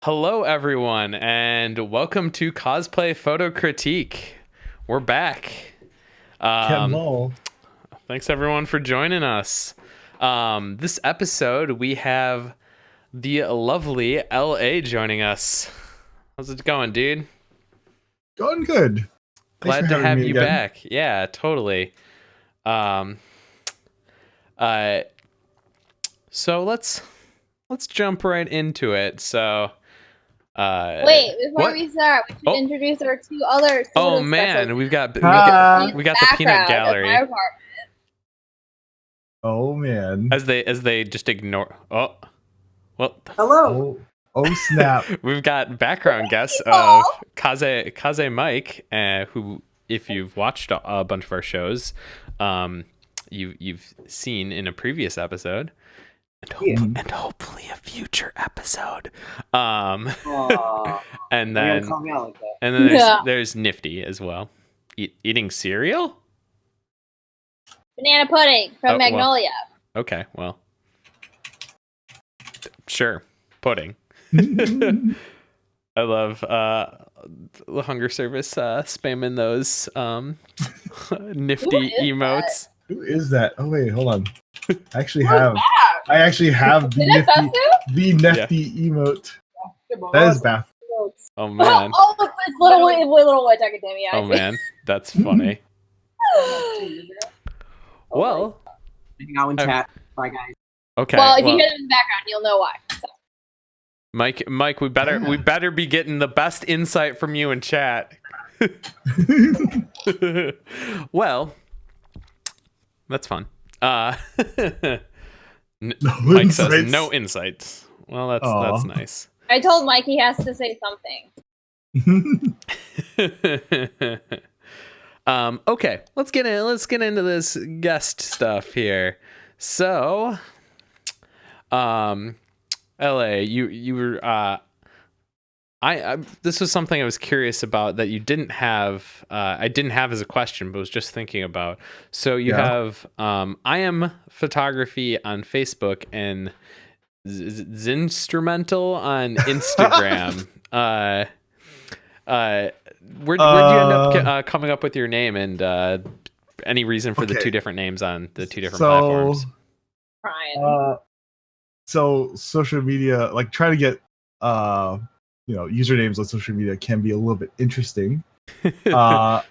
Hello, everyone, and welcome to Cosplay Photo Critique. We're back. Thanks, everyone, for joining us. This episode, we have the lovely LA joining us. How's it going, dude? Going good. Glad to have you back. Yeah, totally. So let's jump right into it. So. Wait, before we start, we should introduce our two other. Oh man, we got the peanut gallery. Oh man. As they just ignore. Oh, well. Hello. Oh snap. We've got background guests of Kaze Mike, who, if you've watched a bunch of our shows, you've seen in a previous episode. And hopefully a future episode. And then there's Nifty as well. Eating cereal? Banana pudding from Magnolia. Well, okay, well. Sure. Pudding. I love the hunger service spamming those nifty emotes. Who is that? Oh wait, hold on. I actually have the nifty emote. That is Bath. Oh man. It's little witch academia. Oh man, that's funny. Well, hang out in chat. Bye guys. Okay. Well, if you hear them in the background, you'll know why. So. Mike, we better be getting the best insight from you in chat. Well, that's fun. Mike says no insights. Well, that's nice. I told Mike he has to say something. Okay, let's get into this guest stuff here. So, LA, you were I this was something I was curious about that you didn't have. I didn't have as a question, but was just thinking about. So you have I am photography on Facebook and Zinstrumental on Instagram. Where'd you end up coming up with your name, and any reason for the two different names on the two different platforms? So social media, like trying to get usernames on social media can be a little bit interesting. My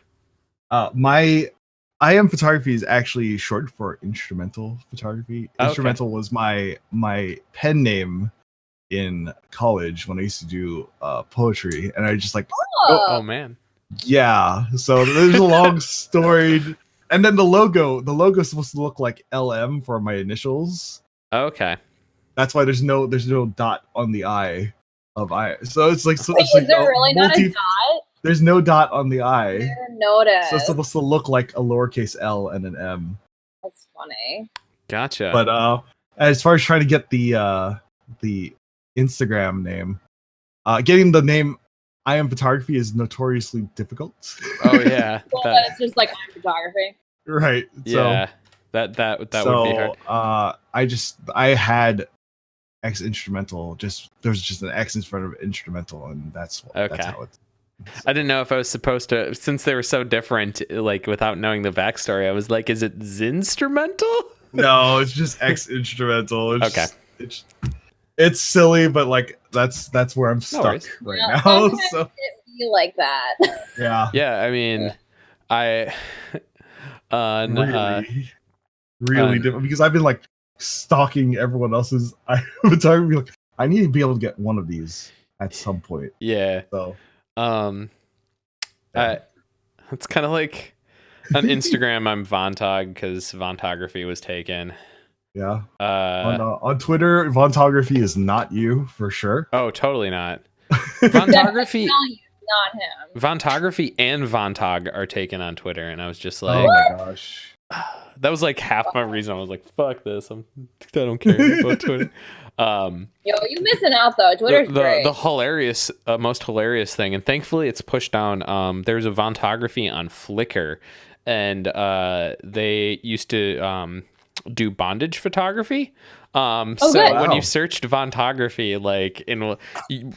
I am photography is actually short for instrumental photography. Instrumental was my pen name in college when I used to do poetry, and I just like oh man, yeah. So there's a long story, and then the logo is supposed to look like LM for my initials. Okay, that's why there's no dot on the I of I. So it's like Wait, is there really not a dot? There's no dot on the I. I didn't notice. So it's supposed to look like a lowercase L and an M. That's funny. Gotcha. But as far as trying to get the Instagram name, getting the name I am photography is notoriously difficult. Oh yeah. Well, it's just like I'm photography. Right. Yeah. So, that would be hard. I had X instrumental. There's just an X in front of instrumental, and that's how it's. I didn't know if I was supposed to, since they were so different, like without knowing the backstory. I was like, is it Zinstrumental? No, it's just X instrumental. It's silly, but like that's where I'm stuck right now. So it be like that. Yeah. Yeah, I mean, really different, because I've been like stalking everyone else's photography. Like, I need to be able to get one of these at some point. Yeah. So it's kind of like on Instagram I'm Vontog because Vontography was taken. Yeah. On Twitter, Vontography is not you for sure. Oh, totally not. Vontography, not him. Vontography and Vontog are taken on Twitter, and I was just like, oh my gosh. That was like half my reason. I was like, fuck this. I don't care about Twitter. Yo, you missing out though. Twitter's great. The hilarious, most hilarious thing, and thankfully it's pushed down. There's a Vontography on Flickr, and they used to do bondage photography. So good. when you Wow. searched Vontography,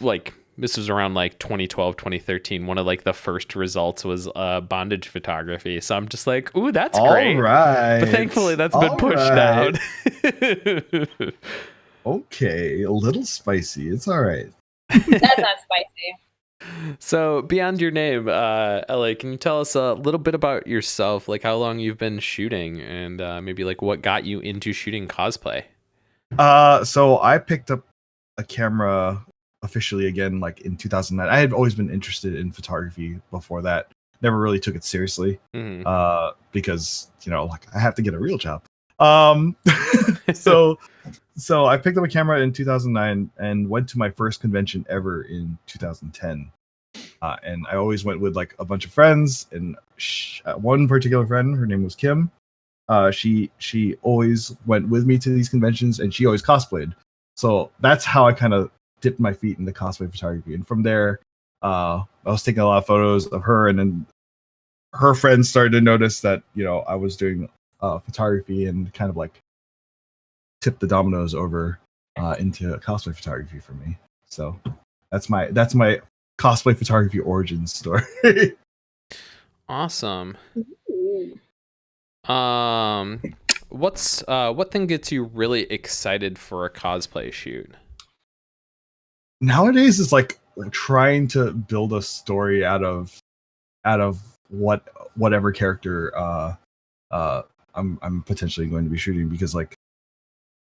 like this was around like 2012, 2013, one of like the first results was bondage photography. So I'm just like, ooh, that's All great. right. But thankfully that's been All pushed right. out. Okay, a little spicy. It's all right. That's not spicy. So beyond your name, LA, can you tell us a little bit about yourself, like how long you've been shooting and maybe like what got you into shooting cosplay? So I picked up a camera officially again like in 2009. I had always been interested in photography before that. Never really took it seriously. Mhm. Because like I have to get a real job. Um so I picked up a camera in 2009 and went to my first convention ever in 2010. And I always went with like a bunch of friends, and one particular friend, her name was Kim. She always went with me to these conventions, and she always cosplayed. So that's how I kind of dipped my feet into cosplay photography. And from there, I was taking a lot of photos of her, and then her friends started to notice that I was doing photography, and kind of like tipped the dominoes over into cosplay photography for me. So that's my cosplay photography origin story. Awesome. Ooh. What thing gets you really excited for a cosplay shoot? Nowadays it's like trying to build a story out of whatever character I'm potentially going to be shooting, because like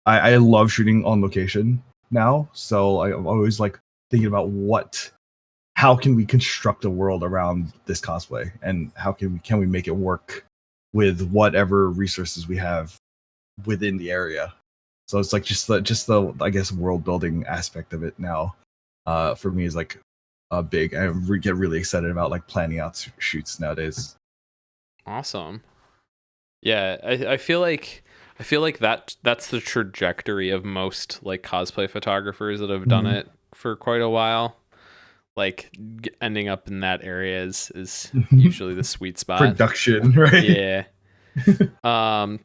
I love shooting on location now, so I'm always like thinking about how can we construct a world around this cosplay, and how can we make it work with whatever resources we have within the area. So it's like just the I guess world building aspect of it now for me is like big. Get really excited about like planning out shoots nowadays. Awesome. Yeah, I feel like that's the trajectory of most like cosplay photographers that have done Mhm. it for quite a while. Like ending up in that area is usually the sweet spot. Production, right? Yeah.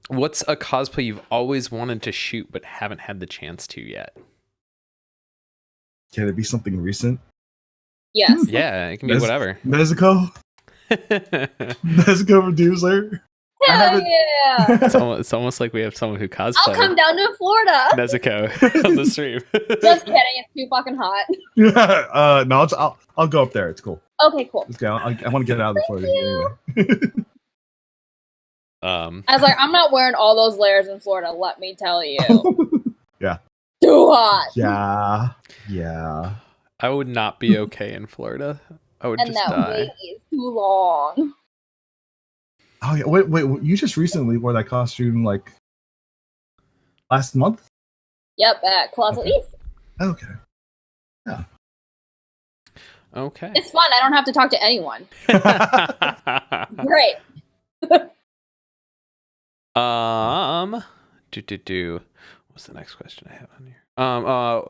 What's a cosplay you've always wanted to shoot but haven't had the chance to yet? Can it be something recent? Yes. Yeah, it can be whatever. Nezuko? Nezuko from Demon Slayer? I Hell haven't- yeah! It's almost like we have someone who I'll cosplays come down to Florida. Nezuko on the stream. Just kidding. It's too fucking hot. No, I'll go up there. It's cool. Okay, cool. Let's go. I want to get out of the Florida anyway. I was like, I'm not wearing all those layers in Florida. Let me tell you. Yeah. Too hot. Yeah. I would not be okay in Florida. I would And just that die. wait is too long. Oh yeah. Wait. You just recently wore that costume like last month? Yep, at Closet Okay. East. Okay. Okay. It's fun. I don't have to talk to anyone. Great. What's the next question I have on here?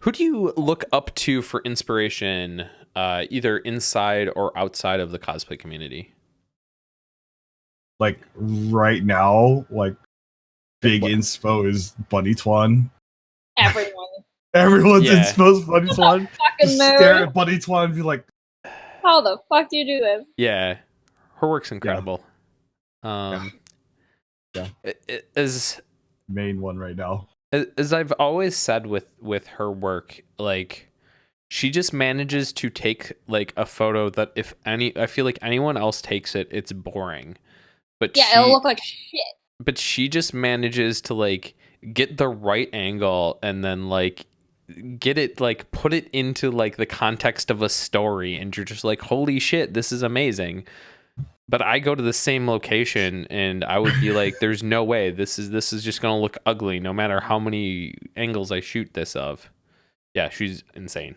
Who do you look up to for inspiration, either inside or outside of the cosplay community? Like right now, like big inspo is Bunny Twan. Everyone. Everyone's Yeah. inspo is Bunny Twan. Fucking Just stare move. at Bunny Twan and be like, How the fuck do you do this? Yeah, her work's incredible. Yeah. As main one right now. I've always said with her work, like she just manages to take like a photo that I feel like anyone else takes it, it's boring. But Yeah, it'll look like shit. But she just manages to like get the right angle and then like get it, like put it into like the context of a story, and you're just like, holy shit, this is amazing. But I go to the same location and I would be like, there's no way this is just gonna look ugly no matter how many angles I shoot this of. Yeah, she's insane.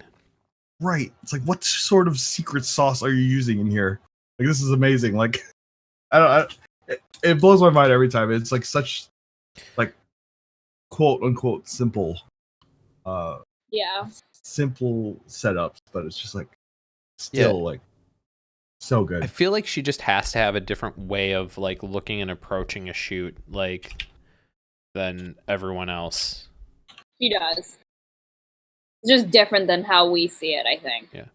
Right. It's like, what sort of secret sauce are you using in here? Like, this is amazing. Like, it blows my mind every time. It's like such like quote unquote simple simple setups, but it's just like still like so good. I feel like she just has to have a different way of like looking and approaching a shoot. Like than everyone else. She does. It's just different than how we see it, I think. Yeah.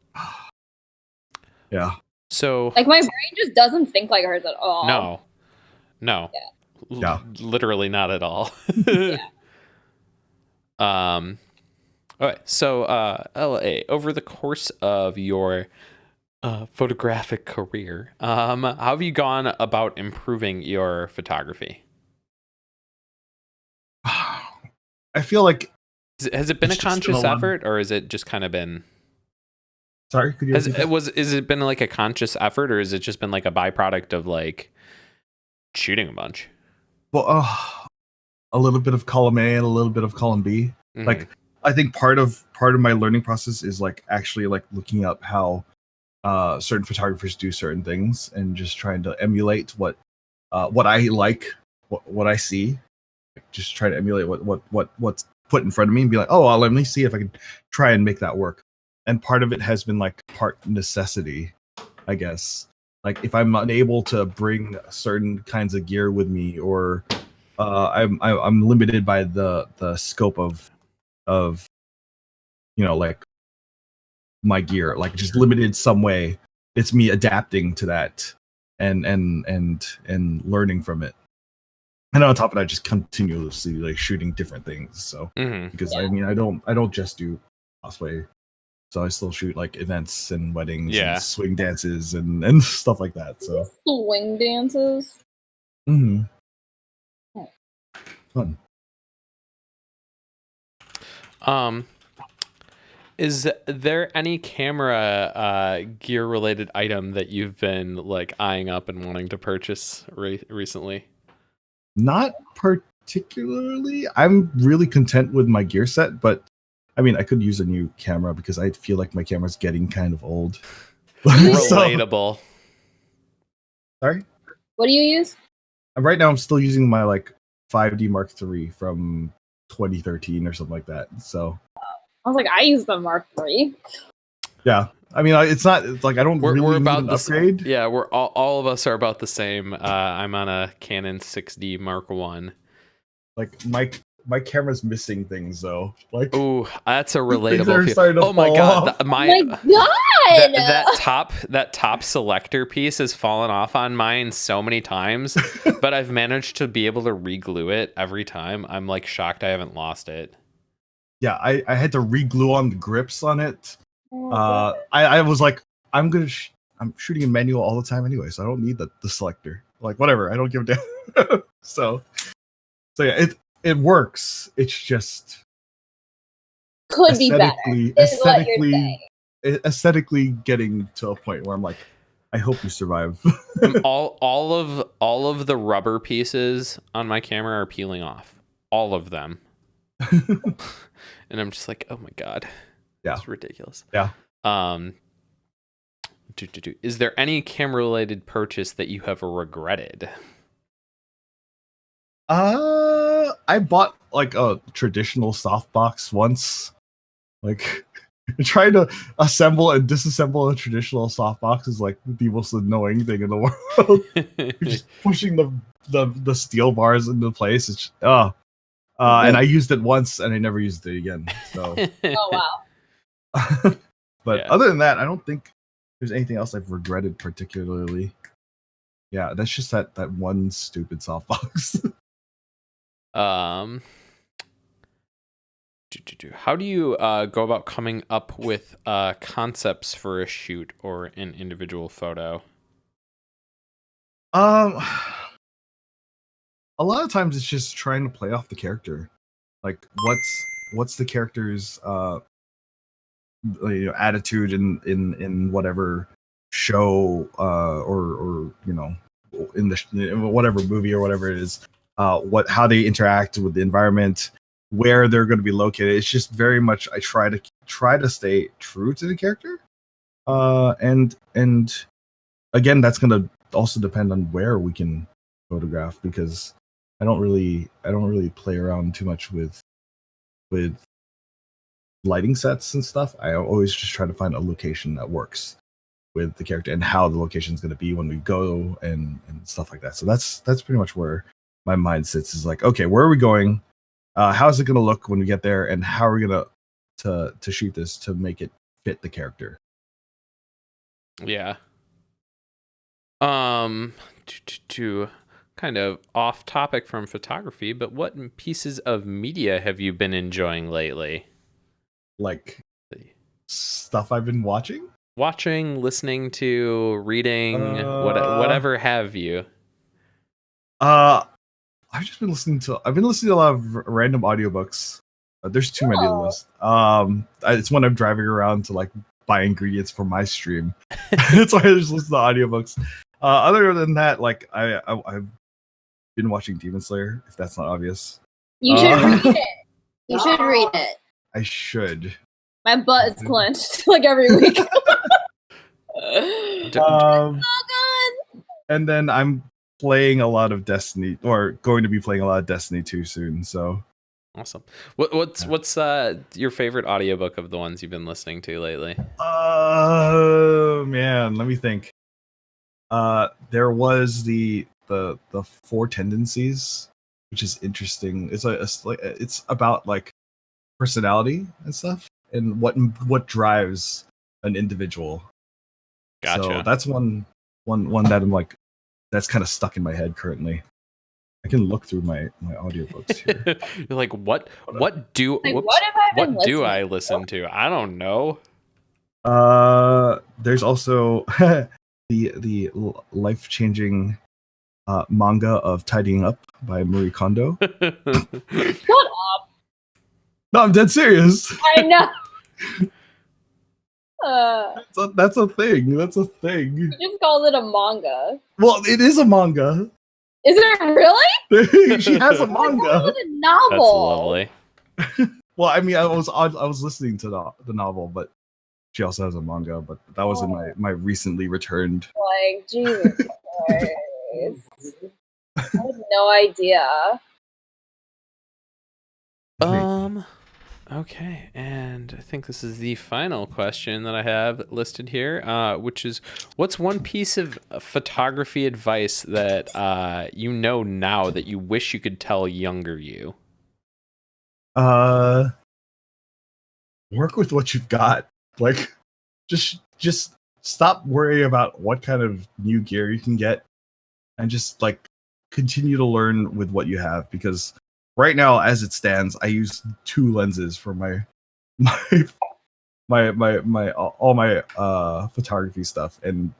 Yeah. So like my brain just doesn't think like hers at all. No. Yeah. Literally not at all. Yeah. All right. So LA, over the course of your photographic career, how have you gone about improving your photography? I feel like Has it been a conscious effort, or has it just kind of been? Sorry, could you? Is it been like a conscious effort, or has it just been like a byproduct of like shooting a bunch? Well, a little bit of column A and a little bit of column B. Mm-hmm. Like, I think part of my learning process is like actually like looking up how certain photographers do certain things and just trying to emulate what I like, what I see. Just try to emulate what's put in front of me and be like, oh, well, let me see if I can try and make that work. And part of it has been like part necessity, I guess. Like if I'm unable to bring certain kinds of gear with me, or I'm limited by the scope of like my gear, like just limited some way. It's me adapting to that and learning from it. And on top of that, just continuously like shooting different things. So because I mean I don't just do cosplay. So I still shoot like events and weddings and swing dances and stuff like that. So swing dances. Fun. Is there any camera gear related item that you've been like eyeing up and wanting to purchase recently? Not particularly. I'm really content with my gear set, but I mean, I could use a new camera because I feel like my camera's getting kind of old. Relatable. Sorry? What do you use? Right now, I'm still using my like 5D Mark III from 2013 or something like that. So I was like, I use the Mark III. Yeah, I mean, it's like I don't really need an upgrade. Yeah, we're all of us are about the same. I'm on a Canon 6D Mark I. Like my camera's missing things though. Like, oh, that's a relatable feel. Oh my god, that top selector piece has fallen off on mine so many times, but I've managed to be able to re-glue it every time. I'm like shocked I haven't lost it. Yeah, I had to re-glue on the grips on it. I was like, I'm shooting in manual all the time anyway, so I don't need the selector. Like whatever, I don't give a damn. so yeah, it works. It's just could be better. Aesthetically getting to a point where I'm like, I hope you survive. all of the rubber pieces on my camera are peeling off. All of them. And I'm just like, oh my god. Yeah. It's ridiculous. Yeah. Is there any camera related purchase that you have regretted? I bought like a traditional softbox once. Like trying to assemble and disassemble a traditional softbox is like the most annoying thing in the world. You're just pushing the steel bars into place. It's and I used it once and I never used it again. So oh wow. But other than that, I don't think there's anything else I've regretted particularly. Yeah, that's just that one stupid softbox. How do you go about coming up with concepts for a shoot or an individual photo? A lot of times it's just trying to play off the character. Like what's the character's attitude in whatever show or in whatever movie or whatever it is, how they interact with the environment, where they're going to be located. It's just very much I try to stay true to the character, and again that's going to also depend on where we can photograph, because I don't really play around too much with lighting sets and stuff. I always just try to find a location that works with the character and how the location is going to be when we go and stuff like that. So that's pretty much where my mind sits is like, okay, where are we going? How's it gonna look when we get there, and how are we gonna to shoot this to make it fit the character? Yeah. To kind of off topic from photography, but what pieces of media have you been enjoying lately? Like stuff I've been watching, listening to, reading, whatever have you. I've been listening to a lot of random audiobooks. There's too many to list. It's when I'm driving around to like buy ingredients for my stream. That's why I just listen to audiobooks. Other than that, like I've been watching Demon Slayer, if that's not obvious. You should read it. You should read it. I should. My butt is clenched like every week. It's so good. And then I'm playing a lot of Destiny, or going to be playing a lot of Destiny 2 soon. So awesome. What's your favorite audiobook of the ones you've been listening to lately? Man, let me think. There was the Four Tendencies, which is interesting. It's about like personality and stuff, and what drives an individual. Gotcha. So that's one that I'm like, that's kind of stuck in my head currently. I can look through my audiobooks here. You're like, what do I listen to? I don't know. There's also the life-changing manga of Tidying Up by Marie Kondo. Shut up. No, I'm dead serious. I know. That's a thing. That's a thing. You just called it a manga. Well, it is a manga. Is it really? She has a manga. It's a novel. That's lovely. Well, I mean, I was listening to the novel, but she also has a manga. But that was in my recently returned. Like, Jesus Christ. I had no idea. Okay, and I think this is the final question that I have listed here, which is, what's one piece of photography advice that you know now that you wish you could tell younger you? Work with what you've got. Like, just stop worrying about what kind of new gear you can get, and just like continue to learn with what you have, because right now, as it stands, I use 2 lenses for my all my photography stuff, and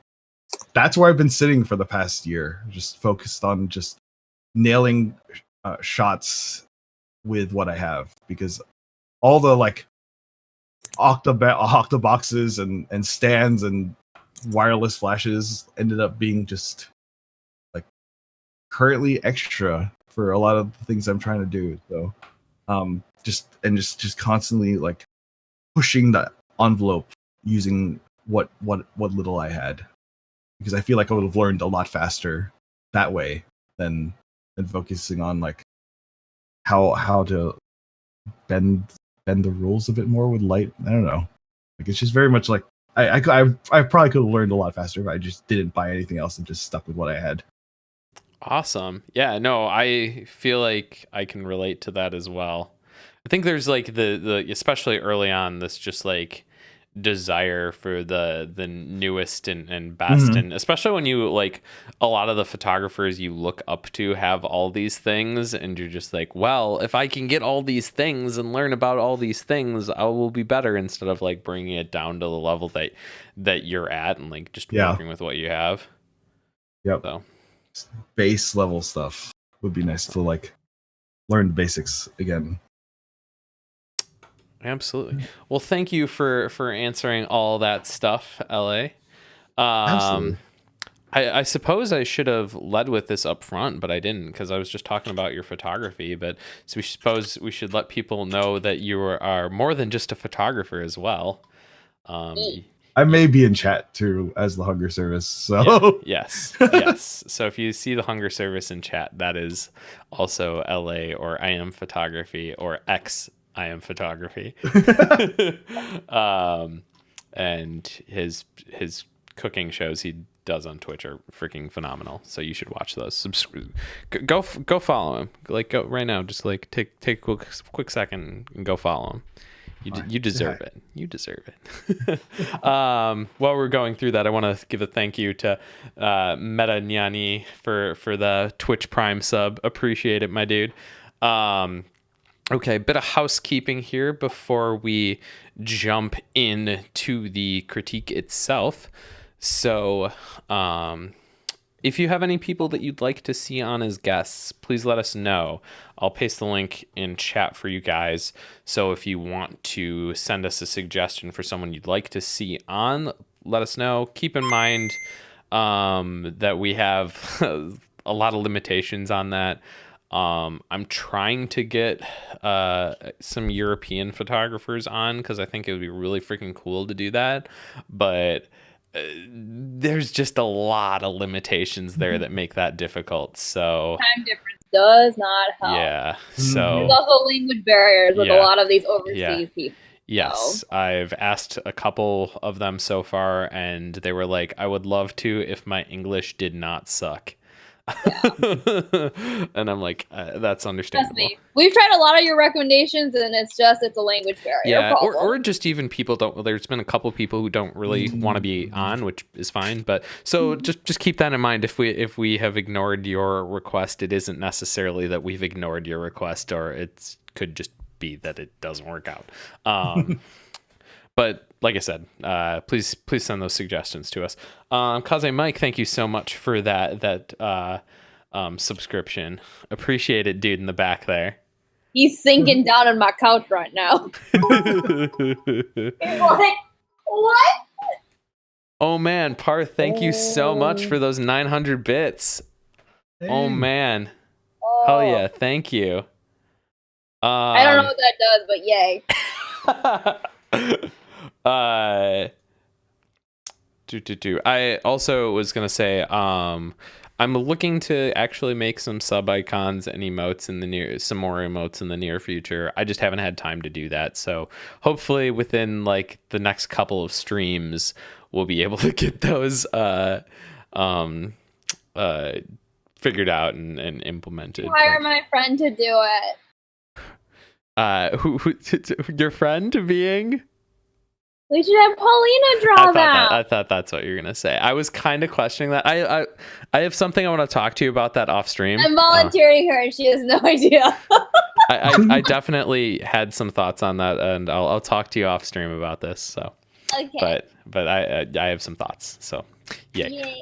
that's where I've been sitting for the past year, just focused on just nailing shots with what I have, because all the like octa boxes and stands and wireless flashes ended up being just like currently extra for a lot of the things I'm trying to do. So just constantly like pushing the envelope using what little I had, because I feel like I would have learned a lot faster that way than focusing on like how to bend the rules a bit more with light. I don't know. Like, it's just very much like I probably could have learned a lot faster if I just didn't buy anything else and just stuck with what I had. Awesome. Yeah, no, I feel like I can relate to that as well. I think there's like the especially early on, this just like desire for the newest and best. Mhm. And especially when you like, a lot of the photographers you look up to have all these things, and you're just like, well, if I can get all these things and learn about all these things, I will be better, instead of like bringing it down to the level that you're at, and like just working with what you have. Yep. So Base level stuff would be nice to like learn the basics again. Absolutely. Well, thank you for answering all that stuff, LA. Absolutely. I suppose I should have led with this up front, but I didn't, because I was just talking about your photography. But so we suppose we should let people know that you are more than just a photographer as well. I may be in chat too as the Hunger Service. So yes. So if you see the Hunger Service in chat, that is also LA, or I Am Photography, or X I Am Photography. And his cooking shows, he does on Twitch are freaking phenomenal. So you should watch those. Go follow him. Like, go right now. Just like take a quick second and go follow him. You deserve it. You deserve it. While we're going through that, I want to give a thank you to Meta Nyani for the Twitch Prime sub. Appreciate it, my dude. Okay, bit of housekeeping here before we jump into the critique itself. So, if you have any people that you'd like to see on as guests, please let us know. I'll paste the link in chat for you guys. So if you want to send us a suggestion for someone you'd like to see on, let us know. Keep in mind that we have a lot of limitations on that. I'm trying to get some European photographers on because I think it would be really freaking cool to do that. But there's just a lot of limitations there that make that difficult. So time difference does not help. Yeah. So there's also language barriers with a lot of these overseas people. Yes, so. I've asked a couple of them so far, and they were like, "I would love to if my English did not suck." Yeah. And I'm like, that's understandable. Trust me. We've tried a lot of your recommendations, and it's a language barrier. Yeah, or just even people don't. There's been a couple people who don't really want to be on, which is fine. But so just keep that in mind. If we have ignored your request, it isn't necessarily that we've ignored your request, or it could just be that it doesn't work out. But like I said, please send those suggestions to us. Kaze Mike, thank you so much for that subscription. Appreciate it, dude, in the back there. He's sinking down on my couch right now. Like, what? Oh man, Parth, thank you so much for those 900 bits. Hey. Oh man. Hell yeah, thank you. I don't know what that does, but yay. I also was gonna say I'm looking to actually make some sub icons and emotes some more emotes in the near future. I just haven't had time to do that, so hopefully within like the next couple of streams we'll be able to get those figured out and implemented. Hire my friend to do it. Who your friend being? We should have Paulina draw that. I thought that's what you were gonna say. I was kind of questioning that. I have something I want to talk to you about that off stream. I'm volunteering her, and she has no idea. I definitely had some thoughts on that, and I'll talk to you off stream about this. So, okay. But I have some thoughts. So, yay.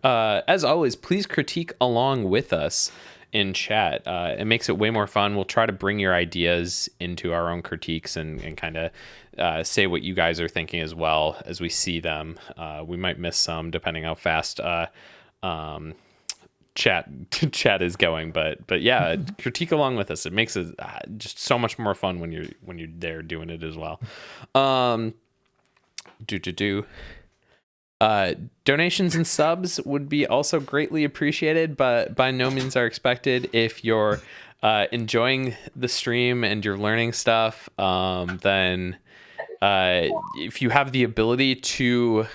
As always, please critique along with us in chat. It makes it way more fun. We'll try to bring your ideas into our own critiques and kind of say what you guys are thinking as well as we see them. We might miss some depending how fast chat is going, but yeah, critique along with us. It makes it just so much more fun when you're there doing it as well. Donations and subs would be also greatly appreciated, but by no means are expected. If you're enjoying the stream and you're learning stuff, then if you have the ability to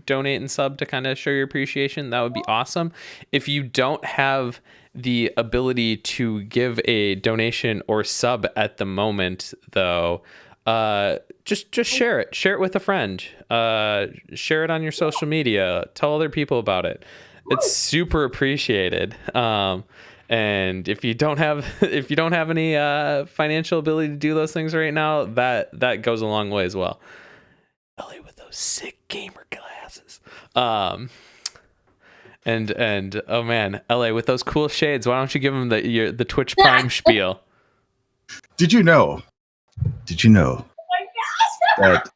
donate and sub to kind of show your appreciation, that would be awesome. If you don't have the ability to give a donation or sub at the moment, though, just share it with a friend. Share it on your social media. Tell other people about it. It's super appreciated. And if you don't have any financial ability to do those things right now, that goes a long way as well. LA with those sick gamer glasses. And oh man, LA with those cool shades. Why don't you give them the Twitch Prime spiel? Did you know that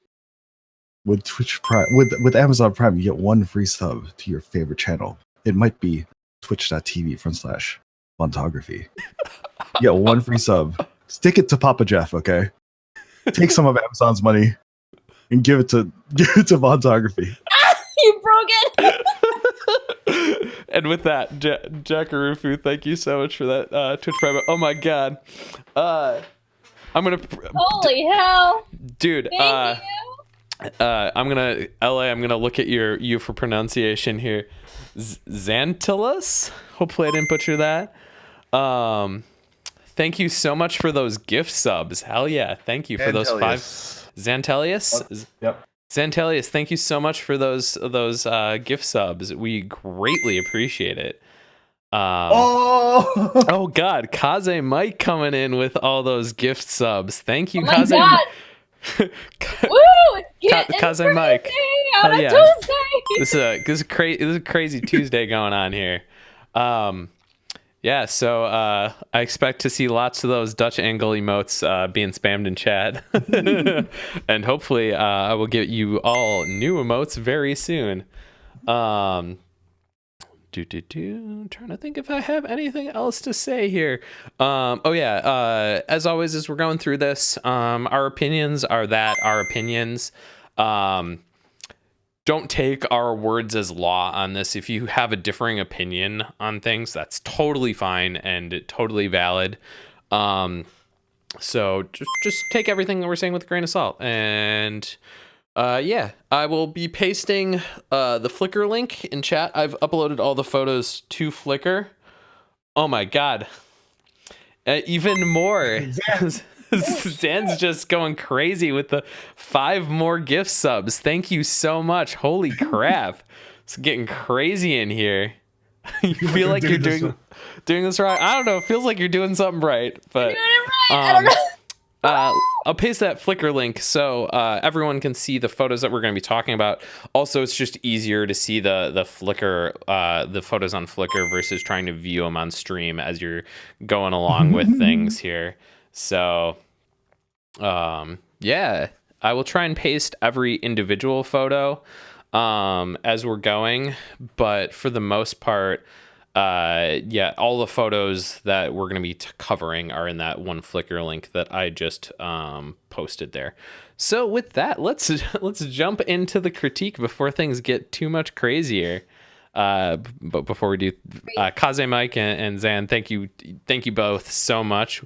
with Twitch Prime, with Amazon Prime, you get one free sub to your favorite channel? It might be twitch.tv/Vontography. You get one free sub. Stick it to Papa Jeff, okay? Take some of Amazon's money and give it to Vontography. You broke it. And with that, Jackarufu, thank you so much for that Twitch Prime. Oh my god. I'm gonna. Holy hell, dude. Thank you. I'm gonna look at you for pronunciation here. Xantilus. Hopefully I didn't butcher that. Thank you so much for those gift subs. Hell yeah. Thank you for those 5. Xantelius? Yep. Xantelius, thank you so much for those gift subs. We greatly appreciate it. Oh God, Kaze Mike coming in with all those gift subs. Thank you, Kaze. God. Woo! It's Kaze Mike. On a Tuesday. This is a crazy Tuesday going on here. Yeah, so I expect to see lots of those Dutch angle emotes being spammed in chat. And hopefully I will get you all new emotes very soon. Trying to think if I have anything else to say here. As always, as we're going through this, our opinions are our opinions. Don't take our words as law on this. If you have a differing opinion on things, that's totally fine and totally valid. So just take everything that we're saying with a grain of salt. And I will be pasting the Flickr link in chat. I've uploaded all the photos to Flickr. Oh my God. Even more. Zan's just going crazy with the 5 more gift subs. Thank you so much. Holy crap. It's getting crazy in here. You feel like you're doing this right? I don't know. It feels like you're doing something right. But you're doing it right. I don't know. I'll paste that Flickr link so everyone can see the photos that we're going to be talking about. Also, it's just easier to see the Flickr, the photos on Flickr versus trying to view them on stream as you're going along with things here. So, I will try and paste every individual photo as we're going, but for the most part, all the photos that we're going to be covering are in that one Flickr link that I just posted there. So with that, let's jump into the critique before things get too much crazier. But before we do, Kaze Mike and Zan, thank you both so much.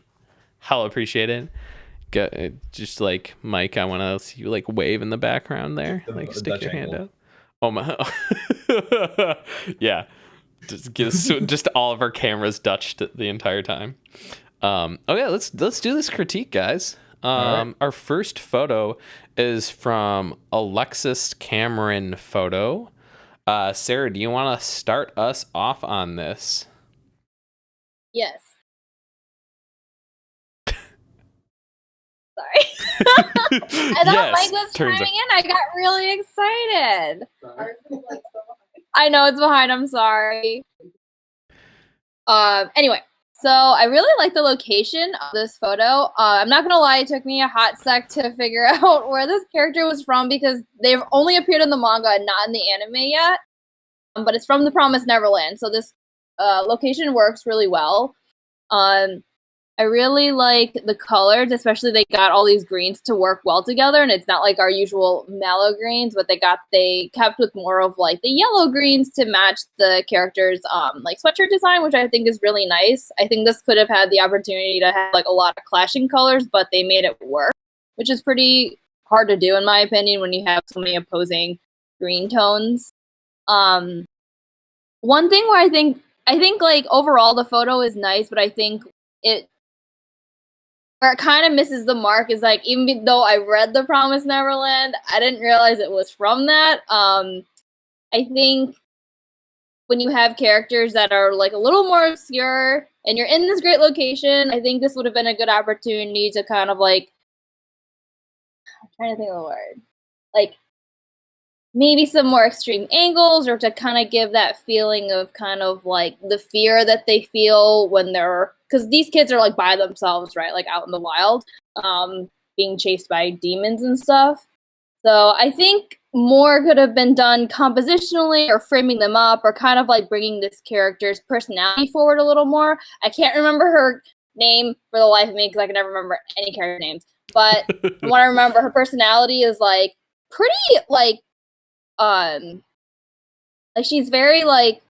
Hell appreciate it. Just like Mike, I want to see you like wave in the background there, like stick your hand out. Oh my, yeah. Just all of our cameras Dutched the entire time. Let's do this critique, guys. Right. Our first photo is from Alexis Cameron Photo. Sarah, do you want to start us off on this? Yes. Sorry. I thought Mike was chiming in. I got really excited. I know it's behind. I'm sorry. Anyway, so I really like the location of this photo. I'm not gonna lie, it took me a hot sec to figure out where this character was from because they've only appeared in the manga and not in the anime yet. But it's from The Promised Neverland, so this location works really well. I really like the colors, especially they got all these greens to work well together, and it's not like our usual mellow greens, but they kept with more of like the yellow greens to match the character's like sweatshirt design, which I think is really nice. I think this could have had the opportunity to have like a lot of clashing colors, but they made it work, which is pretty hard to do in my opinion when you have so many opposing green tones. One thing where I think like overall the photo is nice, but I think where it kind of misses the mark is like, even though I read The Promised Neverland, I didn't realize it was from that. I think when you have characters that are like a little more obscure and you're in this great location, I think this would have been a good opportunity to kind of like, I'm trying to think of the word, like maybe some more extreme angles, or to kind of give that feeling of kind of like the fear that they feel when they're, because these kids are like by themselves, right? Like out in the wild, being chased by demons and stuff. So I think more could have been done compositionally or framing them up or kind of like bringing this character's personality forward a little more. I can't remember her name for the life of me because I can never remember any character names. But from what I remember, her personality is like pretty like she's very like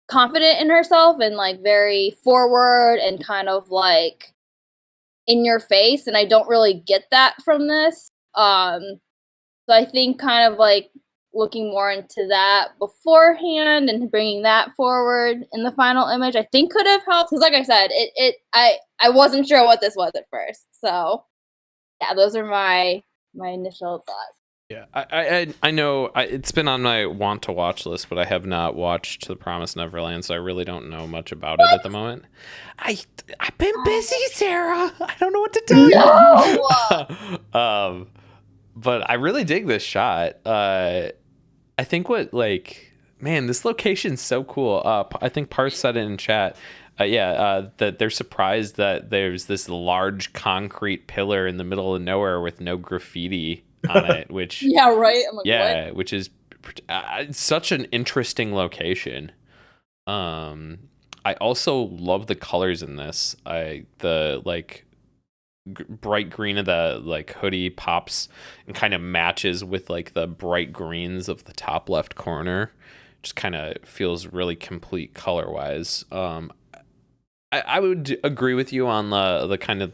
confident in herself and like very forward and kind of like in your face, and I don't really get that from this. So I think kind of like looking more into that beforehand and bringing that forward in the final image, I think could have helped. Because like I said, I wasn't sure what this was at first. So yeah, those are my initial thoughts. Yeah, I know it's been on my want to watch list, but I have not watched The Promised Neverland, so I really don't know much about it at the moment. I've been busy, Sarah. I don't know what to tell you. But I really dig this shot. I think man, this location's so cool. I think Parth said it in chat. That they're surprised that there's this large concrete pillar in the middle of nowhere with no graffiti on it, which yeah, right. I'm like, what? which is such an interesting location. I also love the colors in this. Bright green of the like hoodie pops and kind of matches with like the bright greens of the top left corner. Just kind of feels really complete color wise. I would agree with you on the kind of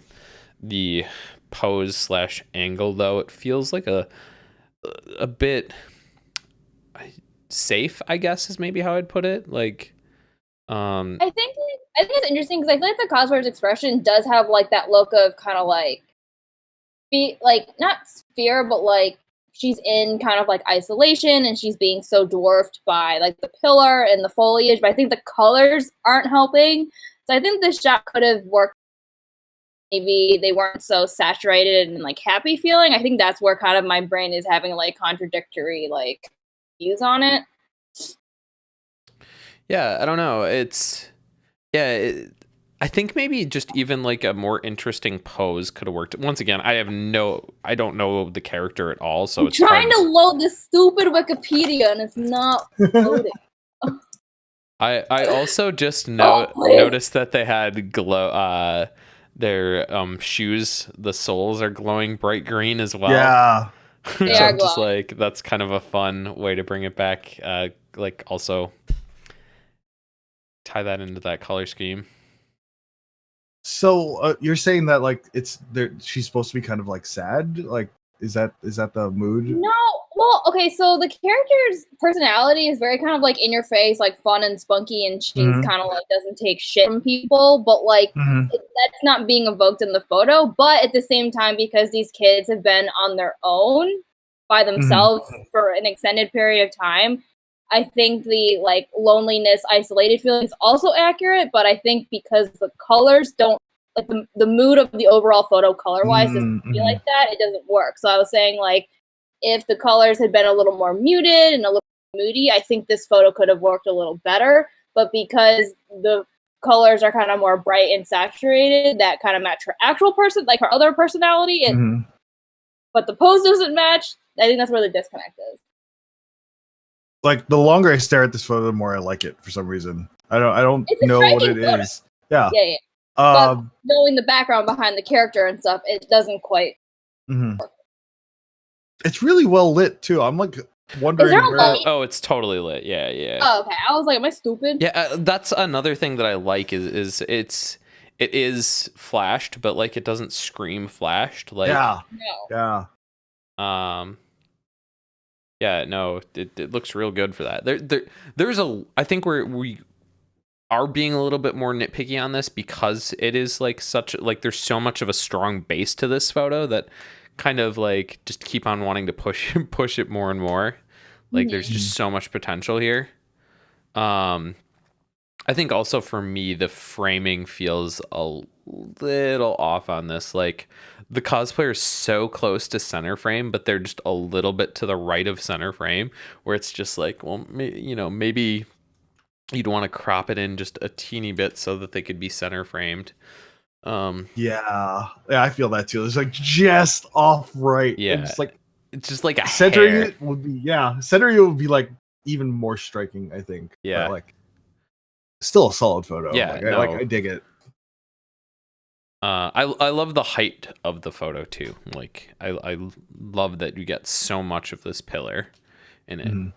the pose / angle, though. It feels like a bit safe, I guess, is maybe how I'd put it. Like, I think it's interesting because I feel like the cosplayer's expression does have like that look of kind of like not fear, but like she's in kind of like isolation and she's being so dwarfed by like the pillar and the foliage. But I think the colors aren't helping. So I think this shot could have worked. Maybe they weren't so saturated and like happy feeling. I think that's where kind of my brain is having like contradictory like views on it. Yeah, I don't know. I think maybe just even like a more interesting pose could have worked. Once again, I don't know the character at all, so it's trying to load this stupid Wikipedia and it's not loading. I also just noticed that they had glow. Their shoes, the soles are glowing bright green as well. Yeah, They are Just glowing. like that's kind of a fun way to bring it back. Like also tie that into that color scheme. So you're saying that like it's there? She's supposed to be kind of like sad. Like, is that the mood? No, well, okay. So the character's personality is very kind of like in your face, like fun and spunky, and she's kind of like doesn't take shit from people. But like that's not being evoked in the photo. But at the same time, because these kids have been on their own by themselves for an extended period of time, I think the like loneliness, isolated feeling is also accurate. But I think because the colors don't like the mood of the overall photo color wise doesn't feel like that, it doesn't work. So I was saying like if the colors had been a little more muted and a little moody, I think this photo could have worked a little better. But because the colors are kind of more bright and saturated, that kind of match her actual person, like her other personality, but the pose doesn't match. I think that's where the disconnect is. Like the longer I stare at this photo, the more I like it for some reason. I don't know what it is. Yeah. But knowing the background behind the character and stuff, it doesn't quite. It's really well lit too. I'm like wondering. Is there a light? Oh, it's totally lit. Yeah. Oh, okay. I was like, am I stupid? Yeah, that's another thing that I like is it is flashed, but like it doesn't scream flashed. Like yeah. Yeah, no, it looks real good for that. There's I think we are being a little bit more nitpicky on this because it is like there's so much of a strong base to this photo that kind of like just keep on wanting to push it more and more. Like there's just so much potential here. I think also for me the framing feels a little off on this. Like the cosplayer is so close to center frame, but they're just a little bit to the right of center frame, where it's just like, well, maybe you'd want to crop it in just a teeny bit so that they could be center framed. Yeah, I feel that too. It's like just off right. Yeah, it's just like a centering hair. it would be centering it would be like even more striking, I think. Yeah, but like still a solid photo. Yeah, I dig it. I love the height of the photo too. Like I love that you get so much of this pillar in it.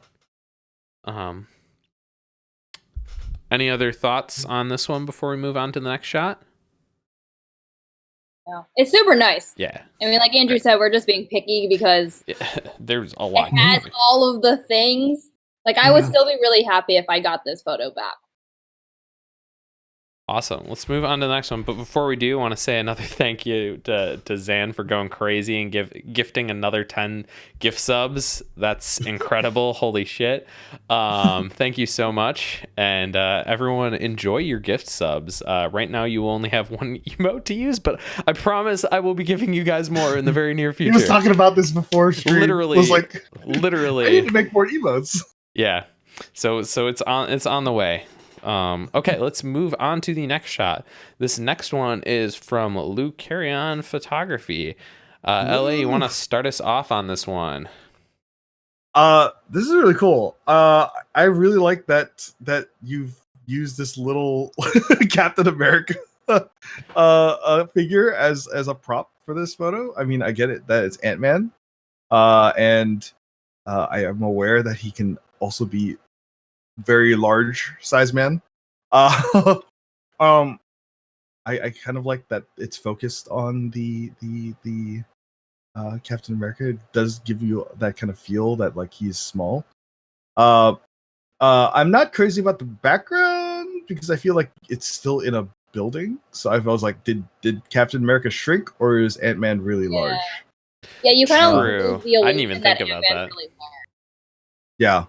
Any other thoughts on this one before we move on to the next shot? Yeah. It's super nice. Yeah. I mean, like Andrew said, we're just being picky because there's a lot. It has all of the things. Like, I would still be really happy if I got this photo back. Awesome. Let's move on to the next one. But before we do, I want to say another thank you to Zan for going crazy and gifting another 10 gift subs. That's incredible. Holy shit. Thank you so much. And everyone, enjoy your gift subs. Right now, you only have one emote to use, but I promise I will be giving you guys more in the very near future. He was talking about this before stream. Literally. Was like, literally. I need to make more emotes. Yeah. So it's on the way. Okay, let's move on to the next shot. This next one is from Luke Carrion Photography. LA, you want to start us off on this one? This is really cool. I really like that you've used this little Captain America figure as a prop for this photo. I mean, I get it that it's Ant-Man. And I am aware that he can also be very large size man. I kind of like that it's focused on the Captain America. It does give you that kind of feel that like he's small. I'm not crazy about the background because I feel like it's still in a building. So I was like, did Captain America shrink or is Ant-Man really large? Yeah, you kind of True. I didn't even think about that. Really Yeah.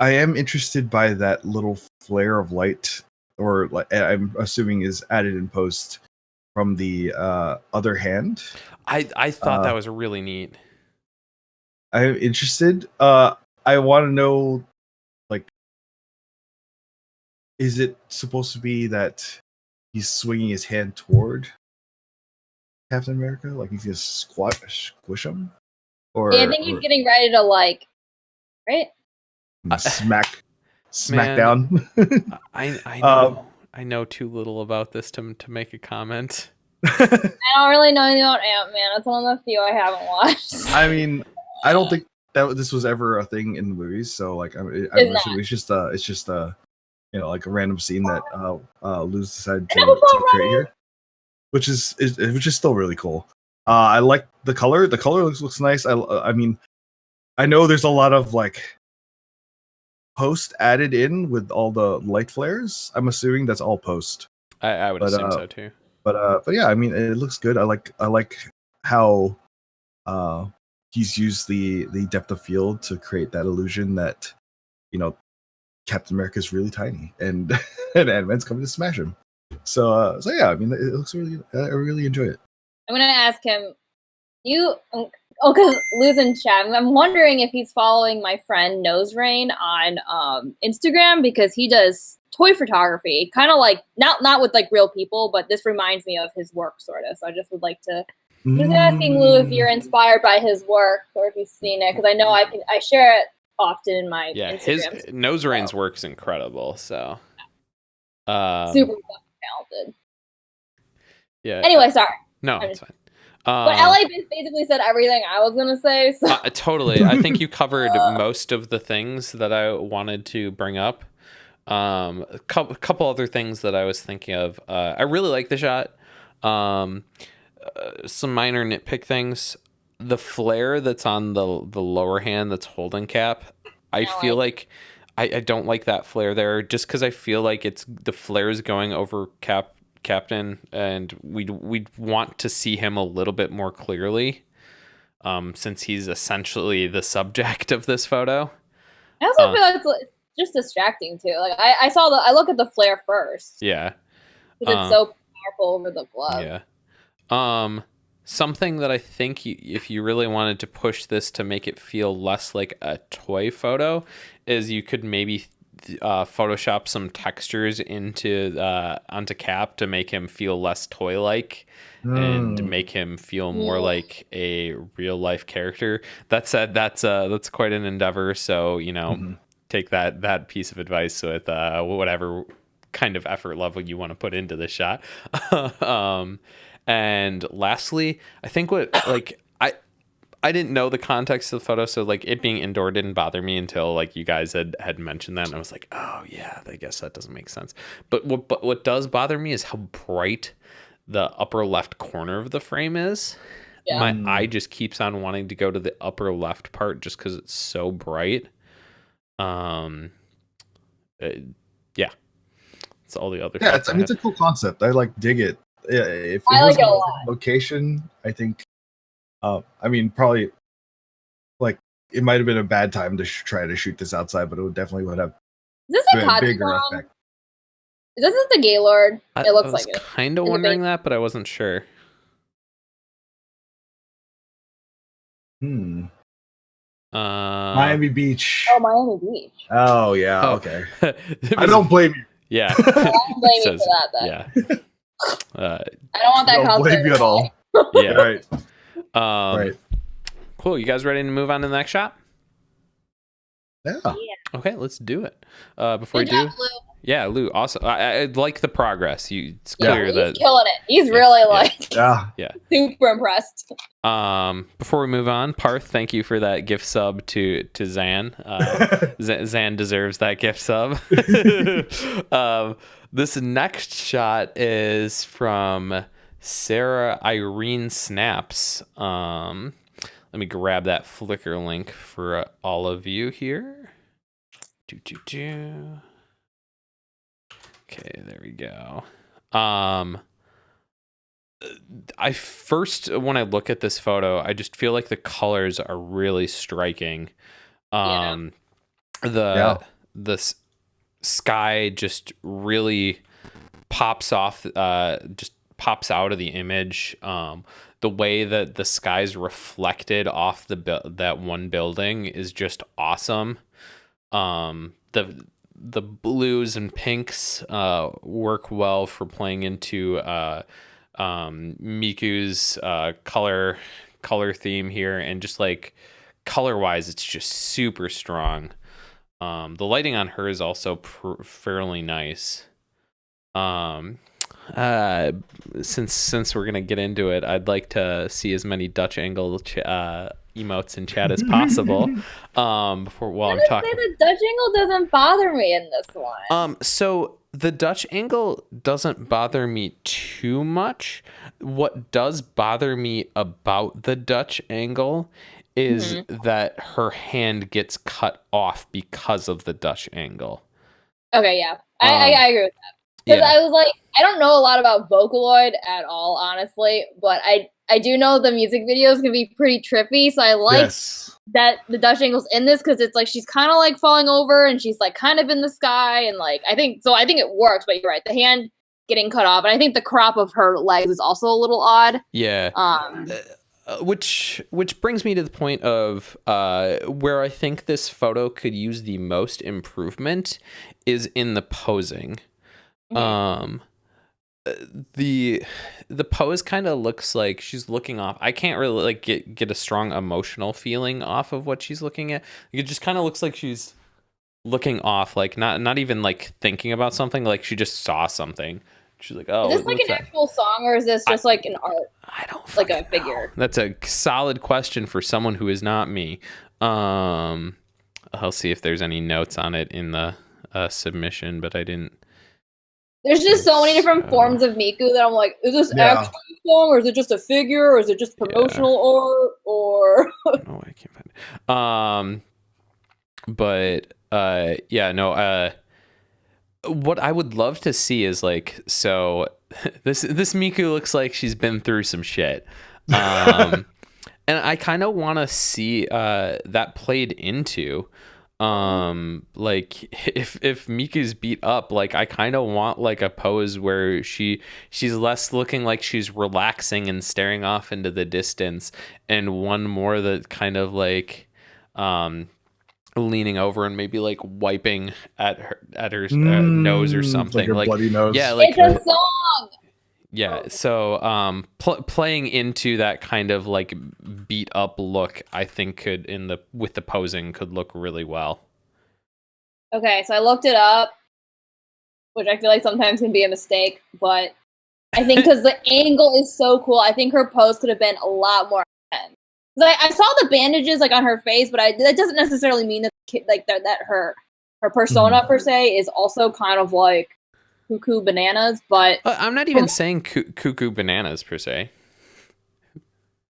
I am interested by that little flare of light, or like I'm assuming is added in post from the other hand. I thought that was really neat. I'm interested. I want to know, like, is it supposed to be that he's swinging his hand toward Captain America, like he's gonna squish him, or I think he's getting ready to right. Smack Man, down. I know too little about this to make a comment. I don't really know anything about Ant-Man. It's one of the few I haven't watched. I mean, I don't think that this was ever a thing in the movies. So like, I'm assuming it's just like a random scene that Luz decided to create here, which is still really cool. I like the color. The color looks nice. I mean, I know there's a lot of like post added in with all the light flares. I'm assuming that's all post. I would assume so too. But yeah, I mean, it looks good. I like how he's used the depth of field to create that illusion that Captain America is really tiny and Ant-Man's coming to smash him. So yeah, I mean, it looks really. I really enjoy it. I'm gonna ask him. Because Luz in chat, I'm wondering if he's following my friend Nose Rain on Instagram because he does toy photography, kind of like not with like real people, but this reminds me of his work sort of. So I just would like to just asking Lou if you're inspired by his work or if you've seen it, because I know I share it often in my Instagram. His Nose Rain's work is incredible. So super talented. Yeah. Anyway, sorry. No, it's fine. But LA basically said everything I was gonna say. So. Totally, I think you covered most of the things that I wanted to bring up. A couple other things that I was thinking of. I really like the shot. Some minor nitpick things. The flare that's on the lower hand that's holding Cap. I feel like I don't like that flare there, just because I feel like the flare is going over Captain, and we'd want to see him a little bit more clearly, since he's essentially the subject of this photo. I also feel like it's just distracting too. Like I look at the flare first. Yeah. Because it's so powerful over the glove. Yeah. Something that I think if you really wanted to push this to make it feel less like a toy photo is you could maybe Photoshop some textures onto Cap to make him feel less toy-like and make him feel more like a real-life character. That said, that's quite an endeavor. So take that piece of advice with whatever kind of effort level you want to put into this shot. And lastly, I think I didn't know the context of the photo, so like it being indoor didn't bother me until like you guys had mentioned that, and I was like, oh yeah, I guess that doesn't make sense. But what does bother me is how bright the upper left corner of the frame is. Yeah. My eye just keeps on wanting to go to the upper left part just because it's so bright. Yeah, it's all the other. Yeah, thoughts I mean, it's a cool concept. I like dig it. Yeah, if it I was like it a a lot. location, I think. I mean, probably like it might have been a bad time to try to shoot this outside, but it would have Is this a been a bigger Katsucon? effect. Is this the Gaylord? It looks I was like it. kind of In the wondering base. that, but I wasn't sure. Miami Beach. Oh, Miami Beach. Oh yeah, Oh. okay. I don't blame you. Yeah. I don't blame you Says- for that. Then. Yeah. I don't want that I don't blame cosplay you to at all. Yeah. Right. Right. Cool. You guys ready to move on to the next shot? Yeah. Okay, let's do it. Before Good we do, job, Lou. yeah, Lou. Also, I like the progress. It's Yeah, clear he's that. killing it. He's really like Yeah. super impressed. Before we move on, Parth, thank you for that gift sub to Zan. Zan deserves that gift sub. This next shot is from Sarah Irene Snaps. Let me grab that Flickr link for all of you here. Okay, there we go. I first, when I look at this photo, I just feel like the colors are really striking. The sky just really pops off, just pops out of the image. The way that the sky's reflected off that one building is just awesome. The blues and pinks work well for playing into Miku's color theme here, and just like color wise, it's just super strong. The lighting on her is also fairly nice. Since we're gonna get into it, I'd like to see as many Dutch angle emotes in chat as possible. Before while I'm talking, the Dutch angle doesn't bother me in this one. So the Dutch angle doesn't bother me too much. What does bother me about the Dutch angle is that her hand gets cut off because of the Dutch angle. Okay, yeah, I agree with that. Because I was like, I don't know a lot about Vocaloid at all, honestly, but I do know the music videos can be pretty trippy, so I like that the Dutch angle's in this, because it's like she's kind of like falling over and she's like kind of in the sky, and like I think it works, but you're right, the hand getting cut off, and I think the crop of her legs is also a little odd. Yeah. Which brings me to the point of where I think this photo could use the most improvement is in the posing. The pose kind of looks like she's looking off. I can't really like get a strong emotional feeling off of what she's looking at. It just kind of looks like she's looking off, like not even like thinking about something, like she just saw something. She's like, oh, is this like an actual song, or is this just like an art? I don't like a figure. Know. That's a solid question for someone who is not me. I'll see if there's any notes on it in the submission, but I didn't. There's just so many different forms of Miku that I'm like, is this actually a song, or is it just a figure, or is it just promotional art, or? No, I can't find it. But yeah, no. What I would love to see is like, so this Miku looks like she's been through some shit, and I kind of want to see that played into. Like if Miku's beat up, like I kind of want like a pose where she's less looking like she's relaxing and staring off into the distance, and one more that kind of like leaning over and maybe like wiping at her nose or something, like her like bloody nose. Yeah, like it's a song. Yeah, so playing into that kind of like beat up look, I think could with the posing could look really well. Okay, so I looked it up, which I feel like sometimes can be a mistake, but I think because the angle is so cool, I think her pose could have been a lot more intense. I saw the bandages like on her face, but that doesn't necessarily mean that that her persona per se is also kind of like cuckoo bananas. But I'm not even saying cuckoo bananas per se.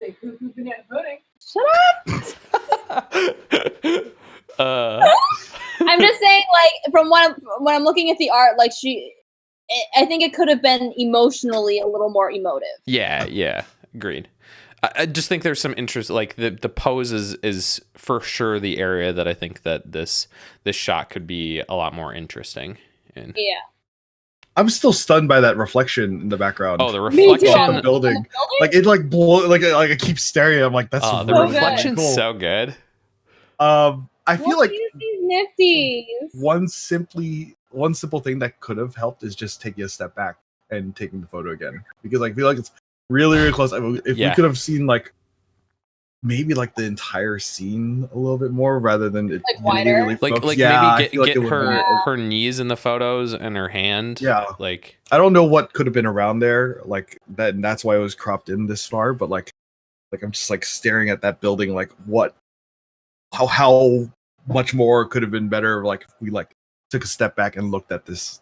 Say cuckoo banana pudding. Shut up. I'm just saying, like, from when I'm looking at the art, like I think it could have been emotionally a little more emotive. Yeah, agreed. I just think there's some interest, like the pose is for sure the area that I think that this shot could be a lot more interesting in. Yeah. I'm still stunned by that reflection in the background. Oh, the reflection on the building. Like it like blow like I keep staring at it. I'm like, that's the really reflection's cool. So good. I feel like these nifties. One simple thing that could have helped is just taking a step back and taking the photo again, because I feel like it's really close. If we could have seen like maybe like the entire scene a little bit more rather than it like wider, really like maybe get her knees in the photos and her hand. Yeah, like I don't know what could have been around there like that, and that's why it was cropped in this far. But like I'm just like staring at that building, like how much more could have been better, like if we like took a step back and looked at this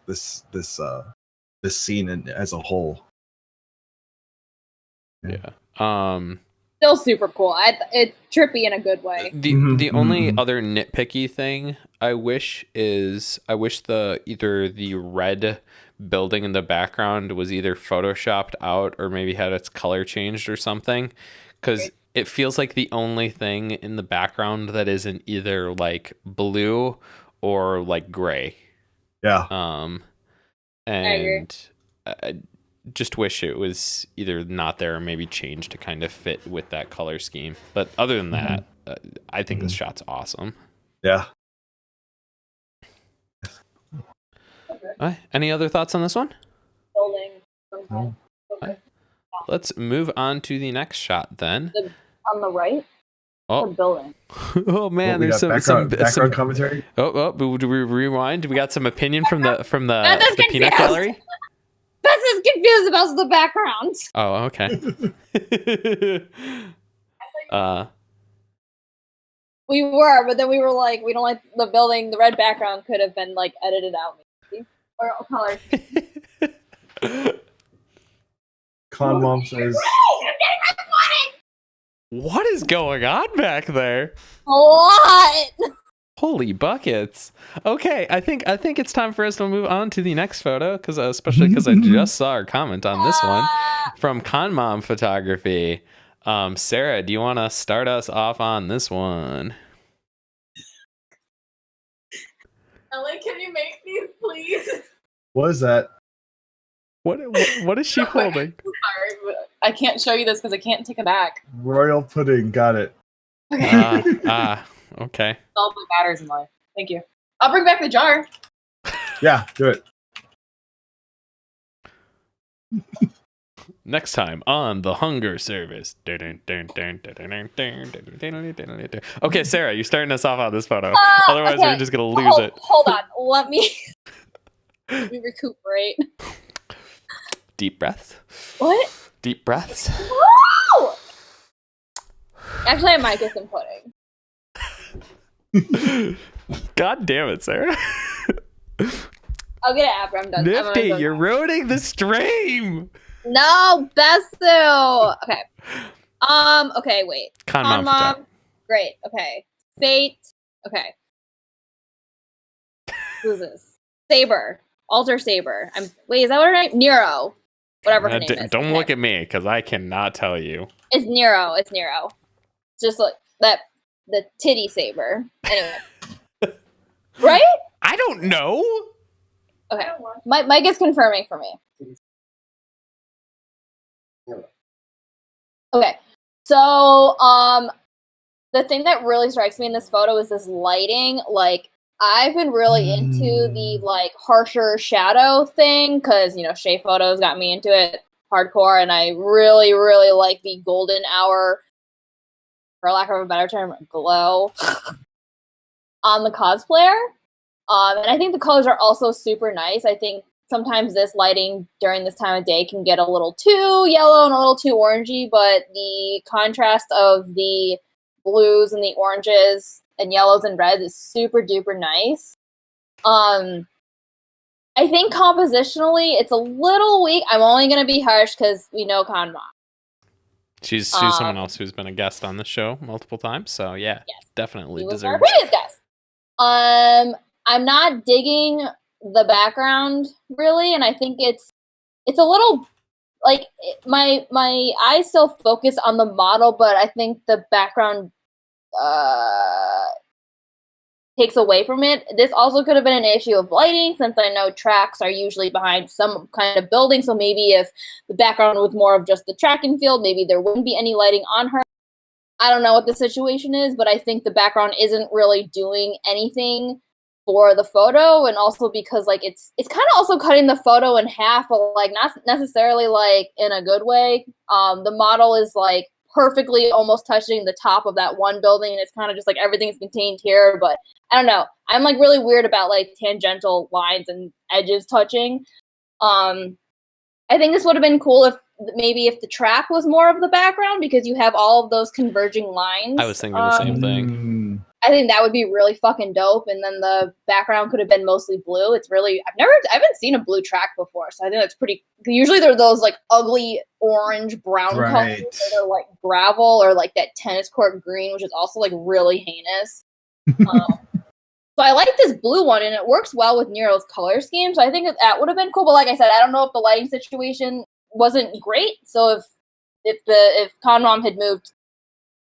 scene as a whole. Still super cool. It's trippy in a good way. The only other nitpicky thing I wish either the red building in the background was either photoshopped out or maybe had its color changed or something, because it feels like the only thing in the background that isn't either like blue or like gray. Yeah. And I just wish it was either not there or maybe changed to kind of fit with that color scheme. But other than that, I think this shot's awesome. Yeah. Any other thoughts on this one? Building. Okay. Let's move on to the next shot then. On the right? Oh, the building. Oh man, there's some background commentary. Oh, do we rewind? We got some opinion from the peanut gallery. Bess is confused about the background. Oh, okay. We were, but then we were like, we don't like the building. The red background could have been like edited out, maybe, or color. Con Mom says, "What is going on back there? What? Holy buckets!" Okay, I think it's time for us to move on to the next photo, especially because I just saw her comment on this one from Con Mom Photography. Sarah, do you want to start us off on this one? Ellie, can you make these, please? What is that? What is she holding? Sorry, but I can't show you this because I can't take it back. Royal pudding. Got it. Okay. All the batters in life. Thank you. I'll bring back the jar. Yeah, do it. Next time on The Hunger Service. Okay, Sarah, you're starting us off on this photo. Otherwise, we're just going to lose it. Hold on. Let me recuperate. Deep breaths. What? Deep breaths. Whoa! Actually, I might get some pudding. God damn it, Sarah. I'll get it after I'm done. Nifty, you're ruining the stream. No, Besu. Okay. Okay, wait. Con Mom. Great. Okay. Fate. Okay. Who's this? Saber. Alter Saber. Wait, is that what her name? Nero. Whatever her name is. Don't look at me, because I cannot tell you. It's Nero. Just like that. The titty saber. Anyway. Right? I don't know. Okay. Mike is confirming for me. Okay. So, the thing that really strikes me in this photo is this lighting. Like, I've been really into the, like, harsher shadow thing, because, Shea Photos got me into it hardcore, and I really, really like the golden hour, for lack of a better term, glow on the cosplayer. And I think the colors are also super nice. I think sometimes this lighting during this time of day can get a little too yellow and a little too orangey, but the contrast of the blues and the oranges and yellows and reds is super duper nice. I think compositionally it's a little weak. I'm only going to be harsh because we know Con Mom. She's someone else who's been a guest on the show multiple times, so yeah, yes, definitely deserves. Our previous guest. I'm not digging the background really, and I think it's a little like my eyes still focus on the model, but I think the background takes away from it. This also could have been an issue of lighting, since I know tracks are usually behind some kind of building, so maybe if the background was more of just the track and field, maybe there wouldn't be any lighting on her. I don't know what the situation is, but I think the background isn't really doing anything for the photo, and also because like it's kind of also cutting the photo in half, but like not necessarily like in a good way. The model is like perfectly almost touching the top of that one building, and it's kind of just like everything's contained here, but I don't know. I'm like really weird about like tangential lines and edges touching. I think this would have been cool if the track was more of the background, because you have all of those converging lines. I was thinking the same thing. I think that would be really fucking dope, and then the background could have been mostly blue. It's really I haven't seen a blue track before, so I think that's pretty. Usually they're those like ugly orange brown colors that are like gravel, or like that tennis court green, which is also like really heinous. So I like this blue one, and it works well with Nero's color scheme. So I think that would have been cool. But like I said, I don't know if the lighting situation wasn't great. So if Conrom had moved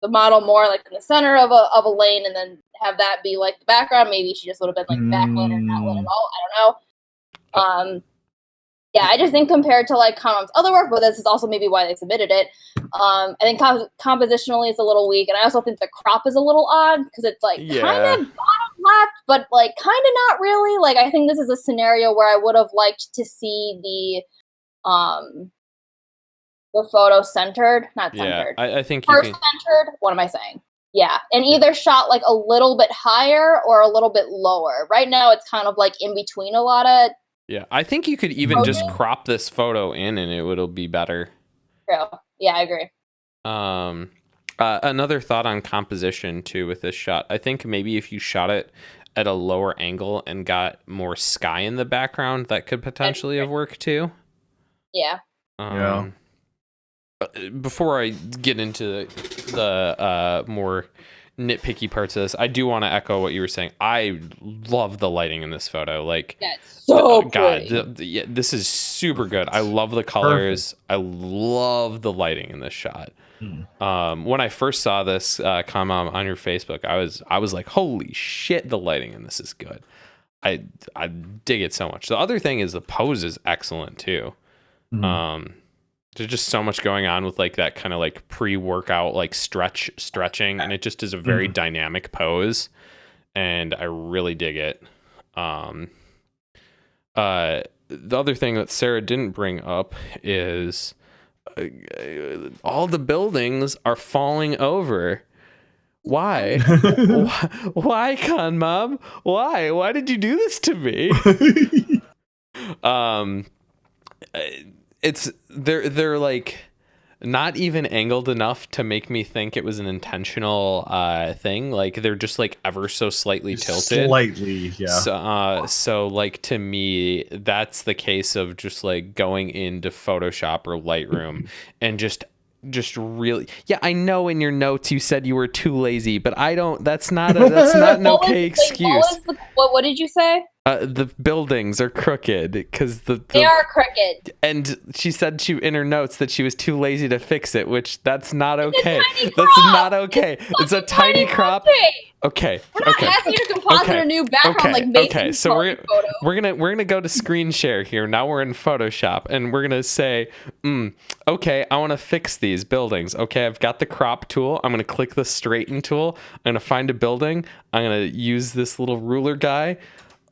the model more like in the center of a lane, and then have that be like the background, maybe she just would have been like backlit or not lit at all. I don't know. Yeah, I just think compared to like Conrom's other work, but this is also maybe why they submitted it. I think compositionally it's a little weak, and I also think the crop is a little odd because it's like kind of bottom left, but like kind of not really. Like I think this is a scenario where I would have liked to see the photo centered, not centered. I think centered. What am I saying? Yeah, and either shot like a little bit higher or a little bit lower. Right now, it's kind of like in between a lot of. Yeah, I think you could even just crop this photo in, and it'll be better. True. Yeah, I agree. Another thought on composition too with this shot. I think maybe if you shot it at a lower angle and got more sky in the background, that could potentially have worked too. Yeah. Before I get into the more nitpicky parts of this, I do want to echo what you were saying. I love the lighting in this photo. Like, that's so God, this is super good. I love the colors. Perfect. I love the lighting in this shot. When I first saw this comment on your Facebook, I was like, holy shit, the lighting in this is good. I dig it so much. The other thing is the pose is excellent too. There's just so much going on with like that kind of like pre-workout like stretching, and it just is a very dynamic pose, and I really dig it. The other thing that Sarah didn't bring up is all the buildings are falling over. Why? Why, Con Mom? Why did you do this to me? They're like not even angled enough to make me think it was an intentional thing. Like they're just like ever so slightly tilted. Slightly, yeah. So like to me, that's the case of just like going into Photoshop or Lightroom and just really, yeah, I know in your notes you said you were too lazy, but that's not an okay excuse. What did you say? The buildings are crooked because they are crooked. And she said in her notes that she was too lazy to fix it, which that's not okay. That's not okay. It's a tiny crop. Okay. We're not asking you to composite a new background like Mason. Okay, so we're gonna go to screen share here. Now we're in Photoshop, and we're gonna say, okay, I want to fix these buildings. Okay, I've got the crop tool. I'm gonna click the straighten tool. I'm gonna find a building. I'm gonna use this little ruler guy.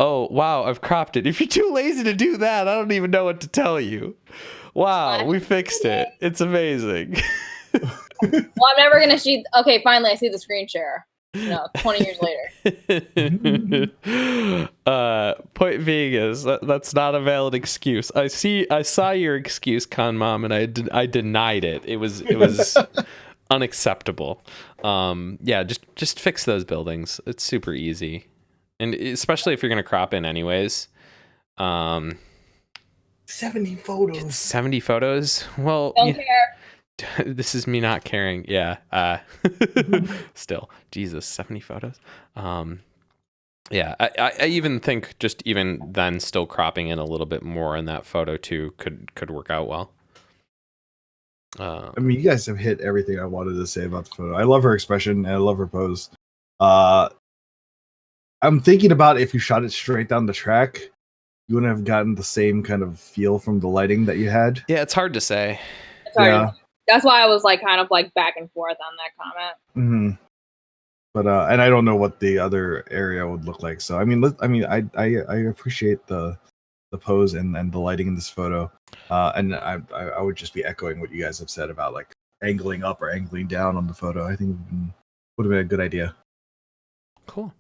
Oh wow, I've cropped it. If you're too lazy to do that, I don't even know what to tell you. Wow, we fixed it. It's amazing. Well, I'm never gonna shoot. Okay, finally, I see the screen share. 20 years later. Point being is that's not a valid excuse. I saw your excuse, Con Mom, and I denied it. It was unacceptable. Yeah, just fix those buildings. It's super easy, and especially if you're gonna crop in anyways. 70 photos. 70 photos. Well, Don't care. this is me not caring. Yeah. Still, Jesus, 70 photos. Yeah, I even think just even then still cropping in a little bit more in that photo too could work out well. I mean, you guys have hit everything I wanted to say about the photo. I love her expression and I love her pose. I'm thinking about if you shot it straight down the track, you wouldn't have gotten the same kind of feel from the lighting that you had. Yeah, it's hard to say. It's hard. That's why I was like kind of like back and forth on that comment. Mm-hmm. But and I don't know what the other area would look like. So I mean, I appreciate the pose and the lighting in this photo. And I would just be echoing what you guys have said about like angling up or angling down on the photo. I think would have been a good idea. Cool.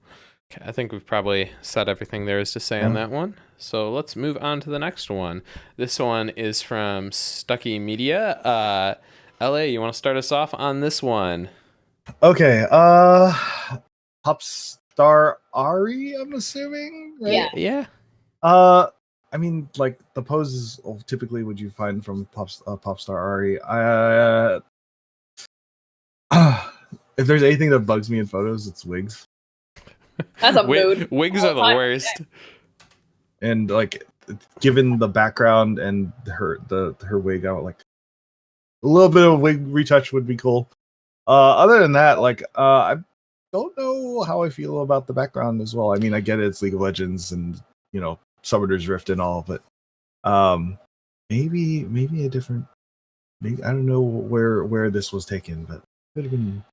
Okay, I think we've probably said everything there is to say on that one. So let's move on to the next one. This one is from Stucky Media. LA, you want to start us off on this one? Okay. Popstar Ari, I'm assuming. Right? Yeah. I mean, like the poses typically would you find from Popstar Ari. If there's anything that bugs me in photos, it's wigs. That's a mood. Wigs are the worst. And like, given the background and her wig, I would like a little bit of wig retouch would be cool. Other than that, like, I don't know how I feel about the background as well. I mean, I get it's League of Legends and Summoner's Rift and all, but maybe a different. Maybe, I don't know where this was taken, but could have been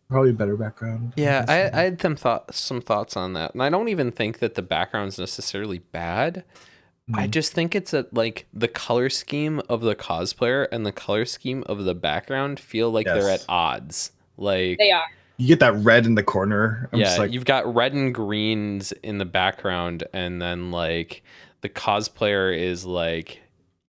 probably a better background. Yeah, I had some thoughts on that, and I don't even think that the background's necessarily bad. I just think it's like the color scheme of the cosplayer and the color scheme of the background feel like they're at odds. Like they are. You get that red in the corner. You've got red and greens in the background, and then like the cosplayer is like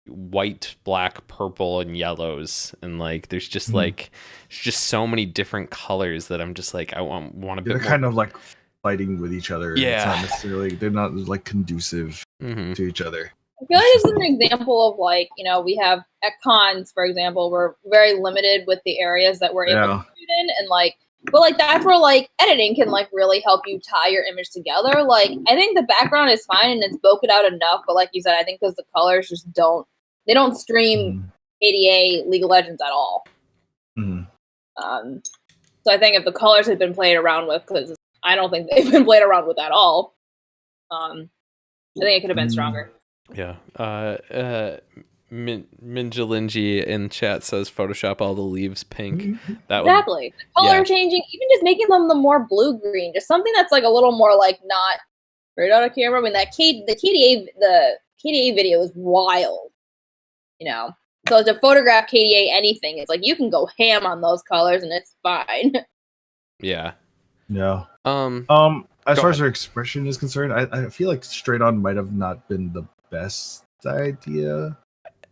white, black, purple, and yellows, and like there's just like just so many different colors that I'm just like I want to be. They're kind of like fighting with each other. Yeah, it's not necessarily. They're not like conducive to each other. I feel like this is an example of like we have at cons, for example, we're very limited with the areas that we're able to shoot in, and like. But like that's where like editing can like really help you tie your image together. Like I think the background is fine and it's bokeh out enough, but like you said, I think because the colors just don't scream ADA League of Legends at all. So I think if the colors had been played around with, because I don't think they've been played around with at all, I think it could have been stronger. Yeah. Minjalinji in chat says Photoshop all the leaves pink. That exactly. The color changing, even just making them the more blue green, just something that's like a little more like not right out of camera. I mean the KDA video is wild. So to photograph KDA anything, it's like you can go ham on those colors and it's fine. Yeah. As far as her expression is concerned, I feel like straight on might have not been the best idea.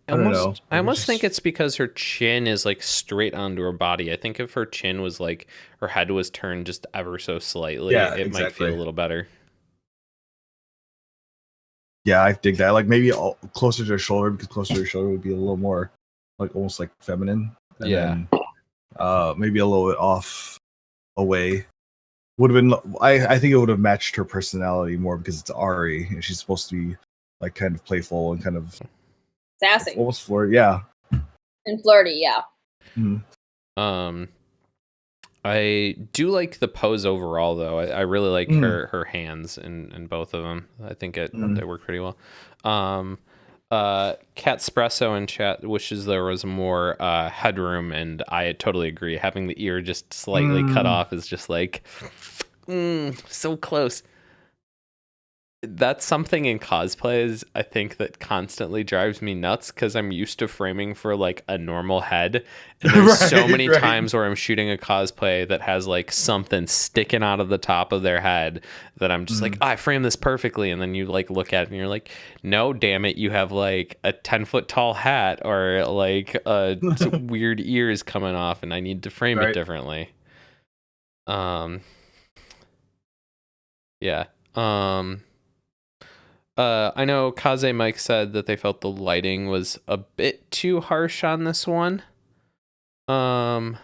I almost think it's because her chin is like straight onto her body. I think if her chin was like her head was turned just ever so slightly, it might feel a little better. Yeah, I dig that. Like maybe closer to her shoulder, because closer to her shoulder would be a little more like almost like feminine. And then, maybe a little bit off away. Would have been. I think it would have matched her personality more because it's Ari and she's supposed to be like kind of playful and kind of sassy, almost flirty, and flirty, I do like the pose overall, though. I really like her hands in both of them. I think they work pretty well. Catspresso in chat wishes there was more headroom, and I totally agree. Having the ear just slightly cut off is just like so close. that's something in cosplays I think that constantly drives me nuts because I'm used to framing for like a normal head, and there's so many times where I'm shooting a cosplay that has like something sticking out of the top of their head that I'm just like, oh, I framed this perfectly, and then you like look at it and you're like, no, damn it, you have like a 10-foot tall hat or like weird ears coming off, and I need to frame it differently. Yeah. I know Kaze Mike said that they felt the lighting was a bit too harsh on this one. I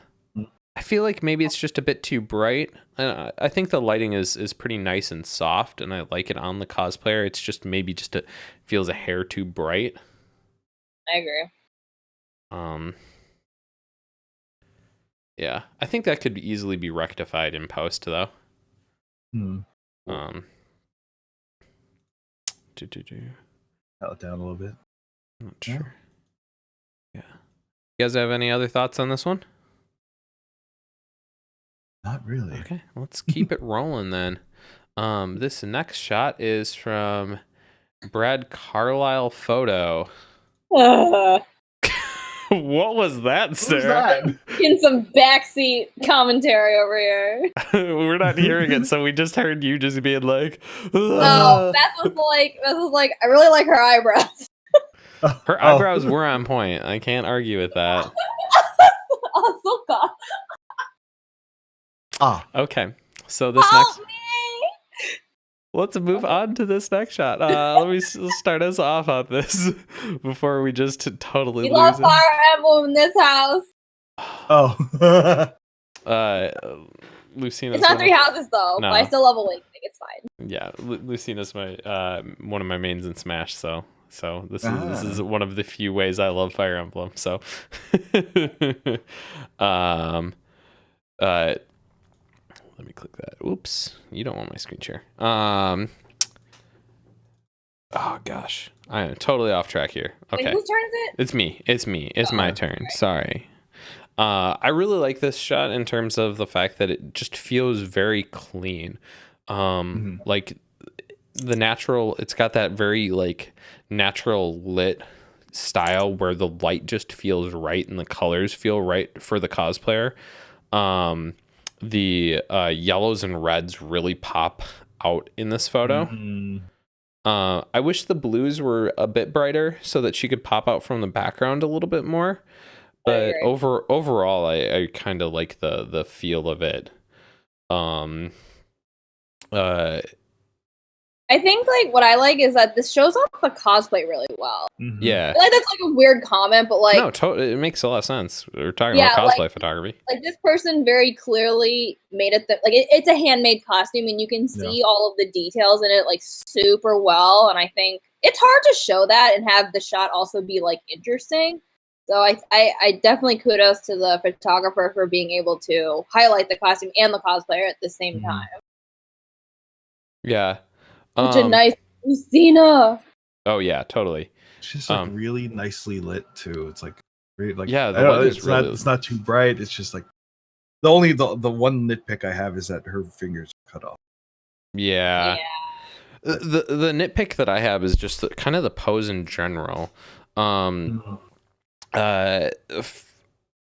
feel like maybe it's just a bit too bright. I think the lighting is pretty nice and soft, and I like it on the cosplayer. It's just maybe just feels a hair too bright. I agree. Yeah, I think that could easily be rectified in post, though. Dial it down a little bit. I'm not sure. Yeah. You guys have any other thoughts on this one? Not really. Okay, let's keep it rolling then. This next shot is from Brad Carlisle Photo. What was that, sir? In some backseat commentary over here. We're not hearing it, so we just heard you just being like, oh, Beth was like, I really like her eyebrows. Her eyebrows were on point. I can't argue with that. Okay, so this let's move on to this next shot. Let me start us off on this before we just totally lose love Fire Emblem in this house. Lucina. It's not 3 houses though, no. but I still love Awakening. It's fine. Yeah, Lucina's my one of my mains in Smash, so this is one of the few ways I love Fire Emblem. So, let me click that. Oops, you don't want my screen share. Oh gosh, I am totally off track here. Okay, wait, whose turn is it? It's me. It's my turn. Right. Sorry. I really like this shot in terms of the fact that it just feels very clean. Like the natural, it's got that very like natural lit style where the light just feels right and the colors feel right for the cosplayer. The yellows and reds really pop out in this photo. I wish the blues were a bit brighter so that she could pop out from the background a little bit more. But overall, I kind of like the feel of it. I think like what I like is that this shows off the cosplay really well. Yeah, like that's like a weird comment, but like no, it makes a lot of sense. We're talking about cosplay photography. Like this person very clearly made it it's a handmade costume, and you can see all of the details in it like super well. And I think it's hard to show that and have the shot also be like interesting. So I definitely kudos to the photographer for being able to highlight the costume and the cosplayer at the same time. Yeah. Such a nice Lucina. Oh yeah, totally. It's just like really nicely lit too. It's like very like it's not too bright. It's just like the one nitpick I have is that her fingers are cut off. Yeah. The nitpick that I have is just kind of the pose in general.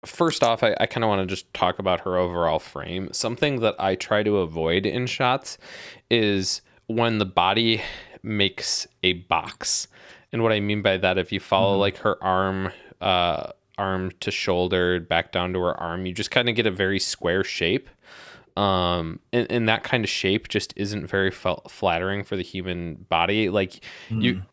First off, I kind of want to just talk about her overall frame. Something that I try to avoid in shots is when the body makes a box. And what I mean by that, if you follow like her arm to shoulder back down to her arm, you just kind of get a very square shape. And that kind of shape just isn't very flattering for the human body. Like you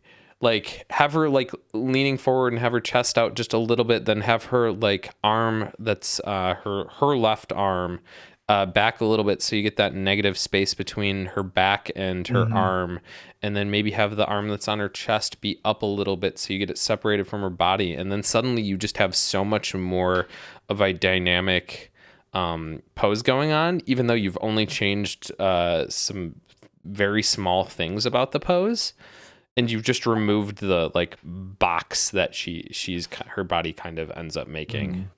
like have her like leaning forward and have her chest out just a little bit, then have her like arm that's her left arm back a little bit, so you get that negative space between her back and her arm, and then maybe have the arm that's on her chest be up a little bit so you get it separated from her body, and then suddenly you just have so much more of a dynamic pose going on, even though you've only changed some very small things about the pose, and you've just removed the like box that her body kind of ends up making.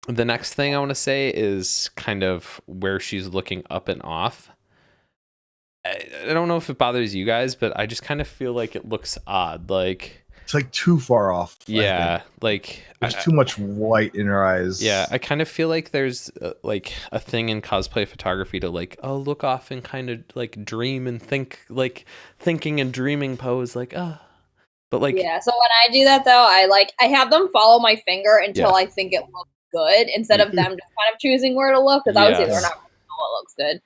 The next thing I want to say is kind of where she's looking up and off. I don't know if it bothers you guys, but I just kind of feel like it looks odd. Like it's like too far off. Yeah, like there's too much white in her eyes. Yeah, I kind of feel like there's like a thing in cosplay photography to like, oh, look off and kind of like dream and think, like thinking and dreaming pose, like but like yeah. So when I do that though, I have them follow my finger until I think it looks good, instead of them just kind of choosing where to look, because obviously they're not going to know what looks good.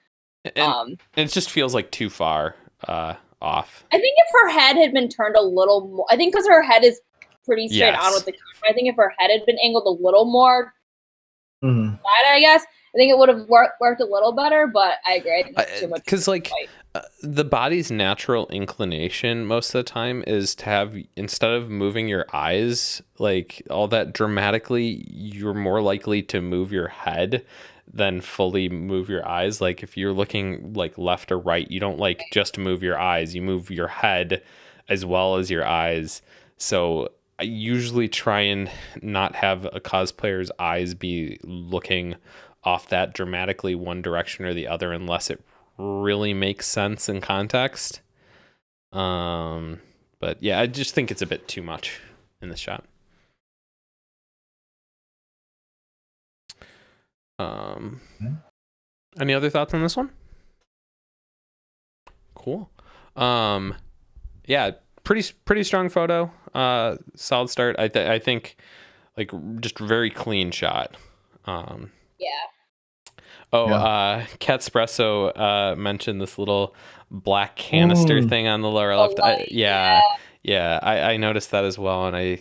And it just feels like too far off. I think if her head had been turned a little more, I think because her head is pretty straight on with the camera, I think if her head had been angled a little more side, I guess, I think it would have worked a little better, but I agree. I think it's too much. Because like the body's natural inclination most of the time is to have, instead of moving your eyes like all that dramatically, you're more likely to move your head than fully move your eyes. Like if you're looking like left or right, you don't like just move your eyes, you move your head as well as your eyes. So I usually try and not have a cosplayer's eyes be looking off that dramatically one direction or the other unless it really makes sense in context. But yeah, I just think it's a bit too much in the shot. Any other thoughts on this one? Cool. Yeah, pretty strong photo. Solid start. I think like just very clean shot. Catspresso mentioned this little black canister thing on the lower left. I noticed that as well, and I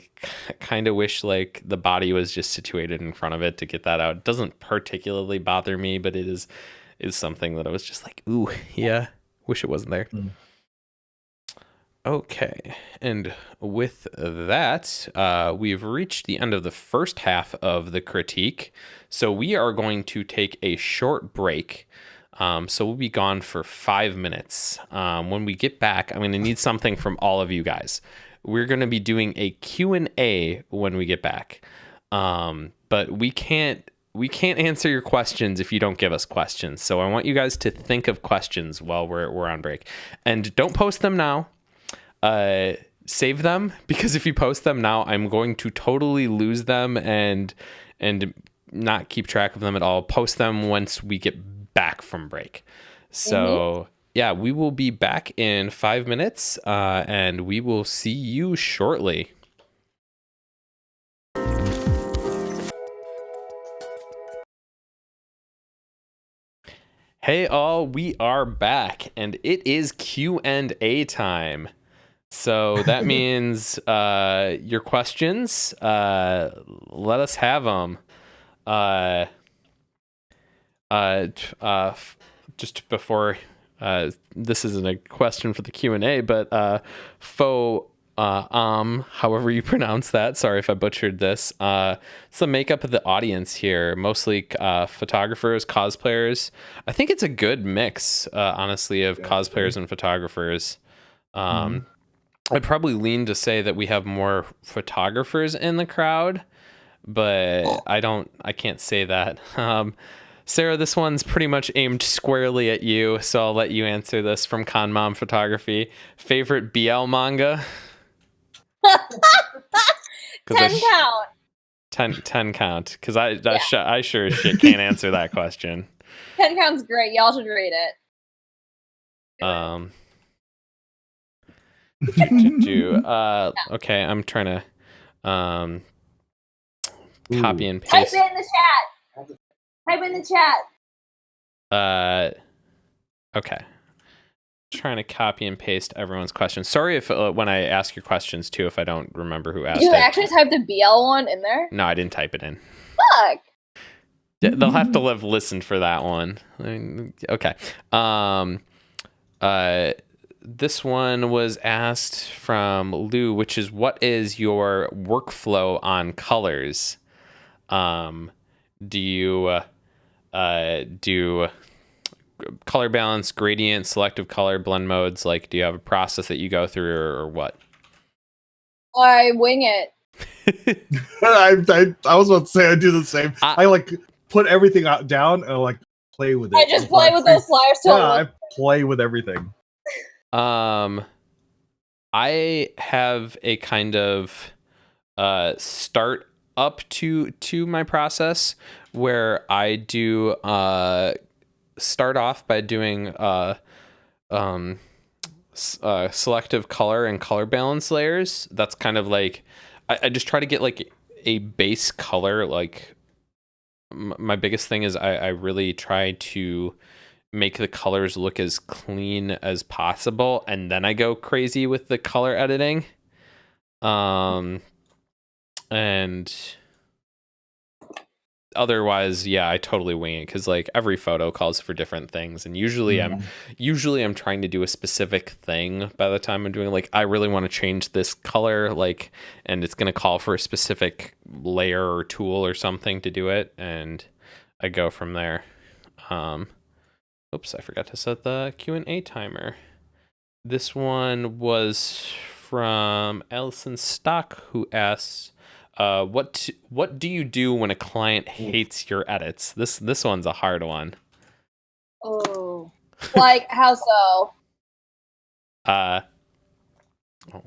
kind of wish like the body was just situated in front of it to get that out. It doesn't particularly bother me, but it is something that I was just like, ooh, yeah, wish it wasn't there. Okay, and with that, we've reached the end of the first half of the critique, so we are going to take a short break. So we'll be gone for 5 minutes. When we get back, I'm going to need something from all of you guys. We're going to be doing a Q&A when we get back, but we can't answer your questions if you don't give us questions. So I want you guys to think of questions while we're on break, and don't post them now. Save them, because if you post them now, I'm going to totally lose them and not keep track of them at all. Post them once we get back from break. So yeah, we will be back in 5 minutes, and we will see you shortly. Hey all, we are back, and it is Q&A time. So that means your questions, let us have them. Just before, this isn't a question for the Q&A, but however you pronounce that, sorry if I butchered this, it's the makeup of the audience here, mostly photographers, cosplayers. I think it's a good mix, honestly, of cosplayers and photographers. I'd probably lean to say that we have more photographers in the crowd, but I can't say that. Sarah, this one's pretty much aimed squarely at you, so I'll let you answer this from Con Mom Photography. Favorite BL manga? 10 count. 10 count, because I sure as shit can't answer that question. 10 count's great. Y'all should read it. Okay, I'm trying to copy and paste. Type it in the chat. Type in the chat. Okay. Trying to copy and paste everyone's questions. Sorry if when I ask your questions too, if I don't remember who asked it. You actually typed the BL one in there? No, I didn't type it in. Fuck. They'll have to listen for that one. Okay. This one was asked from Lou, which is, what is your workflow on colors? Do you do color balance, gradient, selective color, blend modes? Like, do you have a process that you go through, or what? I wing it. I was about to say I do the same. I like put everything down and I like play with it. I just play with those sliders. Yeah, I play with everything. I have a kind of start up to my process where I do start off by doing selective color and color balance layers. That's kind of like I just try to get like a base color. Like my biggest thing is I really try to make the colors look as clean as possible, and then I go crazy with the color editing. And otherwise, yeah, I totally wing it because like every photo calls for different things, and usually I'm trying to do a specific thing by the time I'm doing, like, I really want to change this color, like, and it's gonna call for a specific layer or tool or something to do it, and I go from there. Oops, I forgot to set the Q&A timer. This one was from Ellison Stock, who asks, what do you do when a client hates your edits? This one's a hard one. Oh, like how so? I'll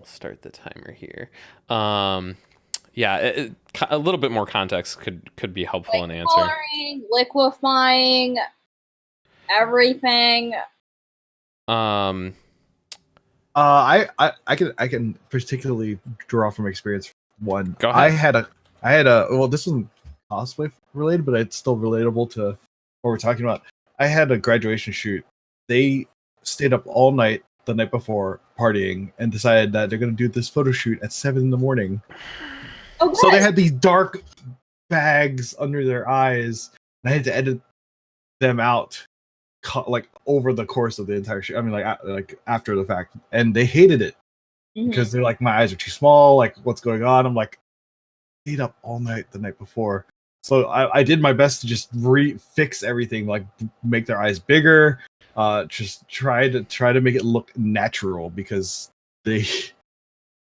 start the timer here. Yeah, a little bit more context could be helpful Like in answering. coloring, liquefying, everything. I can particularly draw from experience. One, Go ahead. I had a well, this wasn't cosplay related, but it's still relatable to what we're talking about. I had a graduation shoot. They stayed up all night the night before partying and decided that they're going to do this photo shoot at 7 a.m. Oh, So they had these dark bags under their eyes, and I had to edit them out like over the course of the entire shoot. I mean, like after the fact, and they hated it because they're like, my eyes are too small. Like, what's going on? I'm like, stayed up all night the night before, so I did my best to just fix everything, like make their eyes bigger, just try to make it look natural because they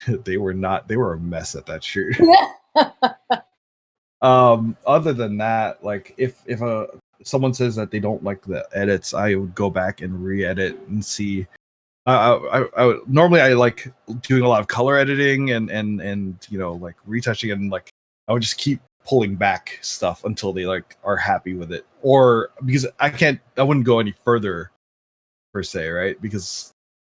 they were a mess at that shoot. Other than that, like if someone says that they don't like the edits, I would go back and re-edit and see. I would, normally I like doing a lot of color editing and you know, like retouching, and like I would just keep pulling back stuff until they like are happy with it, or because I wouldn't go any further per se, right? Because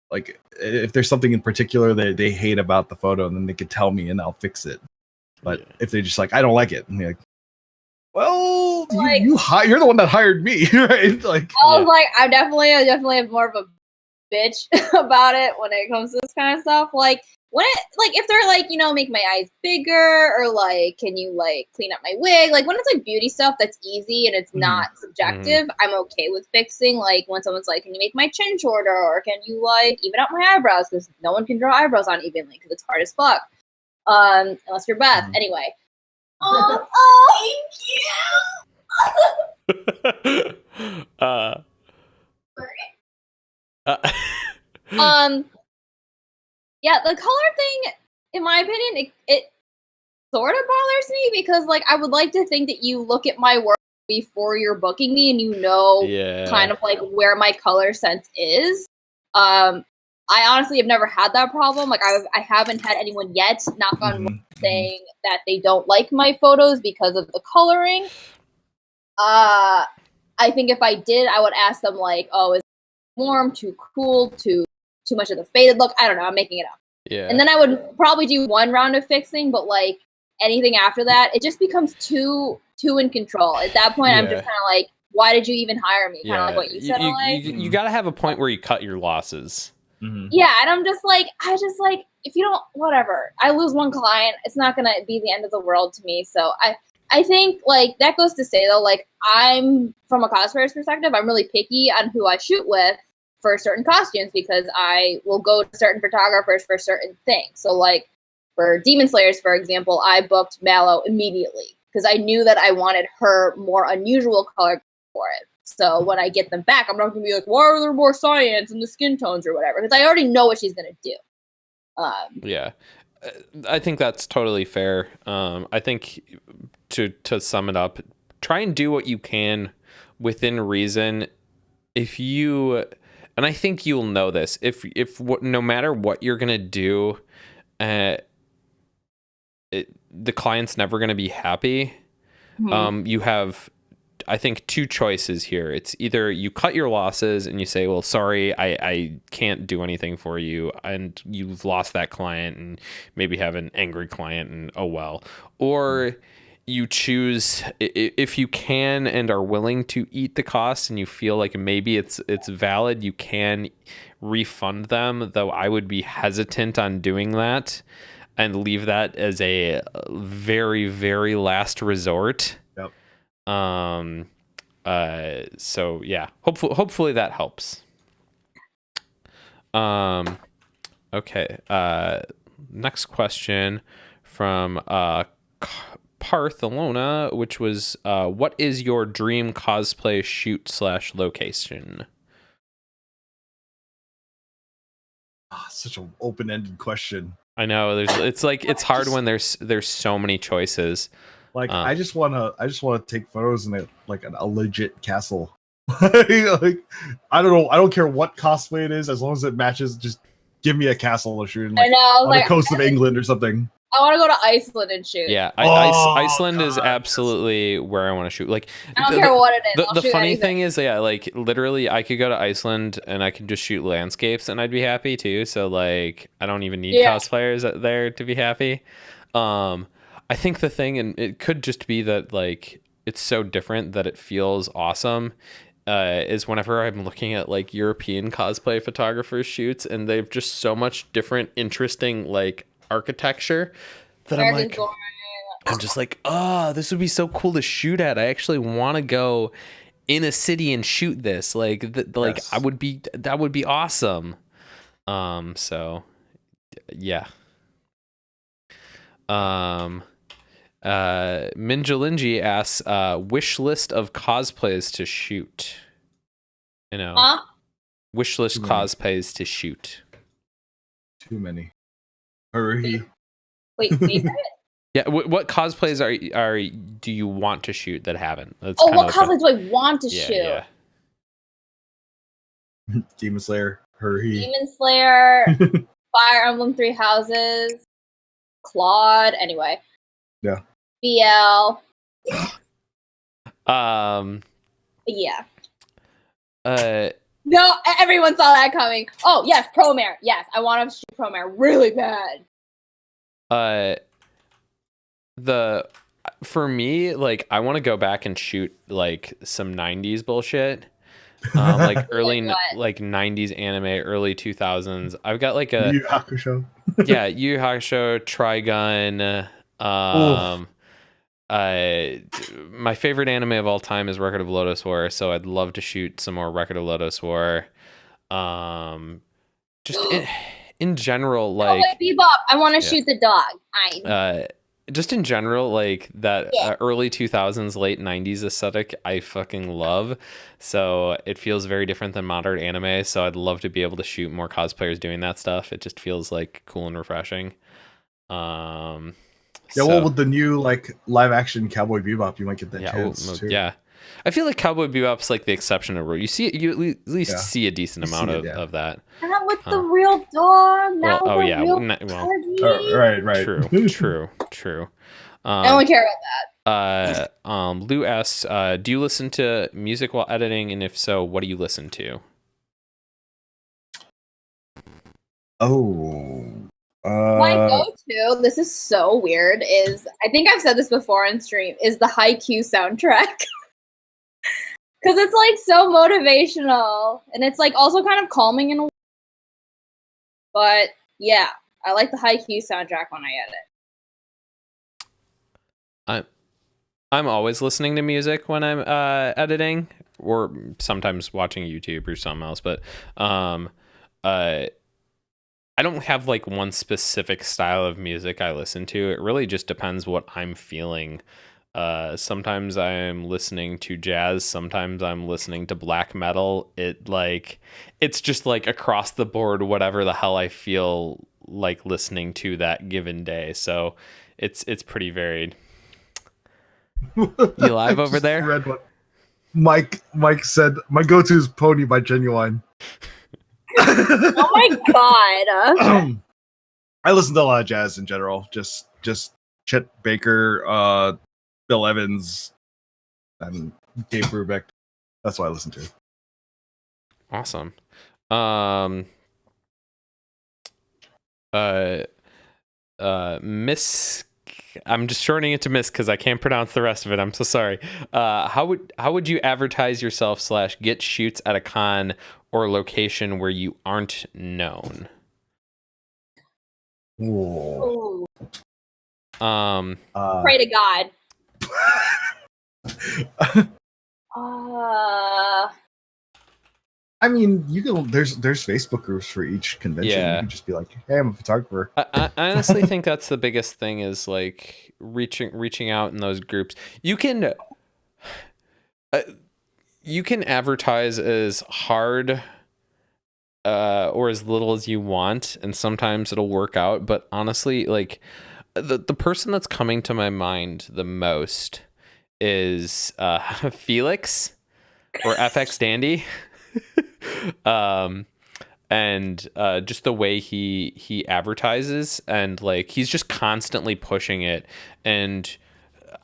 like if there's something in particular they hate about the photo, then they could tell me and I'll fix it. But if they just like, I don't like it, and they're like, well, like, you're the one that hired me, right? Like, I was like, I definitely have more of a bitch about it when it comes to this kind of stuff. Like when it, like if they're like, you know, make my eyes bigger, or like, can you like clean up my wig? Like when it's like beauty stuff that's easy and it's not subjective, I'm okay with fixing. Like when someone's like, can you make my chin shorter, or can you like even out my eyebrows, because no one can draw eyebrows on evenly because it's hard as fuck. Unless you're Beth. Anyway. Oh, thank you. Yeah, the color thing, in my opinion, it sort of bothers me because, like, I would like to think that you look at my work before you're booking me and you know kind of like where my color sense is. I honestly have never had that problem. Like, I haven't had anyone yet, knock on wood, saying that they don't like my photos because of the coloring. I think if I did, I would ask them, like, oh, is it warm, too cool, too much of the faded look? I don't know. I'm making it up. Yeah. And then I would probably do one round of fixing, but like anything after that, it just becomes too in control. At that point, I'm just kind of like, why did you even hire me? Kind of like what you said. You got to have a point where you cut your losses. Yeah, and I'm just like, if you don't, whatever. I lose one client, it's not gonna be the end of the world to me. So I think like that goes to say though, like I'm from a cosplayer's perspective, I'm really picky on who I shoot with for certain costumes because I will go to certain photographers for certain things. So like for Demon Slayers, for example, I booked Mallow immediately because I knew that I wanted her more unusual color for it. So when I get them back, I'm not going to be like, why are there more cyan in the skin tones or whatever? Because I already know what she's going to do. Yeah, I think that's totally fair. I think to sum it up, try and do what you can within reason. If you, and I think you'll know this, if no matter what you're gonna do, the client's never gonna be happy. You have, I think, two choices here. It's either you cut your losses and you say, well, sorry, I can't do anything for you, and you've lost that client and maybe have an angry client and oh well. Or you choose, if you can and are willing to eat the cost and you feel like maybe it's valid, you can refund them, though I would be hesitant on doing that and leave that as a very, very last resort. Yep. So yeah, hopefully that helps. Okay. Next question from Parthelona, which was, what is your dream cosplay shoot / location? Such an open-ended question. I know it's hard when there's so many choices. Like I just wanna take photos in a legit castle. Like I don't know. I don't care what cosplay it is, as long as it matches. Just give me a castle to shoot in, like, on the coast of England or something. I want to go to Iceland and shoot. Yeah, Iceland is absolutely where I want to shoot. Like, I don't care what it is. The funny thing is, yeah, like literally, I could go to Iceland and I could just shoot landscapes, and I'd be happy too. So like, I don't even need cosplayers there to be happy. I think the thing, and it could just be that like it's so different that it feels awesome. Is whenever I'm looking at like European cosplay photographers shoots, and they've just so much different, interesting like architecture that I'm just like, oh, this would be so cool to shoot at. I actually want to go in a city and shoot this. Like, yes. That would be awesome. So yeah. Minjalinji asks, wish list of cosplays to shoot. You know, wish list cosplays to shoot. Too many. Hurry. Wait, favorite? Yeah, what cosplays do you want to shoot that haven't? That's what cosplays do I want to shoot? Yeah. Demon Slayer. Hurry. Demon Slayer. Fire Emblem 3 Houses. Claude. Anyway. Yeah. BL. Yeah. No, everyone saw that coming. Oh, yes, Promare. Yes, I want to shoot Promare really bad. For me, like, I want to go back and shoot like some 90s bullshit. Like early like 90s anime, early 2000s. I've got like a Yu Hakusho. Yeah, Yu Hakusho, Trigun. My favorite anime of all time is Record of Lodoss War, so I'd love to shoot some more Record of Lodoss War. Just in general, like Bebop, I want to shoot the dog. Just in general, like that early 2000s, late 90s aesthetic, I fucking love. So it feels very different than modern anime. So I'd love to be able to shoot more cosplayers doing that stuff. It just feels like cool and refreshing. Well, with the new like live action Cowboy Bebop, you might get that chance too. Yeah, I feel like Cowboy Bebop's like the exception to rule. You at least see a decent amount of that. Not with the real dog. Right. True. I don't care about that. Lou asks, do you listen to music while editing, and if so, what do you listen to? My go-to, this is so weird, is, I think I've said this before on stream, is the Haikyuu soundtrack. Because it's like so motivational, and it's like also kind of calming in a way. But yeah, I like the Haikyuu soundtrack when I edit. I'm always listening to music when I'm editing, or sometimes watching YouTube or something else, but I don't have like one specific style of music I listen to. It really just depends what I'm feeling. Sometimes I'm listening to jazz, sometimes I'm listening to black metal. It's just like across the board, whatever the hell I feel like listening to that given day. So it's pretty varied. You live over there? Read what Mike said. My go-to is Pony by Genuine. Oh my god. I listen to a lot of jazz in general. Just Chet Baker, Bill Evans, and Dave Brubeck. That's what I listen to. Awesome. Miss, I'm just shortening it to Miss because I can't pronounce the rest of it. I'm so sorry. How would you advertise yourself / get shoots at a con or location where you aren't known? Ooh. Pray to God. I mean, you can. There's Facebook groups for each convention. Yeah. You can just be like, "Hey, I'm a photographer." I honestly think that's the biggest thing is like reaching out in those groups. You can advertise as hard or as little as you want, and sometimes it'll work out. But honestly, like the person that's coming to my mind the most is Felix or FX Dandy. And just the way he advertises, and like he's just constantly pushing it. And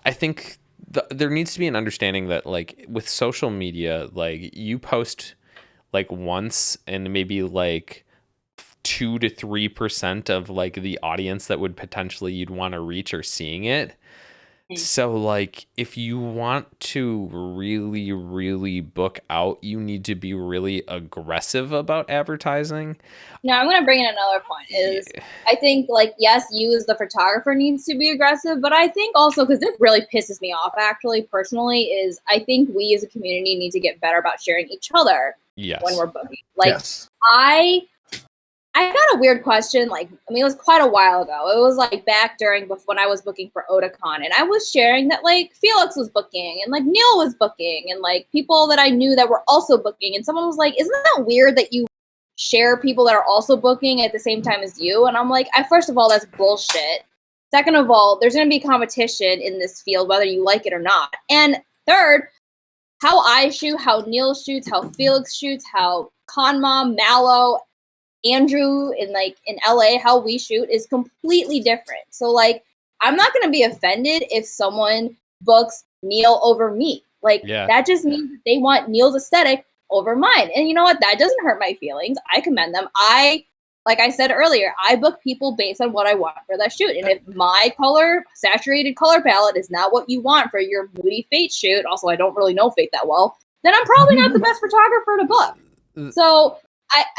I think there needs to be an understanding that like with social media, like you post like once and maybe like 2 to 3% of like the audience that would potentially you'd want to reach are seeing it. So like if you want to really, really book out, you need to be really aggressive about advertising. Now I'm going to bring in another point is I think like, yes, you as the photographer needs to be aggressive, but I think also, because this really pisses me off actually personally, is I think we as a community need to get better about sharing each other when we're booking. Like I got a weird question, like, I mean, it was quite a while ago. It was like back during when I was booking for Otakon, and I was sharing that like Felix was booking and like Neil was booking and like people that I knew that were also booking. And someone was like, isn't that weird that you share people that are also booking at the same time as you? And I'm like, first of all, that's bullshit. Second of all, there's going to be competition in this field, whether you like it or not. And third, how I shoot, how Neil shoots, how Felix shoots, how Conmom, Mallow, Andrew in LA, how we shoot is completely different. So like, I'm not going to be offended if someone books Neil over me. Like that just means that they want Neil's aesthetic over mine. And you know what? That doesn't hurt my feelings. I commend them. Like I said earlier, I book people based on what I want for that shoot. And if my saturated color palette is not what you want for your moody Fate shoot, also I don't really know Fate that well, then I'm probably not the best photographer to book. So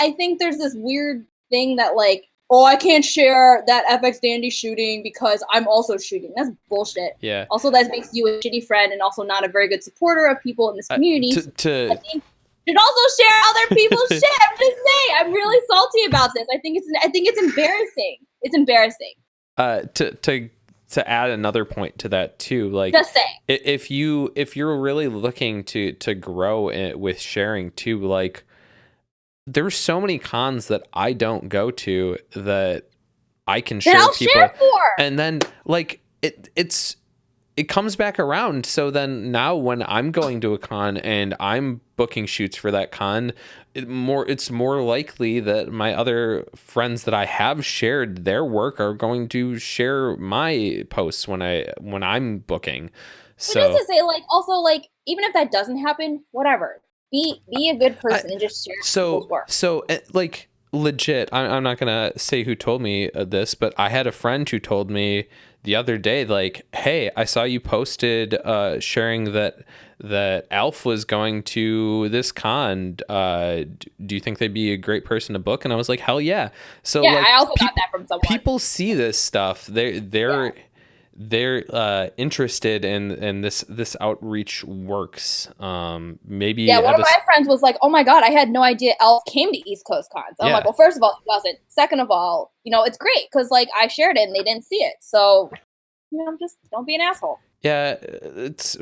I think there's this weird thing that like, oh, I can't share that FX Dandy shooting because I'm also shooting. That's bullshit. Yeah. Also, that makes you a shitty friend and also not a very good supporter of people in this community. I think you should also share other people's shit. I'm just saying. I'm really salty about this. I think it's embarrassing. It's embarrassing. To add another point to that too, like just saying, if you're really looking to grow with sharing too, like. There's so many cons that I don't go to that I can share people, share for. And then like it comes back around. So then now when I'm going to a con and I'm booking shoots for that con, it's more likely that my other friends that I have shared their work are going to share my posts when I'm booking. So just to say, like, also like even if that doesn't happen, whatever. Be a good person and just share people's work. So like legit, I'm not gonna say who told me this, but I had a friend who told me the other day, like, hey, I saw you posted sharing that Alf was going to this con. Do you think they'd be a great person to book? And I was like, hell yeah. So yeah, like, I also got that from someone. People see this stuff. They're interested in this outreach works. Maybe one of my friends was like, oh my god, I had no idea Elf came to East Coast cons. I'm like, well, first of all, he doesn't. Second of all, it's great because like I shared it and they didn't see it. So just don't be an asshole. Yeah, it's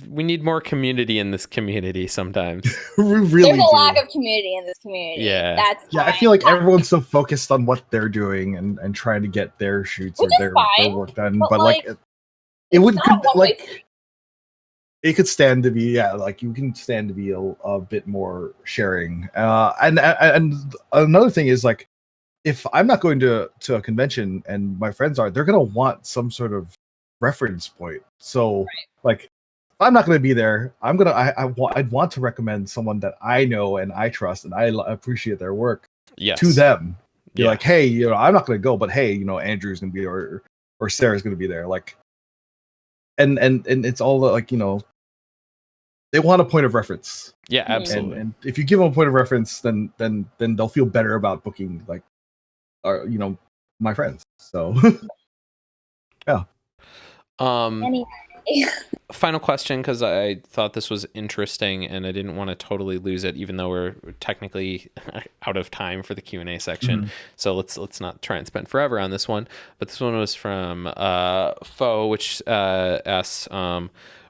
we need more community in this community sometimes. We really There's a lack of community in this community. Yeah, I feel like everyone's so focused on what they're doing and trying to get their shoots or their work done, but like it would like it could stand to be, like you can stand to be a bit more sharing. And another thing is like, if I'm not going to a convention and my friends are, they're gonna want some sort of reference point. So like, if I'm not gonna be there, I'd want to recommend someone that I know and I trust and I appreciate their work to them. Be like, hey, I'm not gonna go, but hey, Andrew's gonna be there or Sarah's gonna be there. Like, and it's all like, they want a point of reference. Yeah, absolutely. And if you give them a point of reference, then they'll feel better about booking, like, my friends. So yeah. Anyway. Final question, because I thought this was interesting and I didn't want to totally lose it, even though we're technically out of time for the Q&A section. So let's not try and spend forever on this one. But this one was from Fo, which asks,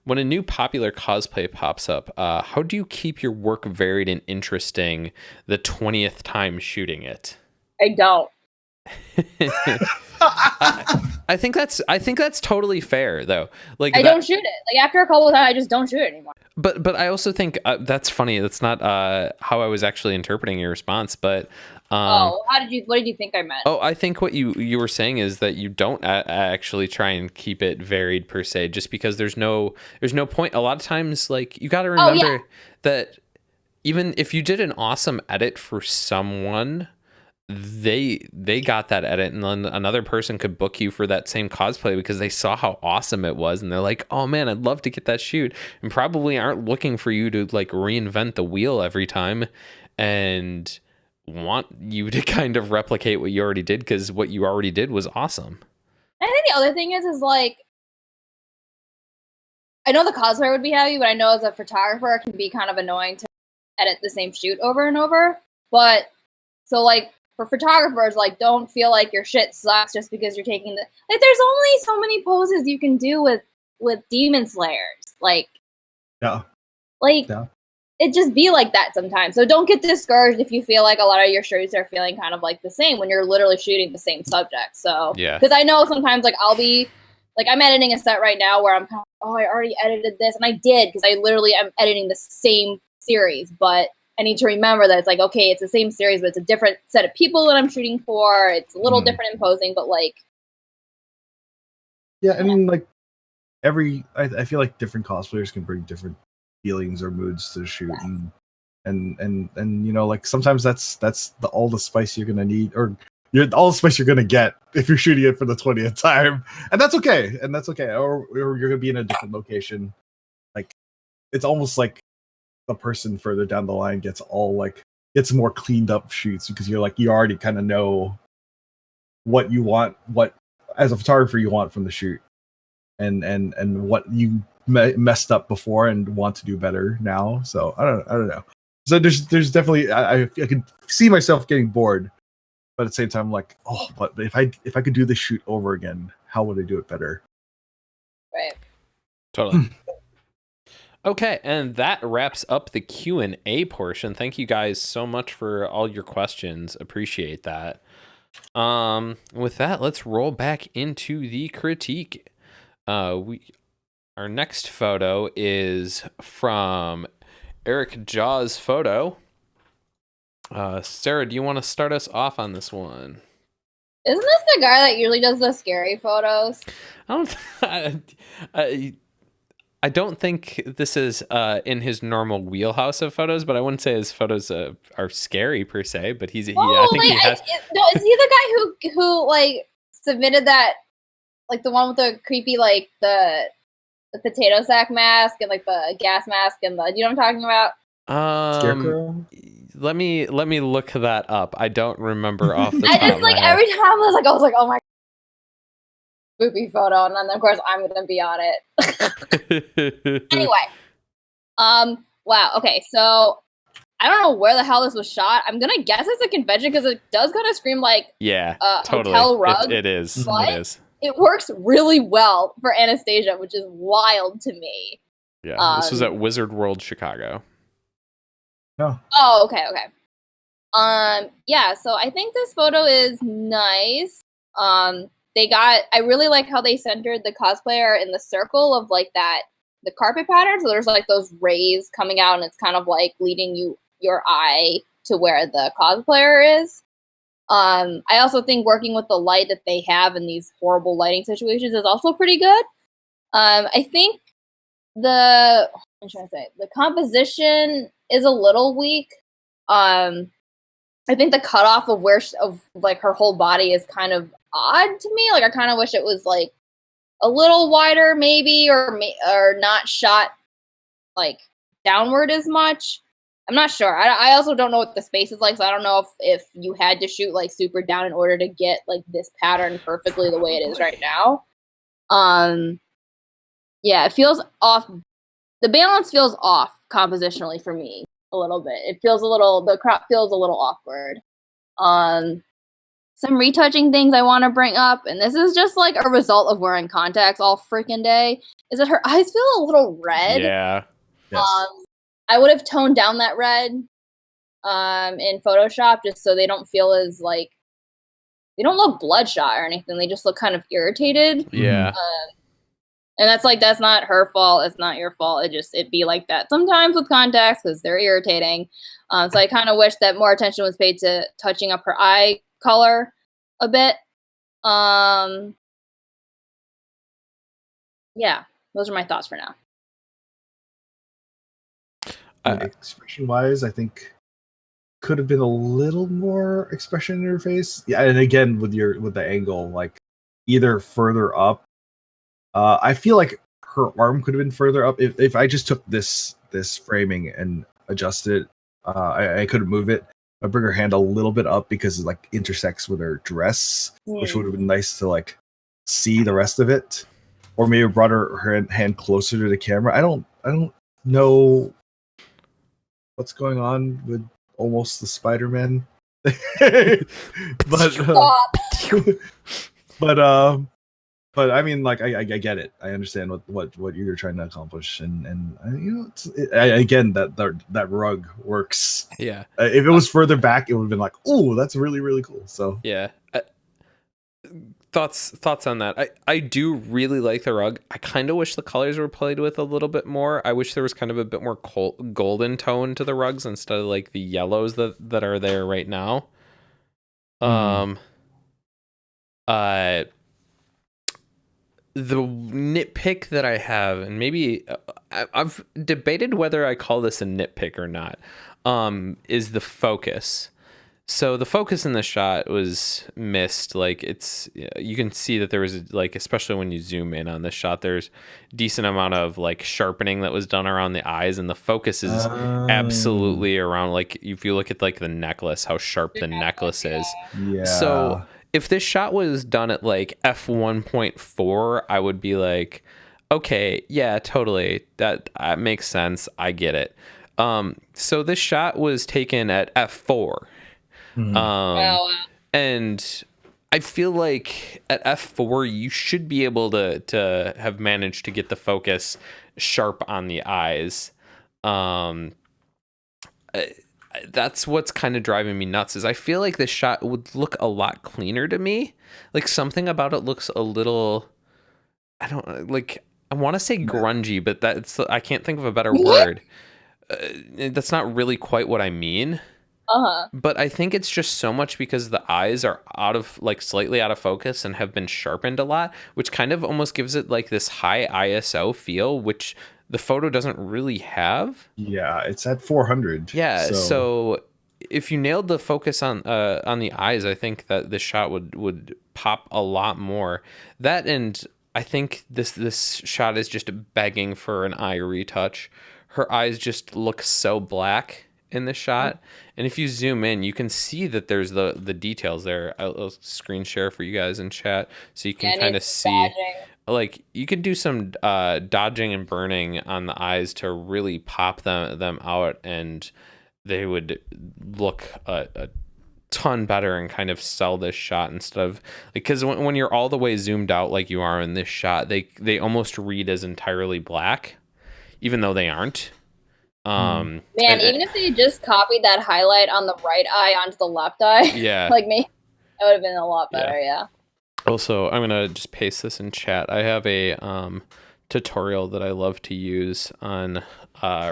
when a new popular cosplay pops up, how do you keep your work varied and interesting the 20th time shooting it? I don't. I think that's totally fair, though. Like, I don't shoot it. Like, after a couple of times, I just don't shoot it anymore. But I also think that's funny. That's not how I was actually interpreting your response. But what did you think I meant? Oh, I think what you were saying is that you don't actually try and keep it varied per se, just because there's no point. A lot of times, like, you got to remember that even if you did an awesome edit for someone, they got that edit, and then another person could book you for that same cosplay because they saw how awesome it was, and they're like, oh man, I'd love to get that shoot, and probably aren't looking for you to like reinvent the wheel every time and want you to kind of replicate what you already did, because what you already did was awesome. I think the other thing is like, I know the cosplayer would be happy, but I know as a photographer it can be kind of annoying to edit the same shoot over and over. But so like, for photographers, like, don't feel like your shit sucks just because you're taking the, like, there's only so many poses you can do with demon slayers. Like, it just be like that sometimes. So don't get discouraged if you feel like a lot of your shoots are feeling kind of like the same when you're literally shooting the same subject. So because I know sometimes, like, I'll be like, I'm editing a set right now where I'm kind of, oh, I already edited this, and I did because I literally am editing the same series, but I need to remember that it's like, okay, it's the same series, but it's a different set of people that I'm shooting for. It's a little different in posing, but like, I mean, like, I feel like different cosplayers can bring different feelings or moods to the shoot, and like, sometimes that's all the spice you're gonna need, or all the spice you're gonna get if you're shooting it for the 20th time, and that's okay. Or you're gonna be in a different location. Like, it's almost like the person further down the line gets more cleaned up shoots, because you already kind of know what you want, what as a photographer you want from the shoot, and what you messed up before and want to do better now. So I don't know. So there's definitely, I can see myself getting bored, but at the same time, I'm like, oh, but if I could do this shoot over again, how would I do it better? Right. Totally. Okay, and that wraps up the Q&A portion. Thank you guys so much for all your questions. Appreciate that. With that, let's roll back into the critique. Our next photo is from Eric Jaw's photo. Sarah, do you want to start us off on this one? Isn't this the guy that usually does the scary photos? I don't think this is in his normal wheelhouse of photos, but I wouldn't say his photos are scary per se. But I think he has. No, is he the guy who like submitted that, like the one with the creepy, like the potato sack mask and like the gas mask and the, you know what I'm talking about? Scarecrow? Let me look that up. I don't remember off the top. I just like every time I was like, oh my, spoopy photo, and then of course I'm gonna be on it. Anyway, wow. Okay, so I don't know where the hell this was shot. I'm gonna guess it's a convention because it does kind of scream like totally. Hotel rug. It is. But it is. It works really well for Anastasia, which is wild to me. Yeah, this was at Wizard World Chicago. No. Oh, okay. Yeah, so I think this photo is nice. I really like how they centered the cosplayer in the circle of like that the carpet pattern. So there's like those rays coming out, and it's kind of like leading your eye to where the cosplayer is. I also think working with the light that they have in these horrible lighting situations is also pretty good. I think the composition is a little weak. I think the cutoff of like her whole body is kind of odd to me. Like I kind of wish it was like a little wider, maybe, or not shot like downward as much. I'm not sure. I also don't know what the space is like, so I don't know if you had to shoot like super down in order to get like this pattern perfectly the way it is right now. Yeah, it feels off. The balance feels off compositionally for me a little bit. The crop feels a little awkward. Some retouching things I want to bring up, and this is just like a result of wearing contacts all freaking day, is that her eyes feel a little red. Yeah. Yes. I would have toned down that red in Photoshop just so they don't feel as like, they don't look bloodshot or anything. They just look kind of irritated. Yeah. And that's not her fault. It's not your fault. It be like that sometimes with contacts because they're irritating. So I kind of wish that more attention was paid to touching up her eye color a bit. Yeah, those are my thoughts for now. Expression wise, I think could have been a little more expression in her face. Yeah, and again with the angle, like either further up. I feel like her arm could have been further up. If I just took this framing and adjusted it, I could move it. I bring her hand a little bit up because it like intersects with her dress, which would have been nice to like see the rest of it. Or maybe brought her hand closer to the camera. I don't know what's going on with almost the Spider-Man. But I mean, like I get it. I understand what you're trying to accomplish, and again that rug works. Yeah. If it was further back, it would have been like, oh, that's really really cool. So yeah. Thoughts on that? I do really like the rug. I kind of wish the colors were played with a little bit more. I wish there was kind of a bit more golden tone to the rugs instead of like the yellows that are there right now. The nitpick that I have, and maybe I've debated whether I call this a nitpick or not, is the focus. So the focus in the shot was missed. Like you can see that there was like, especially when you zoom in on this shot, there's decent amount of like sharpening that was done around the eyes, and the focus is absolutely around, like if you look at like the necklace, how sharp the necklace is. Yeah. So if this shot was done at like f1.4, I would be like, okay, yeah, totally, that makes sense, I get it. So this shot was taken at f4. And I feel like at f4 you should be able to have managed to get the focus sharp on the eyes. That's what's kind of driving me nuts, is I feel like this shot would look a lot cleaner to me. Like something about it looks a little, I want to say grungy, but I can't think of a better word. That's not really quite what I mean. But I think it's just so much because the eyes are slightly out of focus and have been sharpened a lot, which kind of almost gives it like this high ISO feel, which the photo doesn't really have. Yeah, it's at 400. Yeah, so if you nailed the focus on the eyes, I think that this shot would pop a lot more. That, and I think this shot is just begging for an eye retouch. Her eyes just look so black in this shot, and if you zoom in, you can see that there's the details there. I'll screen share for you guys in chat so you can kind of see. Dodging. Like you could do some dodging and burning on the eyes to really pop them out, and they would look a ton better and kind of sell this shot instead of, because when you're all the way zoomed out like you are in this shot, they almost read as entirely black, even though they aren't. Even if they just copied that highlight on the right eye onto the left eye, yeah, like me, that would have been a lot better. Yeah. Also, I'm gonna just paste this in chat. I have a tutorial that I love to use on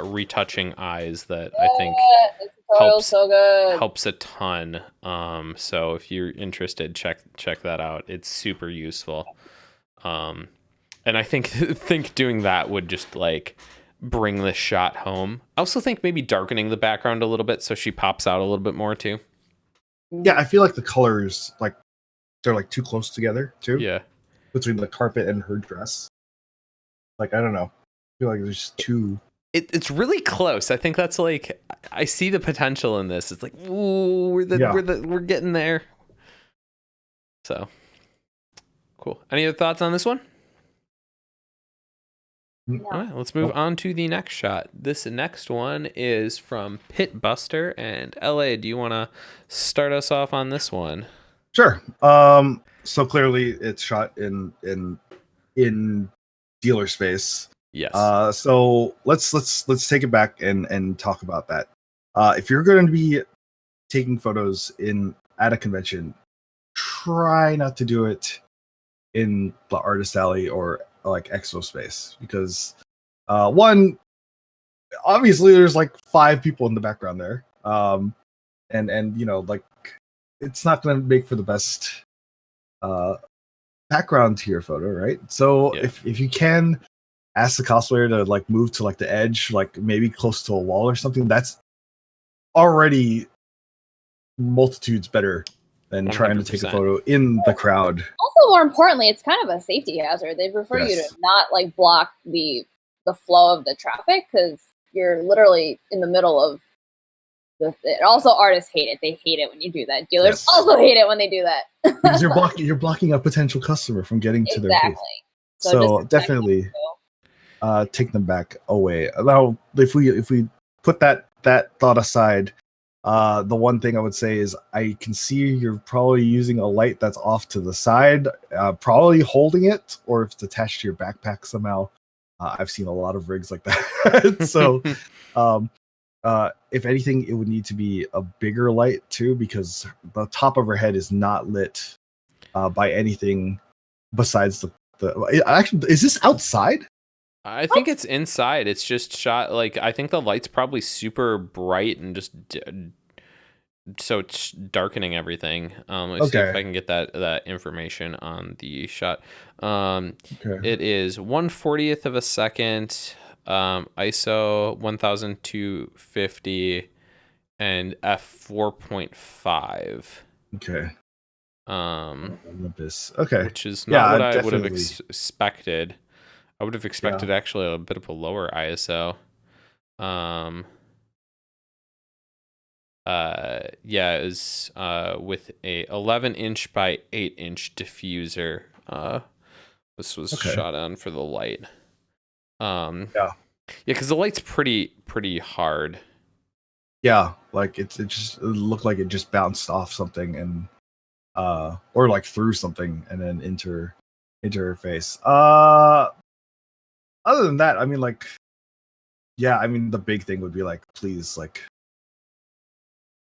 retouching eyes that I think this tutorial's so good. helps a ton. So if you're interested, check that out. It's super useful. And I think doing that would just like bring the shot home. I also think maybe darkening the background a little bit so she pops out a little bit more too. Yeah, I feel like the colors, like, they're like too close together too. Yeah. Between the carpet and her dress. Like, I don't know. I feel like there's too. It's really close. I think that's like, I see the potential in this. It's like, ooh, we're getting there. So cool. Any other thoughts on this one? No. All right, let's move on to the next shot. This next one is from Pitbuster and LA. Do you want to start us off on this one? Sure. So clearly it's shot in dealer space. Yes. So let's take it back and talk about that. If you're going to be taking photos at a convention, try not to do it in the artist alley or like expo space, because one, obviously there's like 5 people in the background there, and you know, like, it's not going to make for the best background to your photo, right? So Yeah. if you can ask the cosplayer to like move to like the edge, like maybe close to a wall or something, that's already multitudes better than trying to take a 100%. photo in the crowd. Also, more importantly, it's kind of a safety hazard. They prefer you Yes. to not like block the flow of the traffic, because you're literally in the middle of it. Also, artists hate it. They hate it when you do that. Dealers Yes. also hate it when they do that. Because you're blocking a potential customer from getting to their Exactly. booth. So just definitely take them back away. Now, if we put that thought aside, the one thing I would say is I can see you're probably using a light that's off to the side, probably holding it, or if it's attached to your backpack somehow. I've seen a lot of rigs like that. So if anything, it would need to be a bigger light too, because the top of her head is not lit by anything besides the actually, is this outside? I think it's inside. It's just shot like, I think the light's probably super bright and just so it's darkening everything. Let's see if I can get that information on the shot. It is 1/40th of a second, ISO 1250 and f/4.5. Okay. Abyss. Okay. Which is not what I would have definitely. expected. I would have expected actually a bit of a lower ISO. It was with a 11-inch by 8-inch diffuser. This was shot on for the light. Because the light's pretty hard. Yeah, like it looked like it just bounced off something and or like through something and then into her face. Other than that, I mean, like, I mean, the big thing would be like, please, like,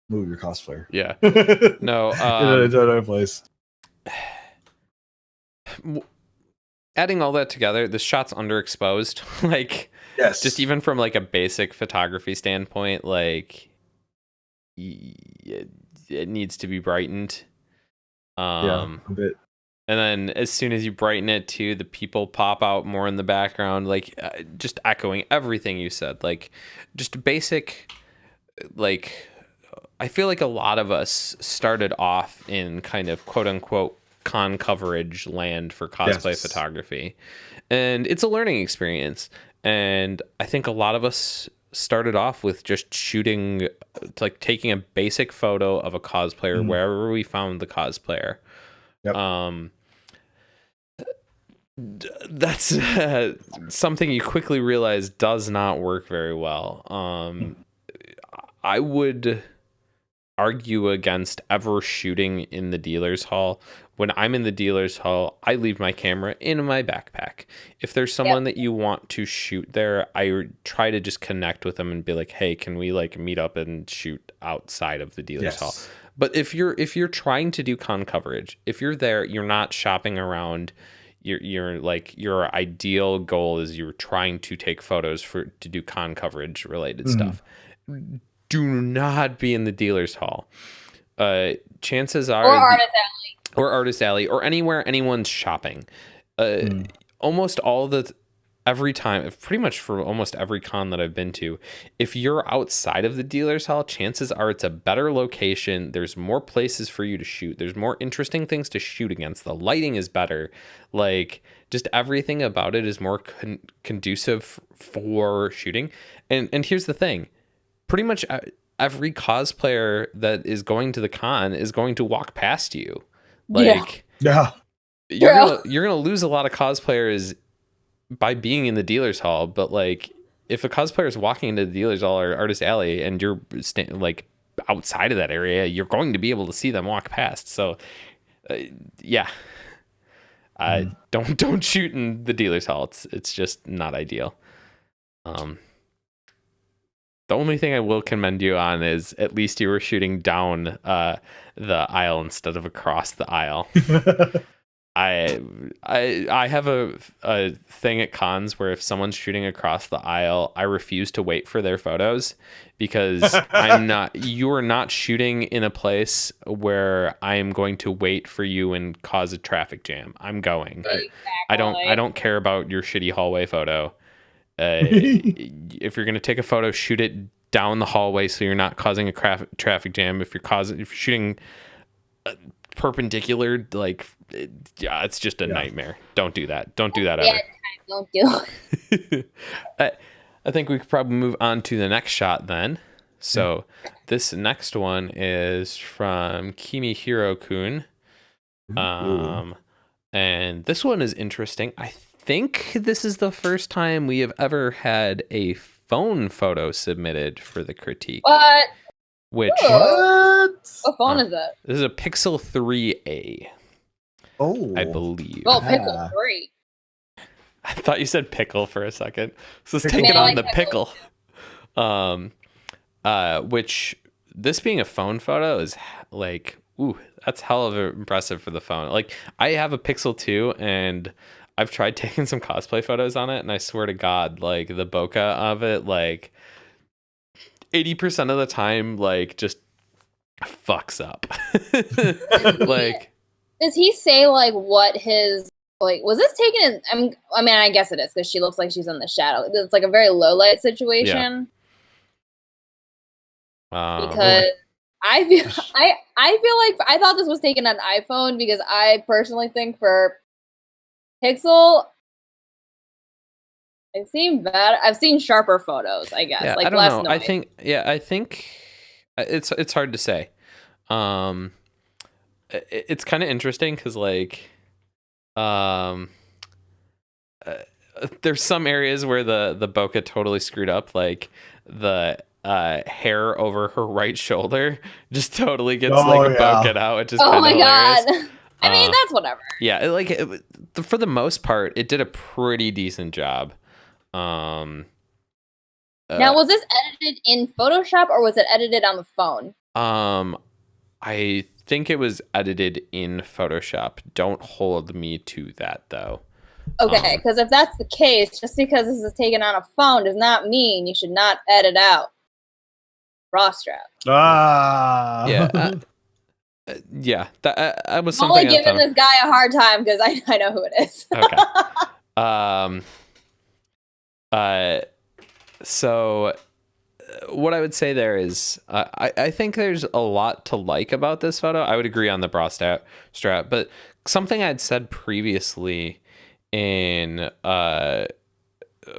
move your cosplayer. Yeah. No. In another place. Adding all that together, this shot's underexposed. Like, yes, just even from like a basic photography standpoint, like, it needs to be brightened. A bit. And then as soon as you brighten it too, the people pop out more in the background, like just echoing everything you said. Like, just basic, like, I feel like a lot of us started off in kind of quote unquote con coverage land for cosplay photography. And it's a learning experience. And I think a lot of us started off with just shooting, like taking a basic photo of a cosplayer wherever we found the cosplayer. Yep. That's something you quickly realize does not work very well. I would argue against ever shooting in the dealer's hall. When I'm in the dealer's hall, I leave my camera in my backpack. If there's someone that you want to shoot there, I try to just connect with them and be like, hey, can we like meet up and shoot outside of the dealer's hall? But if you're trying to do con coverage, if you're there, you're not shopping around, you're like your ideal goal is you're trying to take photos to do con coverage related stuff. Do not be in the dealer's hall. Chances are, or artist alley, or anywhere anyone's shopping. Almost all every time, pretty much for almost every con that I've been to, if you're outside of the dealer's hall, chances are it's a better location. There's more places for you to shoot. There's more interesting things to shoot against. The lighting is better. Like, just everything about it is more conducive for shooting. And here's the thing. Pretty much every cosplayer that is going to the con is going to walk past you. Like, you're gonna lose a lot of cosplayers by being in the dealer's hall, but like if a cosplayer is walking into the dealer's hall or artist alley and you're like outside of that area, you're going to be able to see them walk past. So don't shoot in the dealer's hall. It's just not ideal. The only thing I will commend you on is at least you were shooting down the aisle instead of across the aisle. I have a thing at cons where if someone's shooting across the aisle, I refuse to wait for their photos because you are not shooting in a place where I am going to wait for you and cause a traffic jam. I'm going. Exactly. I don't care about your shitty hallway photo. If you're going to take a photo, shoot it down the hallway so you're not causing a traffic jam. If you're shooting perpendicular, like it's just a nightmare. Don't do that. Don't do that ever. Don't do it. I think we could probably move on to the next shot then. So this next one is from Kimihiro-kun. And this one is interesting. I think this is the first time we have ever had a phone photo submitted for the critique. What? What phone is that? This is a Pixel 3a. Oh, I believe. Oh, Pixel 3. I thought you said pickle for a second. So let's take it on the pickle. Which this being a phone photo is like, ooh, that's hell of impressive for the phone. Like I have a Pixel 2 and I've tried taking some cosplay photos on it, and I swear to God, like the bokeh of it, like 80% of the time, like just fucks up. Like, does he say like what his was this taken in? I mean, I guess it is because she looks like she's in the shadow. It's like a very low light situation. Yeah. Because I feel like I thought this was taken on iPhone because I personally think for Pixel, I've seen better. I've seen sharper photos, I guess. Yeah, like I don't less know. noise. I think it's hard to say. It's kind of interesting because like, there's some areas where the bokeh totally screwed up. Like the hair over her right shoulder just totally gets bokeh out, which is kind of hilarious. God. I mean, that's whatever. Yeah, for the most part, it did a pretty decent job. Now, was this edited in Photoshop or was it edited on the phone? I think it was edited in Photoshop. Don't hold me to that, though. Okay, because if that's the case, just because this is taken on a phone does not mean you should not edit out raw strap. Yeah. Yeah, I was something. I'm only giving this guy a hard time because I know who it is. Okay. So what I would say there is, I think there's a lot to like about this photo. I would agree on the bra strap, but something I'd said previously in a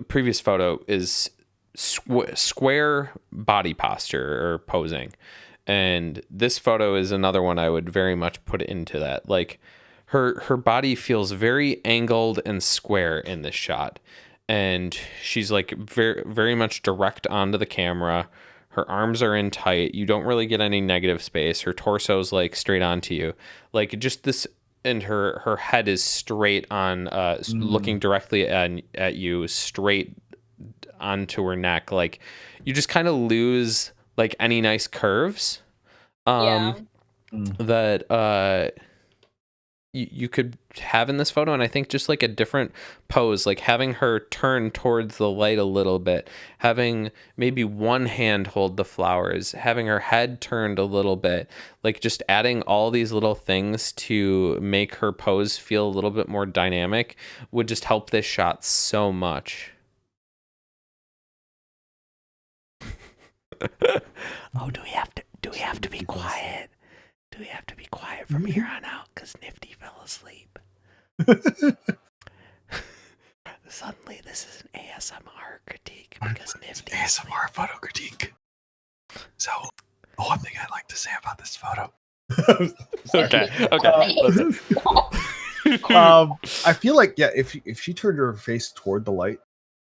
previous photo is square body posture or posing. And this photo is another one I would very much put into that. Like her body feels very angled and square in this shot. And she's like very, very much direct onto the camera. Her arms are in tight. You don't really get any negative space. Her torso's like straight onto you. Like just this, and her head is straight on, looking directly at you, straight onto her neck. Like you just kind of lose like any nice curves that you could have in this photo, and I think just like a different pose, like having her turn towards the light a little bit, having maybe one hand hold the flowers, having her head turned a little bit, like just adding all these little things to make her pose feel a little bit more dynamic would just help this shot so much. Oh, do we have to be quiet? Do we have to be quiet from here on out? Because Nifty fell asleep. Suddenly, this is an ASMR critique because Nifty. ASMR photo critique. So, one thing I'd like to say about this photo. Okay. I feel like if she turned her face toward the light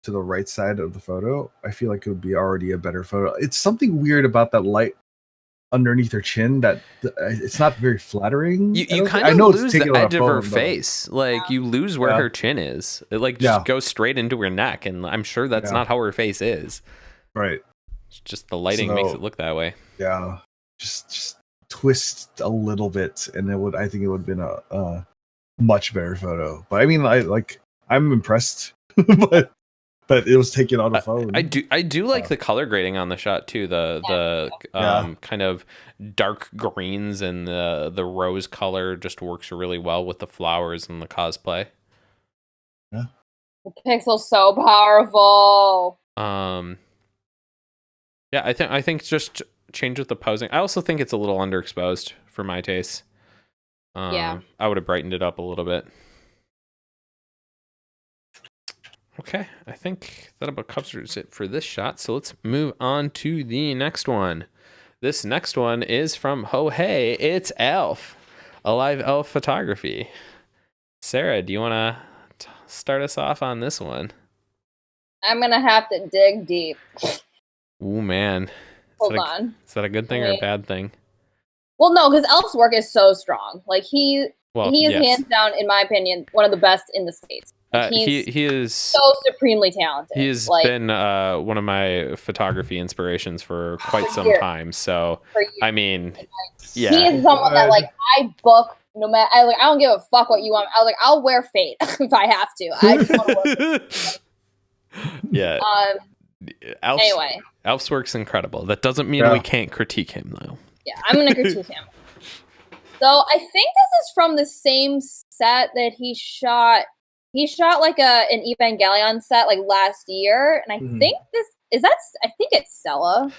to the right side of the photo, I feel like it would be already a better photo. It's something weird about that light underneath her chin that it's not very flattering. You kind of lose the edge of her face. Like you lose where her chin is. It like just goes straight into her neck, and I'm sure that's not how her face is. Right. It's just the lighting makes it look that way. Yeah. Just twist a little bit, and I think it would have been a much better photo. But I mean, I'm impressed, but it was taken on a phone. I do like the color grading on the shot too. The kind of dark greens and the rose color just works really well with the flowers and the cosplay. Yeah. The pixel's so powerful. Yeah, I think just change with the posing. I also think it's a little underexposed for my taste. I would have brightened it up a little bit. Okay, I think that about covers it for this shot. So let's move on to the next one. This next one is from Ho Hey. It's Elf, a live elf photography. Sarah, do you want to start us off on this one? I'm gonna have to dig deep. Ooh, man. Hold on. Is that a good thing or a bad thing? Well, no, because Elf's work is so strong. Like he is hands down, in my opinion, one of the best in the States. He is so supremely talented. He has been one of my photography inspirations for quite some time. So I mean, yeah, he is someone that like I book no matter. I don't give a fuck what you want. I was like, I'll wear Fate if I have to. I just want to wear Fate. Yeah. Anyway, Elf's work's incredible. That doesn't mean we can't critique him though. Yeah, I'm gonna critique him. So I think this is from the same set that he shot. He shot like an Evangelion set like last year, and I think I think it's Stella.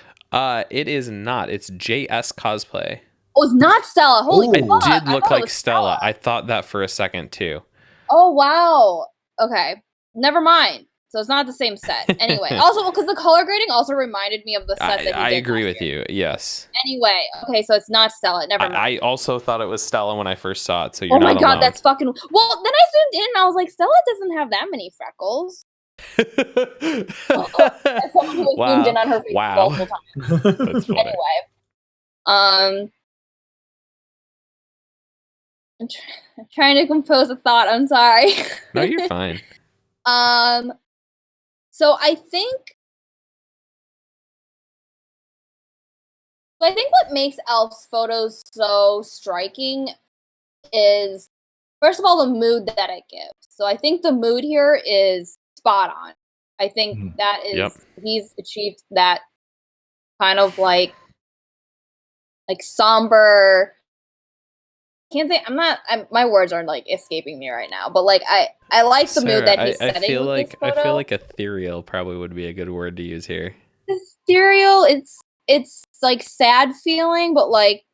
It is not. It's JS Cosplay. Oh, it's not Stella. Holy fuck. It did look like Stella. I thought that for a second too. Oh wow. Okay. Never mind. So it's not the same set. Anyway, also because the color grading also reminded me of the set that he did. I agree with you. Yes. Anyway, okay, so it's not Stella. Never mind. I also thought it was Stella when I first saw it. So you're not alone. Oh my god, that's fucking. Well, then I zoomed in and I was like, Stella doesn't have that many freckles. As someone who was zoomed in on her face multiple times. That's funny. Anyway, I'm trying to compose a thought. I'm sorry. No, you're fine. So I think what makes Elf's photos so striking is, first of all, the mood that it gives. So I think the mood here is spot on. I think that is he's achieved that kind of like somber. Can't think. My words are like escaping me right now. But like I like the mood that he's setting. I feel like ethereal probably would be a good word to use here. Ethereal. It's like sad feeling, but like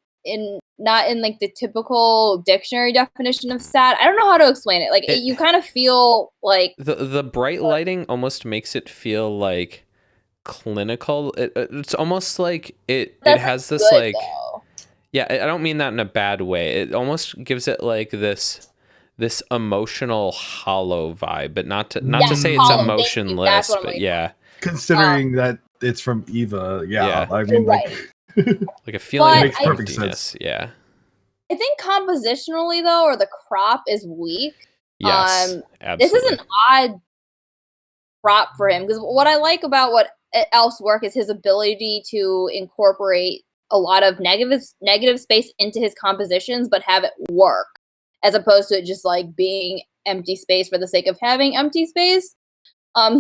not in like the typical dictionary definition of sad. I don't know how to explain it. Like you kind of feel like the bright lighting almost makes it feel like clinical. It's almost like it has this good, like. Though. Yeah, I don't mean that in a bad way. It almost gives it like this emotional hollow vibe, but not to say it's emotionless, but yeah. Considering that it's from Eva, I mean, right. like a feeling makes perfect sense. Yeah. I think compositionally though, or the crop is weak. Yes, absolutely. This is an odd crop for him because what I like about what Elf's work is his ability to incorporate a lot of negative space into his compositions, but have it work. as opposed to it just like being empty space for the sake of having empty space.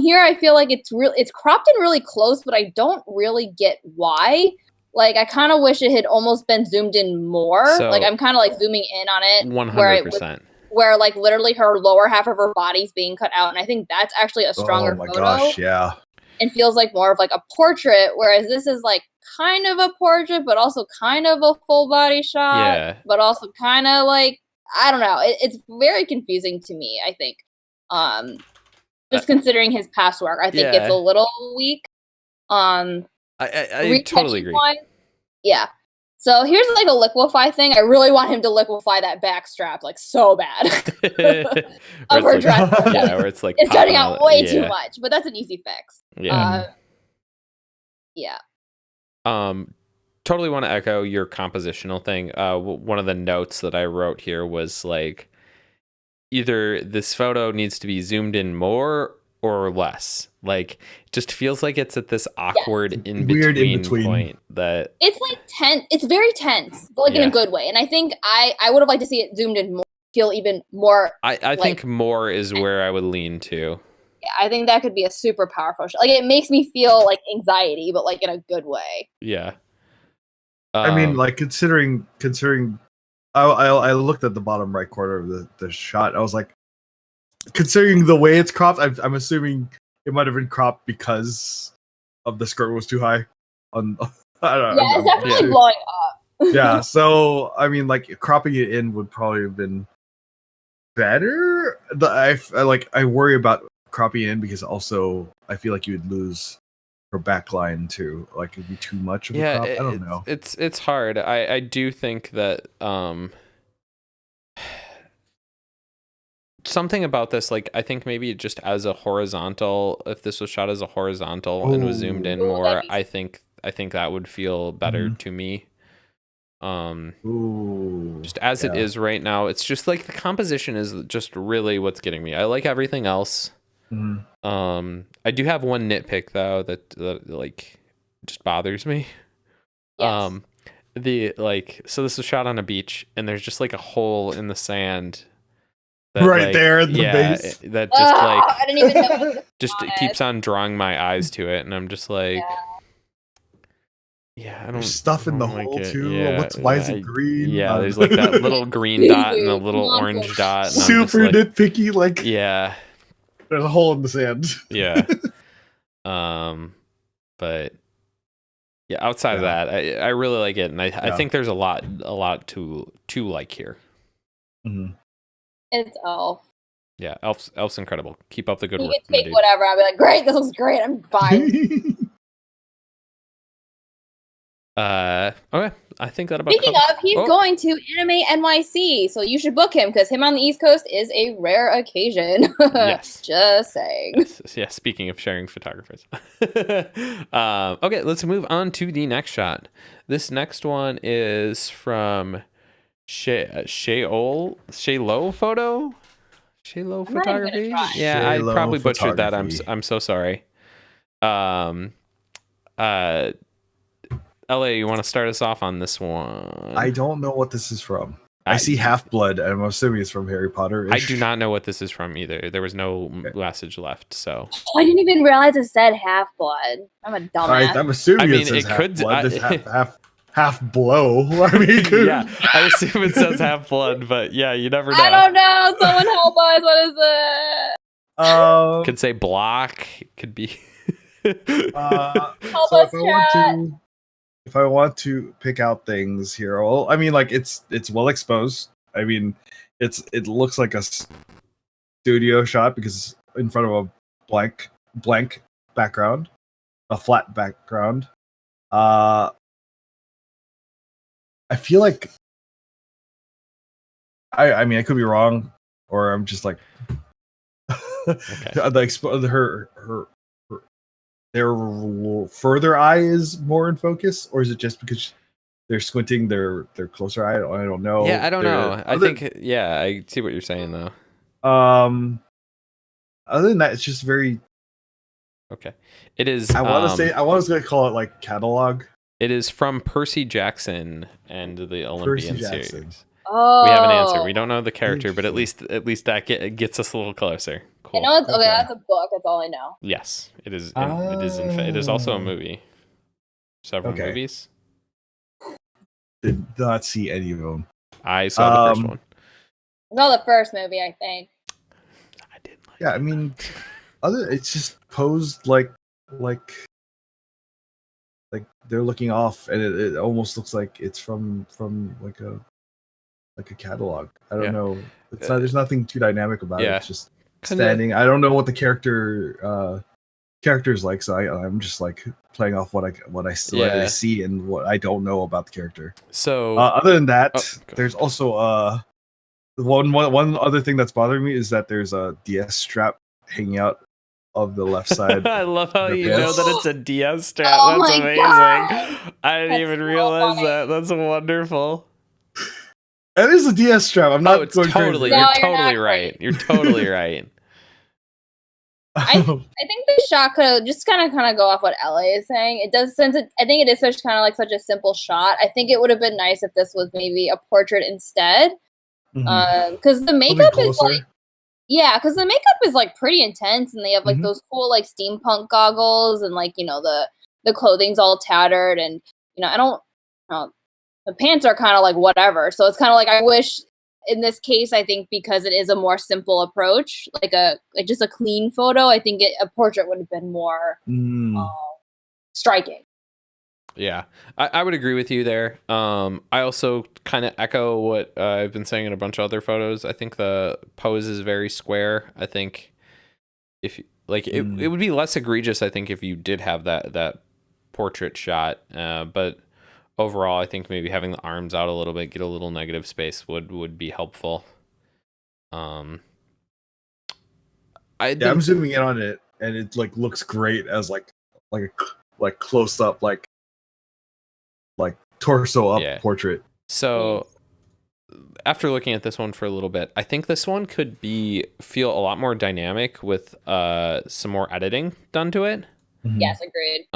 Here I feel like it's cropped in really close, but I don't really get why. Like, I kind of wish it had almost been zoomed in more. So, like, I'm kind of like zooming in on it 100%. where like literally her lower half of her body's being cut out, and I think that's actually a stronger photo. Gosh, yeah. And feels like more of like a portrait, whereas this is like kind of a portrait, but also kind of a full body shot. Yeah. But also kind of like, I don't know. It's very confusing to me, I think. Just considering his past work, I think it's a little weak. I totally agree. Yeah. So here's like a liquefy thing. I really want him to liquefy that back strap like so bad. Of her dress. Yeah, where it's like it's cutting out way too much, but that's an easy fix. Yeah. Yeah. Totally want to echo your compositional thing. One of the notes that I wrote here was like, either this photo needs to be zoomed in more or less. Like, it just feels like it's at this awkward weird in between point that it's like tense. It's very tense, but like in a good way. And I think I would have liked to see it zoomed in more, feel even more. I think more is where I would lean to. Yeah, I think that could be a super powerful shot. Like, it makes me feel like anxiety, but like in a good way. Yeah. I mean, like considering I looked at the bottom right corner of the shot. I was like, considering the way it's cropped, I'm assuming it might have been cropped because of the skirt was too high. I don't know. Yeah, it's definitely blowing up. Yeah, so I mean, like cropping it in would probably have been better. I worry about cropping it in because also I feel like you would lose her backline too. Like it'd be too much of a crop. I don't know. It's hard. I do think that something about this, like I think maybe just as a horizontal, if this was shot as a horizontal and was zoomed in more, I think that would feel better to me. Just as it is right now, it's just like the composition is just really what's getting me. I like everything else. I do have one nitpick though that like just bothers me. Yes. So this was shot on a beach and there's just like a hole in the sand right there at the base. That just like I didn't even know just it keeps on drawing my eyes to it, and I'm just like, I don't. There's stuff in the hole too. Yeah, why is it green? Yeah, there's like that little green dot and a little orange dot. And super nitpicky, like there's a hole in the sand. Yeah. But yeah, outside of that, I really like it, and I think there's a lot to like here. It's Elf. Yeah, Elf's incredible. Keep up the good work. You can take whatever. I'll be like, great, this looks great. I'm fine. Okay. I think that about. Speaking of, he's going to Anime NYC, so you should book him because him on the East Coast is a rare occasion. Yes. Just saying. Yeah. Speaking of sharing photographers. Okay, let's move on to the next shot. This next one is from Shaylo Photography. Yeah, I probably butchered that. I'm so sorry. LA, you want to start us off on this one? I don't know what this is from. I see Half-Blood, and I'm assuming it's from Harry Potter. I do not know what this is from either. There was no message left, so. Oh, I didn't even realize it said Half-Blood. I'm a dumbass. I'm assuming it says Half-Blood. Half blow. I mean, yeah, I assume it says Half-Blood, but yeah, you never know. I don't know. Someone help us. What is it? Could say block. Could be. Help us, chat. If I want to pick out things here, well, I mean, like it's well exposed. I mean, it looks like a studio shot because it's in front of a blank background, a flat background. I feel like I mean I could be wrong, or I'm just like their further eye is more in focus, or is it just because they're squinting their closer eye? I don't know. Yeah, I don't know. I think I see what you're saying though. Other than that, it's just very okay. It is. I want to call it like catalog. It is from Percy Jackson and the Olympian series. Oh. We have an answer. We don't know the character, but at least that gets us a little closer. Cool. I know it's okay. Okay. That's a book. That's all I know. Yes, it is. It is also a movie. Several Okay. movies. Did not see any of them. I saw the first one. I saw the first movie, I think. I didn't like. Yeah, I mean, it's just posed like they're looking off, and it almost looks like it's from like a catalog. I don't know. It's not. There's nothing too dynamic about it. It's just standing. I don't know what the character's like, so I'm just like playing off what I see and what I don't know about the character. So other than that, there's also one other thing that's bothering me is that there's a DS strap hanging out of the left side. I love how you know that it's a DS strap. Oh That's my amazing. God. I didn't even realize that. That's wonderful. It is a DS strap. I'm not it's going totally. crazy. You're totally right. You're totally right. I think the shot could just kind of go off what LA is saying. It does I think it is such a simple shot. I think it would have been nice if this was maybe a portrait instead. Because the makeup is like, because the makeup is like pretty intense, and they have like those cool like steampunk goggles, and like the clothing's all tattered, and I don't know, the pants are kind of like whatever. So it's kind of like I wish. In this case, I think because it is a more simple approach, like just a clean photo, I think a portrait would have been more striking. Yeah, I would agree with you there. I also kind of echo what I've been saying in a bunch of other photos. I think the pose is very square. I think if it would be less egregious, I think, if you did have that portrait shot. But overall, I think maybe having the arms out a little bit, get a little negative space would be helpful. I'm zooming in on it, and it like looks great as like close up like torso up portrait. So after looking at this one for a little bit, I think this one could feel a lot more dynamic with some more editing done to it. Yes, agreed.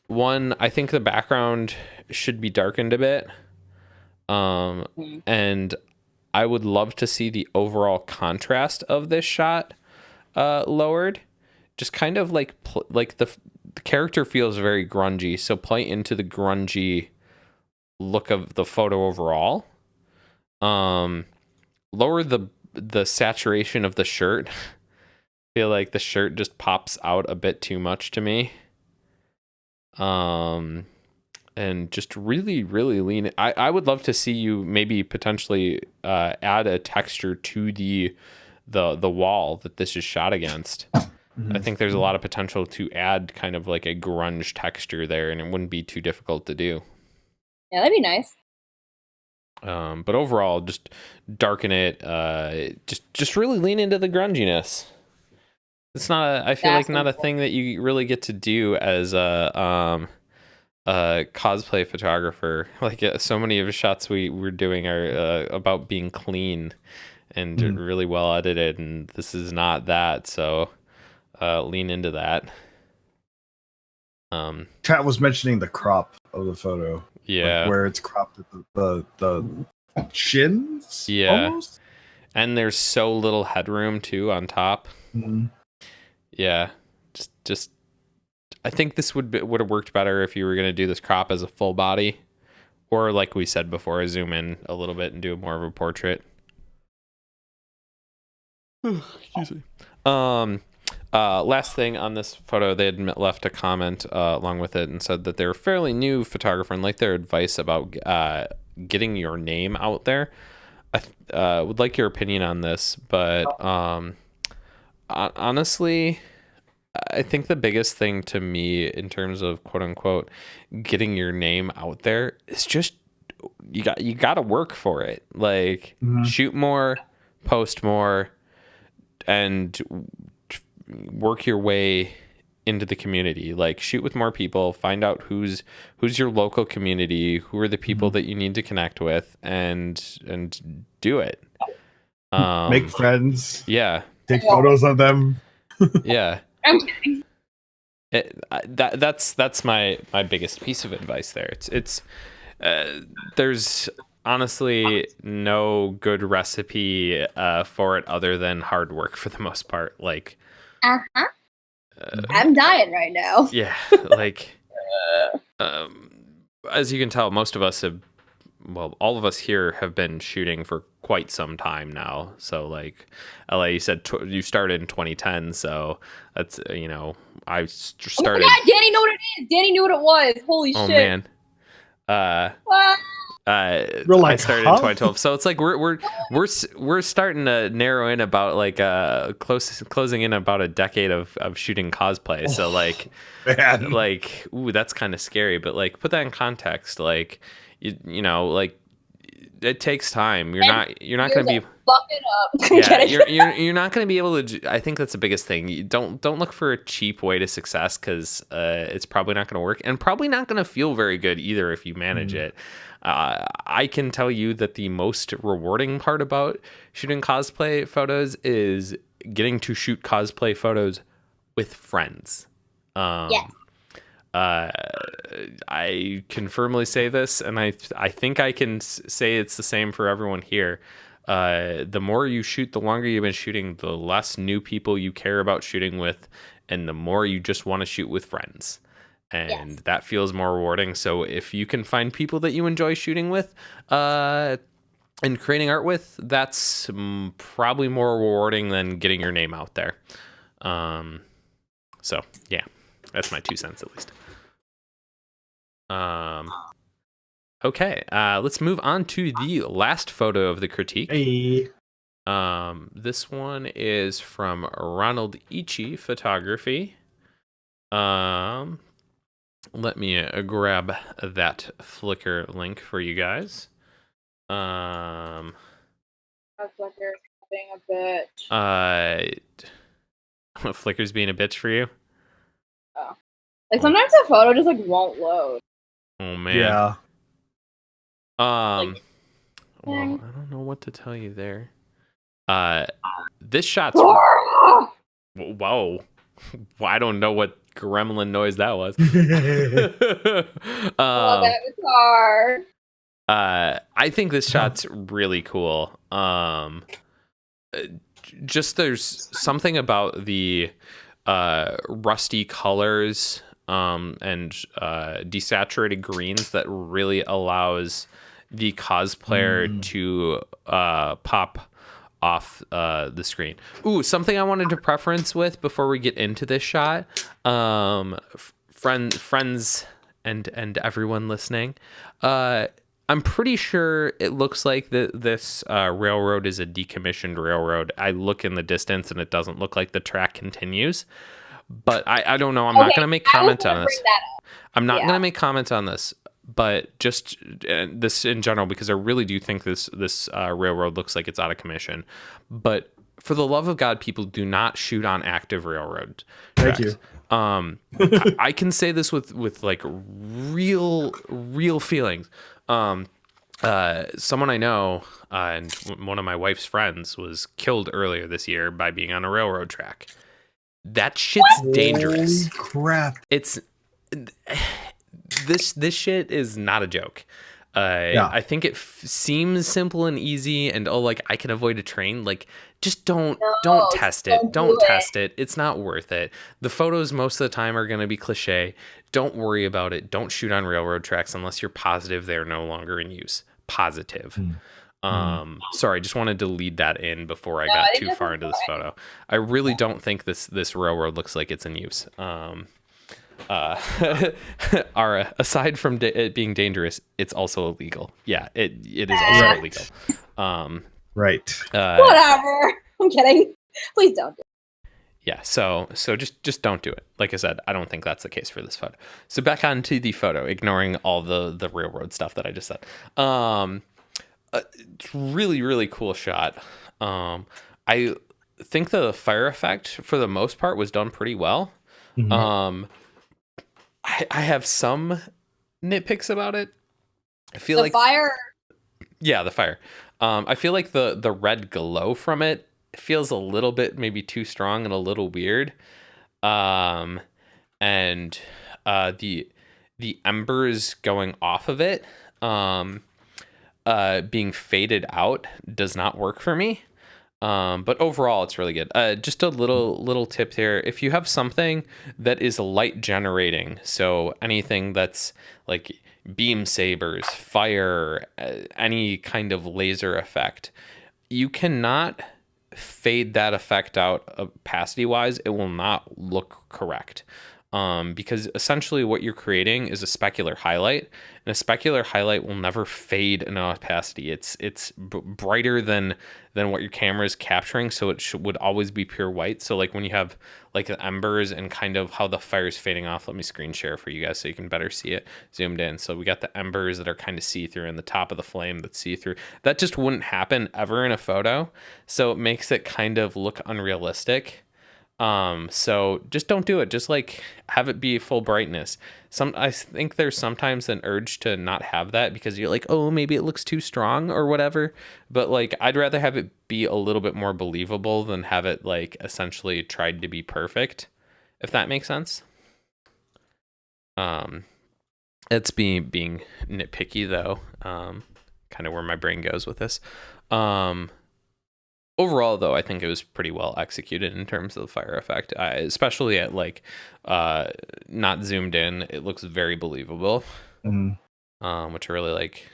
One, I think the background should be darkened a bit. And I would love to see the overall contrast of this shot lowered. Just kind of like the character feels very grungy, so play into the grungy look of the photo overall. Lower the saturation of the shirt. Feel like the shirt just pops out a bit too much to me. And just really, really lean. I would love to see you maybe potentially add a texture to the wall that this is shot against. I think there's a lot of potential to add kind of like a grunge texture there, and it wouldn't be too difficult to do. Yeah, that'd be nice. But overall, just darken it. Just really lean into the grunginess. It's not I feel like not a thing that you really get to do as a cosplay photographer. Like so many of the shots we're doing are about being clean and really well edited, and this is not that. So lean into that. Chat was mentioning the crop of the photo. Yeah, like where it's cropped at the shins. Yeah, almost? And there's so little headroom too on top. Yeah, just I think this would have worked better if you were going to do this crop as a full body, or like we said before, zoom in a little bit and do more of a portrait. Excuse me. Last thing on this photo, they had left a comment along with it and said that they're a fairly new photographer and like their advice about getting your name out there. I would like your opinion on this, but honestly, I think the biggest thing to me in terms of quote unquote getting your name out there is just you got to work for it. Like shoot more, post more, and work your way into the community. Like shoot with more people, find out who's your local community, who are the people that you need to connect with, and do it. Make friends. Yeah. Take photos of them. Yeah. I'm kidding. That's my biggest piece of advice there. It's there's honestly no good recipe for it other than hard work for the most part. Like, I'm dying right now. yeah, like, as you can tell, most of us have, well, all of us here have been shooting for quite some time now. So, like, LA, you said you started in 2010, so that's, I started. Oh my God, Danny knew what it is. Danny knew what it was. Holy Oh, shit. man. Ah. I started in 2012, so it's like we're starting to narrow in about like closing in about a decade of shooting cosplay. So like, Man. like, ooh, that's kind of scary. But like, put that in context. Like, like, it takes time. You're not going to be fucking up. yeah, you're not going to be able to. I think that's the biggest thing. You don't look for a cheap way to success, because it's probably not going to work, and probably not going to feel very good either if you manage it. I can tell you that the most rewarding part about shooting cosplay photos is getting to shoot cosplay photos with friends. Yes. I can firmly say this, and I think I can say it's the same for everyone here. The more you shoot, the longer you've been shooting, the less new people you care about shooting with, and the more you just want to shoot with friends. And that feels more rewarding. So if you can find people that you enjoy shooting with and creating art with, that's probably more rewarding than getting your name out there. So, yeah, that's my 2 cents at least. Okay, let's move on to the last photo of the critique. Hey. This one is from Ronald Ichi Photography. Let me grab that Flickr link for you guys. Flickr being a bitch. Flickr's being a bitch for you? Oh. Like, sometimes a photo just, like, won't load. Oh, man. Yeah. Well, I don't know what to tell you there. This shot's... Whoa. I don't know what gremlin noise that was. That guitar. I think this shot's really cool. Just there's something about the rusty colors and desaturated greens that really allows the cosplayer to pop off the screen. Ooh, something I wanted to preference with before we get into this shot. Friends and everyone listening. I'm pretty sure it looks like this railroad is a decommissioned railroad. I look in the distance and it doesn't look like the track continues. But I don't know. I'm not going to make comments on this. I'm not going to make comments on this. But just this in general, because I really do think this railroad looks like it's out of commission. But for the love of God, people, do not shoot on active railroad tracks. Thank you. I can say this with like real feelings. Someone I know, and one of my wife's friends, was killed earlier this year by being on a railroad track. That shit's dangerous. Holy crap! It's this shit is not a joke. I think it seems simple and easy, and like I can avoid a train. Like, just don't test it. Don't test it. It's not worth it. The photos most of the time are going to be cliche. Don't worry about it. Don't shoot on railroad tracks unless you're positive they're no longer in use. Positive. Sorry, just wanted to lead that in before I got too far into this photo. I really don't think this railroad looks like it's in use. Aside from it being dangerous, it's also illegal. Yeah, it is also illegal. Right. Whatever. I'm kidding. Please don't do it. Yeah, so just don't do it. Like I said, I don't think that's the case for this photo. So back onto the photo, ignoring all the railroad stuff that I just said. It's really cool shot. I think the fire effect for the most part was done pretty well. I have some nitpicks about it. I feel like fire. Yeah, the fire. I feel like the red glow from it feels a little bit maybe too strong and a little weird. And the embers going off of it being faded out does not work for me. But overall, it's really good. Just a little tip here: if you have something that is light generating, so anything that's like beam sabers, fire, any kind of laser effect, you cannot fade that effect out opacity wise. It will not look correct. Because essentially what you're creating is a specular highlight, and a specular highlight will never fade in opacity. It's brighter than what your camera is capturing, so it would always be pure white. So like when you have like the embers and kind of how the fire is fading off, let me screen share for you guys so you can better see it zoomed in. So we got the embers that are kind of see-through and the top of the flame that's see-through. That just wouldn't happen ever in a photo, so it makes it kind of look unrealistic. So just don't do it. Just like have it be full brightness. I think there's sometimes an urge to not have that because you're like, oh, maybe it looks too strong or whatever. But like, I'd rather have it be a little bit more believable than have it like essentially tried to be perfect, if that makes sense. It's being nitpicky though. Kind of where my brain goes with this. Overall, though, I think it was pretty well executed in terms of the fire effect, especially at like not zoomed in. It looks very believable, which I really like.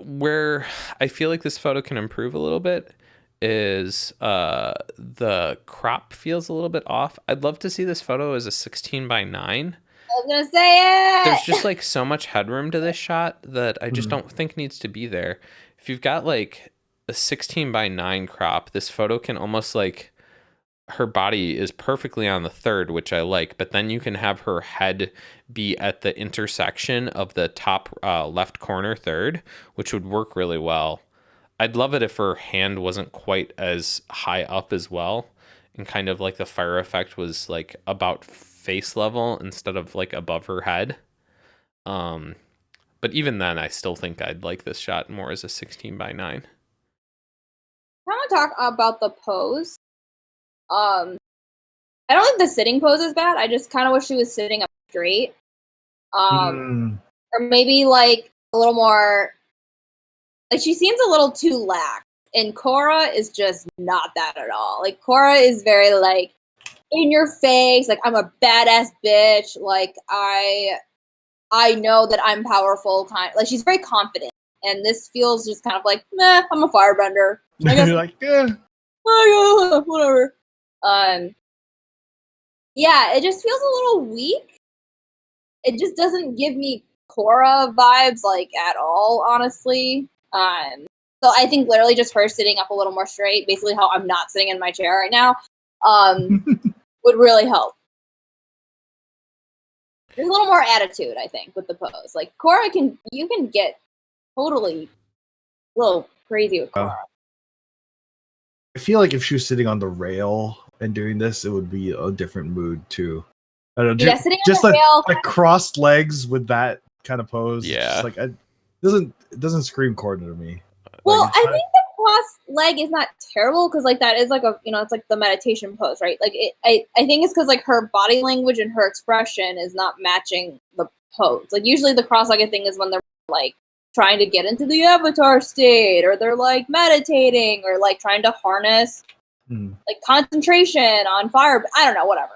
Where I feel like this photo can improve a little bit is the crop feels a little bit off. I'd love to see this photo as a 16:9. I was gonna say it. There's just like so much headroom to this shot that I just don't think needs to be there. If you've got like a 16:9 crop, this photo can almost like her body is perfectly on the third, which I like, but then you can have her head be at the intersection of the top left corner third, which would work really well. I'd love it if her hand wasn't quite as high up as well, and kind of like the fire effect was like about face level instead of like above her head. But even then, I still think I'd like this shot more as a 16:9. I want to talk about the pose. I don't think the sitting pose is bad. I just kind of wish she was sitting up straight. Or maybe like a little more. Like she seems a little too lax, and Cora is just not that at all. Like Cora is very like in your face. Like I'm a badass bitch. Like I know that I'm powerful. Like she's very confident. And this feels just kind of like, meh, I'm a firebender. I guess. You're like, yeah. Whatever. Yeah, it just feels a little weak. It just doesn't give me Korra vibes, like, at all, honestly. So I think literally just her sitting up a little more straight, basically how I'm not sitting in my chair right now, would really help. There's a little more attitude, I think, with the pose. Like, Korra you can get totally a little crazy with Korra. I feel like if she was sitting on the rail and doing this, it would be a different mood too. I don't know, Yeah, sitting on just the rail, like crossed legs with that kind of pose. Yeah, just like it doesn't scream Korra to me. Well, like, I think the cross leg is not terrible because like that is like a it's like the meditation pose, right? Like I think it's because like her body language and her expression is not matching the pose. Like usually the cross-legged thing is when they're like trying to get into the avatar state, or they're like meditating, or like trying to harness like concentration on fire. I don't know, whatever.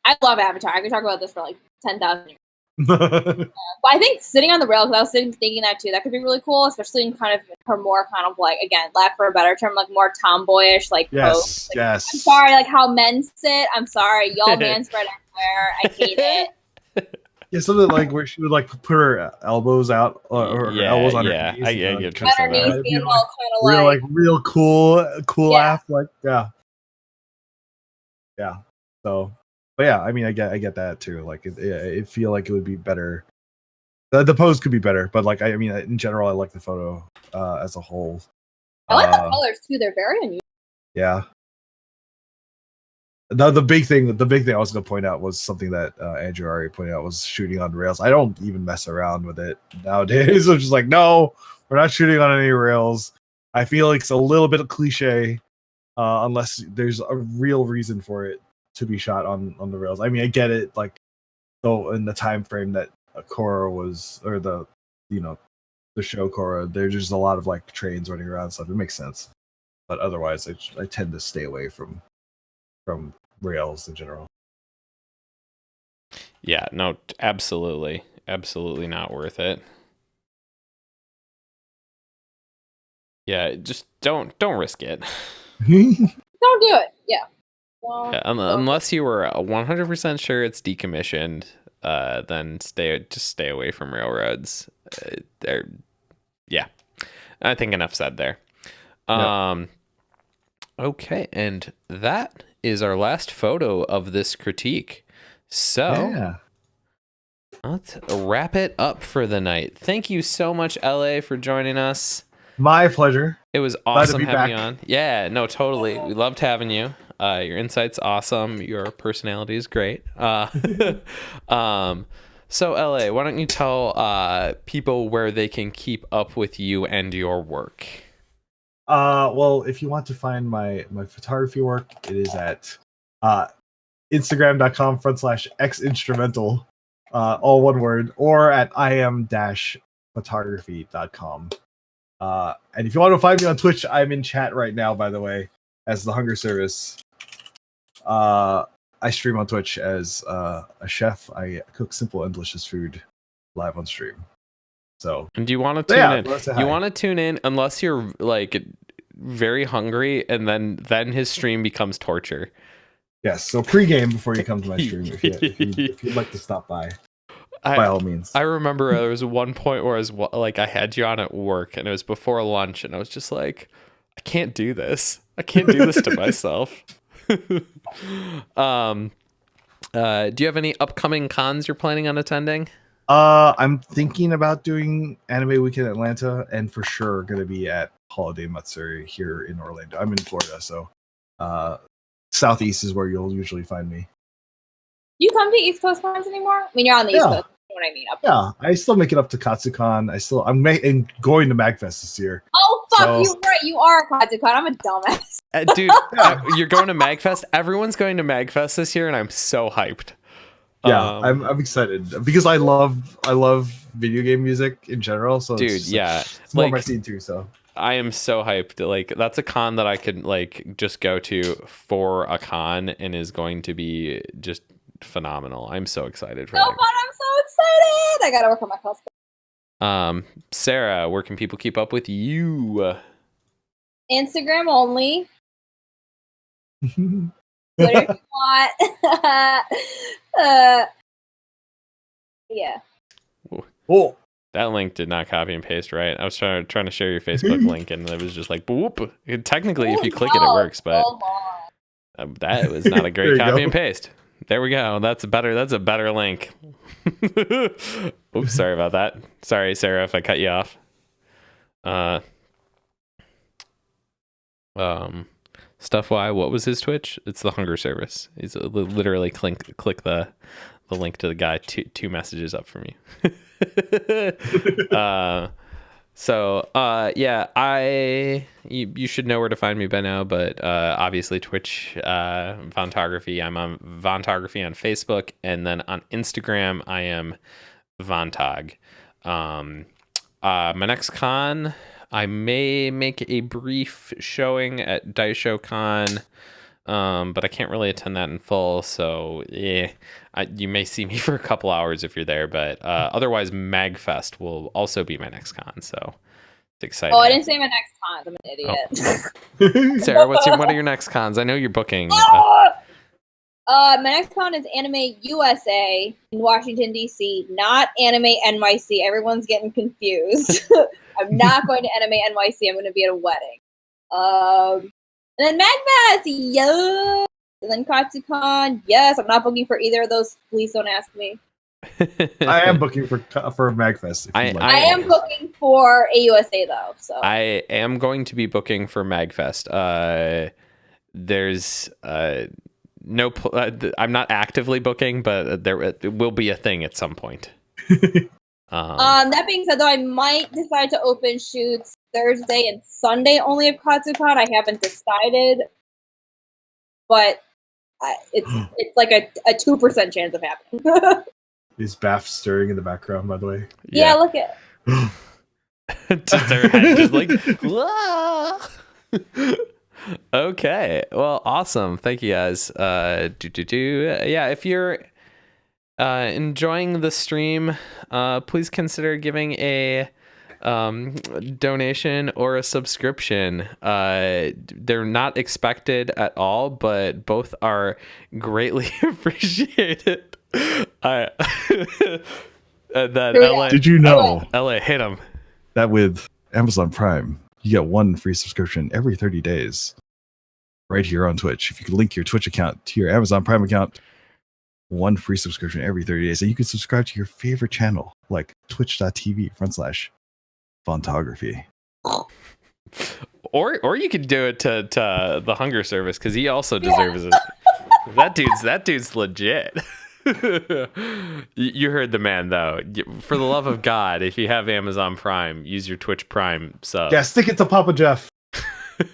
I love Avatar. I could talk about this for like 10,000 years. But I think sitting on the rail, because I was thinking that too, that could be really cool, especially in kind of her more kind of like, again, lack for a better term, like more tomboyish, like pose. Like, yes. I'm sorry, like how men sit. I'm sorry, y'all man spread everywhere. I hate it. Yeah, something like where she would like put her elbows out or her elbows on her knees. I get on her knees, being all kind of like real cool laugh, like yeah. So, but yeah, I mean, I get that too. Like, it feel like it would be better. The pose could be better, but like, I mean, in general, I like the photo as a whole. I like the colors too; they're very unusual. Yeah. The big thing I was going to point out was something that Andrew already pointed out, was shooting on rails. I don't even mess around with it nowadays. I'm just like, no, we're not shooting on any rails. I feel like it's a little bit of cliche, unless there's a real reason for it to be shot on the rails. I mean, I get it, like, so in the time frame that Korra was, or the the show Korra, there's just a lot of like trains running around and stuff. It makes sense, but otherwise, I tend to stay away from rails in general. Yeah, no, absolutely not worth it. Yeah, just don't risk it. Don't do it. Yeah. Yeah, unless you were 100% sure it's decommissioned, then stay away from railroads. Yeah, I think enough said there. Yep. Okay, and that is our last photo of this critique. So Yeah. let's wrap it up for the night. Thank you so much, LA, for joining us. My pleasure. It was awesome having you on. Yeah, no, totally. We loved having you. Your insight's awesome. Your personality is great. So LA, why don't you tell people where they can keep up with you and your work? Well, if you want to find my photography work, it is at Instagram.com/xinstrumental, all one word, or at im-photography.com. And if you want to find me on Twitch, I'm in chat right now, by the way, as the Hunger Service. I stream on Twitch as a chef. I cook simple and delicious food live on stream. So, and do you want to tune in? You want to tune in unless you're like very hungry, and then his stream becomes torture. Yes. So pregame before you come to my stream, if you'd like to stop by all means. I remember there was one point where I had you on at work, and it was before lunch, and I was just like, I can't do this. I can't do this to myself. Do you have any upcoming cons you're planning on attending? I'm thinking about doing Anime Weekend Atlanta, and for sure going to be at Holiday Matsuri here in Orlando. I'm in Florida, so Southeast is where you'll usually find me. You come to East Coast cons anymore? I mean, you're on the East Coast. You know what I mean? Yeah, I still make it up to Katsucon. I'm going to MagFest this year. Oh fuck, you're right. You are a Katsucon. I'm a dumbass. Dude, you're going to MagFest. Everyone's going to MagFest this year, and I'm so hyped. Yeah, I'm excited because I love video game music in general. So dude, it's more my scene too. So I am so hyped. Like, that's a con that I could like just go to for a con, and is going to be just phenomenal. I'm so excited for that. Fun! I'm so excited. I gotta work on my cosplay. Sarah, where can people keep up with you? Instagram only. Twitter if you want. Yeah. Oh, that link did not copy and paste right. I was trying to share your Facebook link, and it was just like boop. Technically, if you click it works, but that was not a great copy and paste. There we go. That's a better link. Oops, sorry about that. Sorry, Sarah, if I cut you off. Stuff Y, what was his Twitch? It's the Hunger Service. He's literally click the link to the guy two messages up from you. You should know where to find me by now, but obviously Twitch, Vontography. I'm on Vontography on Facebook, and then on Instagram I am Vontog. My next con, I may make a brief showing at Daisho Con, but I can't really attend that in full, so you may see me for a couple hours if you're there, but otherwise MagFest will also be my next con, so it's exciting. Oh, I didn't say my next con. I'm an idiot. Oh. Sarah, what are your next cons? I know you're booking. My next con is Anime USA in Washington, D.C., not Anime NYC. Everyone's getting confused. I'm not going to Anime NYC. I'm going to be at a wedding. And then MagFest, yes. And then Katsucon, yes. I'm not booking for either of those. Please don't ask me. I am booking for MagFest. I am booking for AUSA though. So I am going to be booking for MagFest. There's no, I'm not actively booking, but there will be a thing at some point. That being said, though, I might decide to open shoots Thursday and Sunday only of Katsucon. I haven't decided, but it's like a 2% chance of happening. Is Bath stirring in the background, by the way? Yeah, look at Just her head just like, whoa. Okay. Well, awesome. Thank you guys. Yeah, if you're enjoying the stream, please consider giving a donation or a subscription. They're not expected at all, but both are greatly appreciated. Did you know LA hit them that with Amazon Prime, you get one free subscription every 30 days right here on Twitch? If you can link your Twitch account to your Amazon Prime account, one free subscription every 30 days. And you can subscribe to your favorite channel like twitch.tv/Vontography. Or you could do it to the Hunger Service, because he also deserves it. That dude's legit. You heard the man, though. For the love of God, if you have Amazon Prime, use your Twitch Prime sub. Yeah, stick it to Papa Jeff.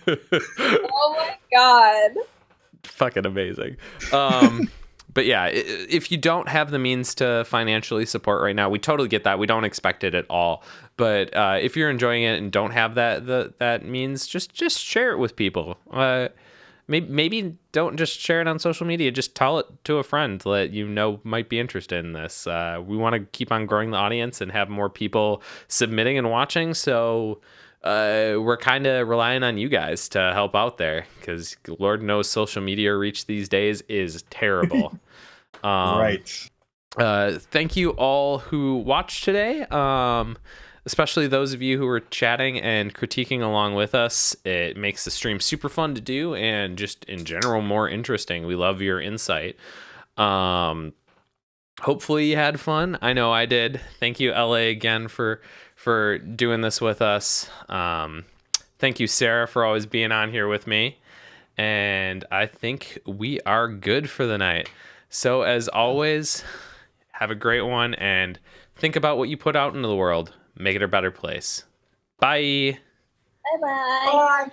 Oh my god. Fucking amazing. But yeah, if you don't have the means to financially support right now, we totally get that. We don't expect it at all. But if you're enjoying it and don't have that means, just share it with people. Maybe don't just share it on social media. Just tell it to a friend that you know might be interested in this. We want to keep on growing the audience and have more people submitting and watching. So we're kind of relying on you guys to help out there, because Lord knows social media reach these days is terrible. Right. Thank you all who watched today. Especially those of you who were chatting and critiquing along with us. It makes the stream super fun to do, and just in general more interesting. We love your insight. Hopefully you had fun. I know I did. Thank you, LA, again for doing this with us. Thank you, Sarah, for always being on here with me. And I think we are good for the night. So as always, have a great one, and think about what you put out into the world. Make it a better place. Bye. Bye-bye. Bye.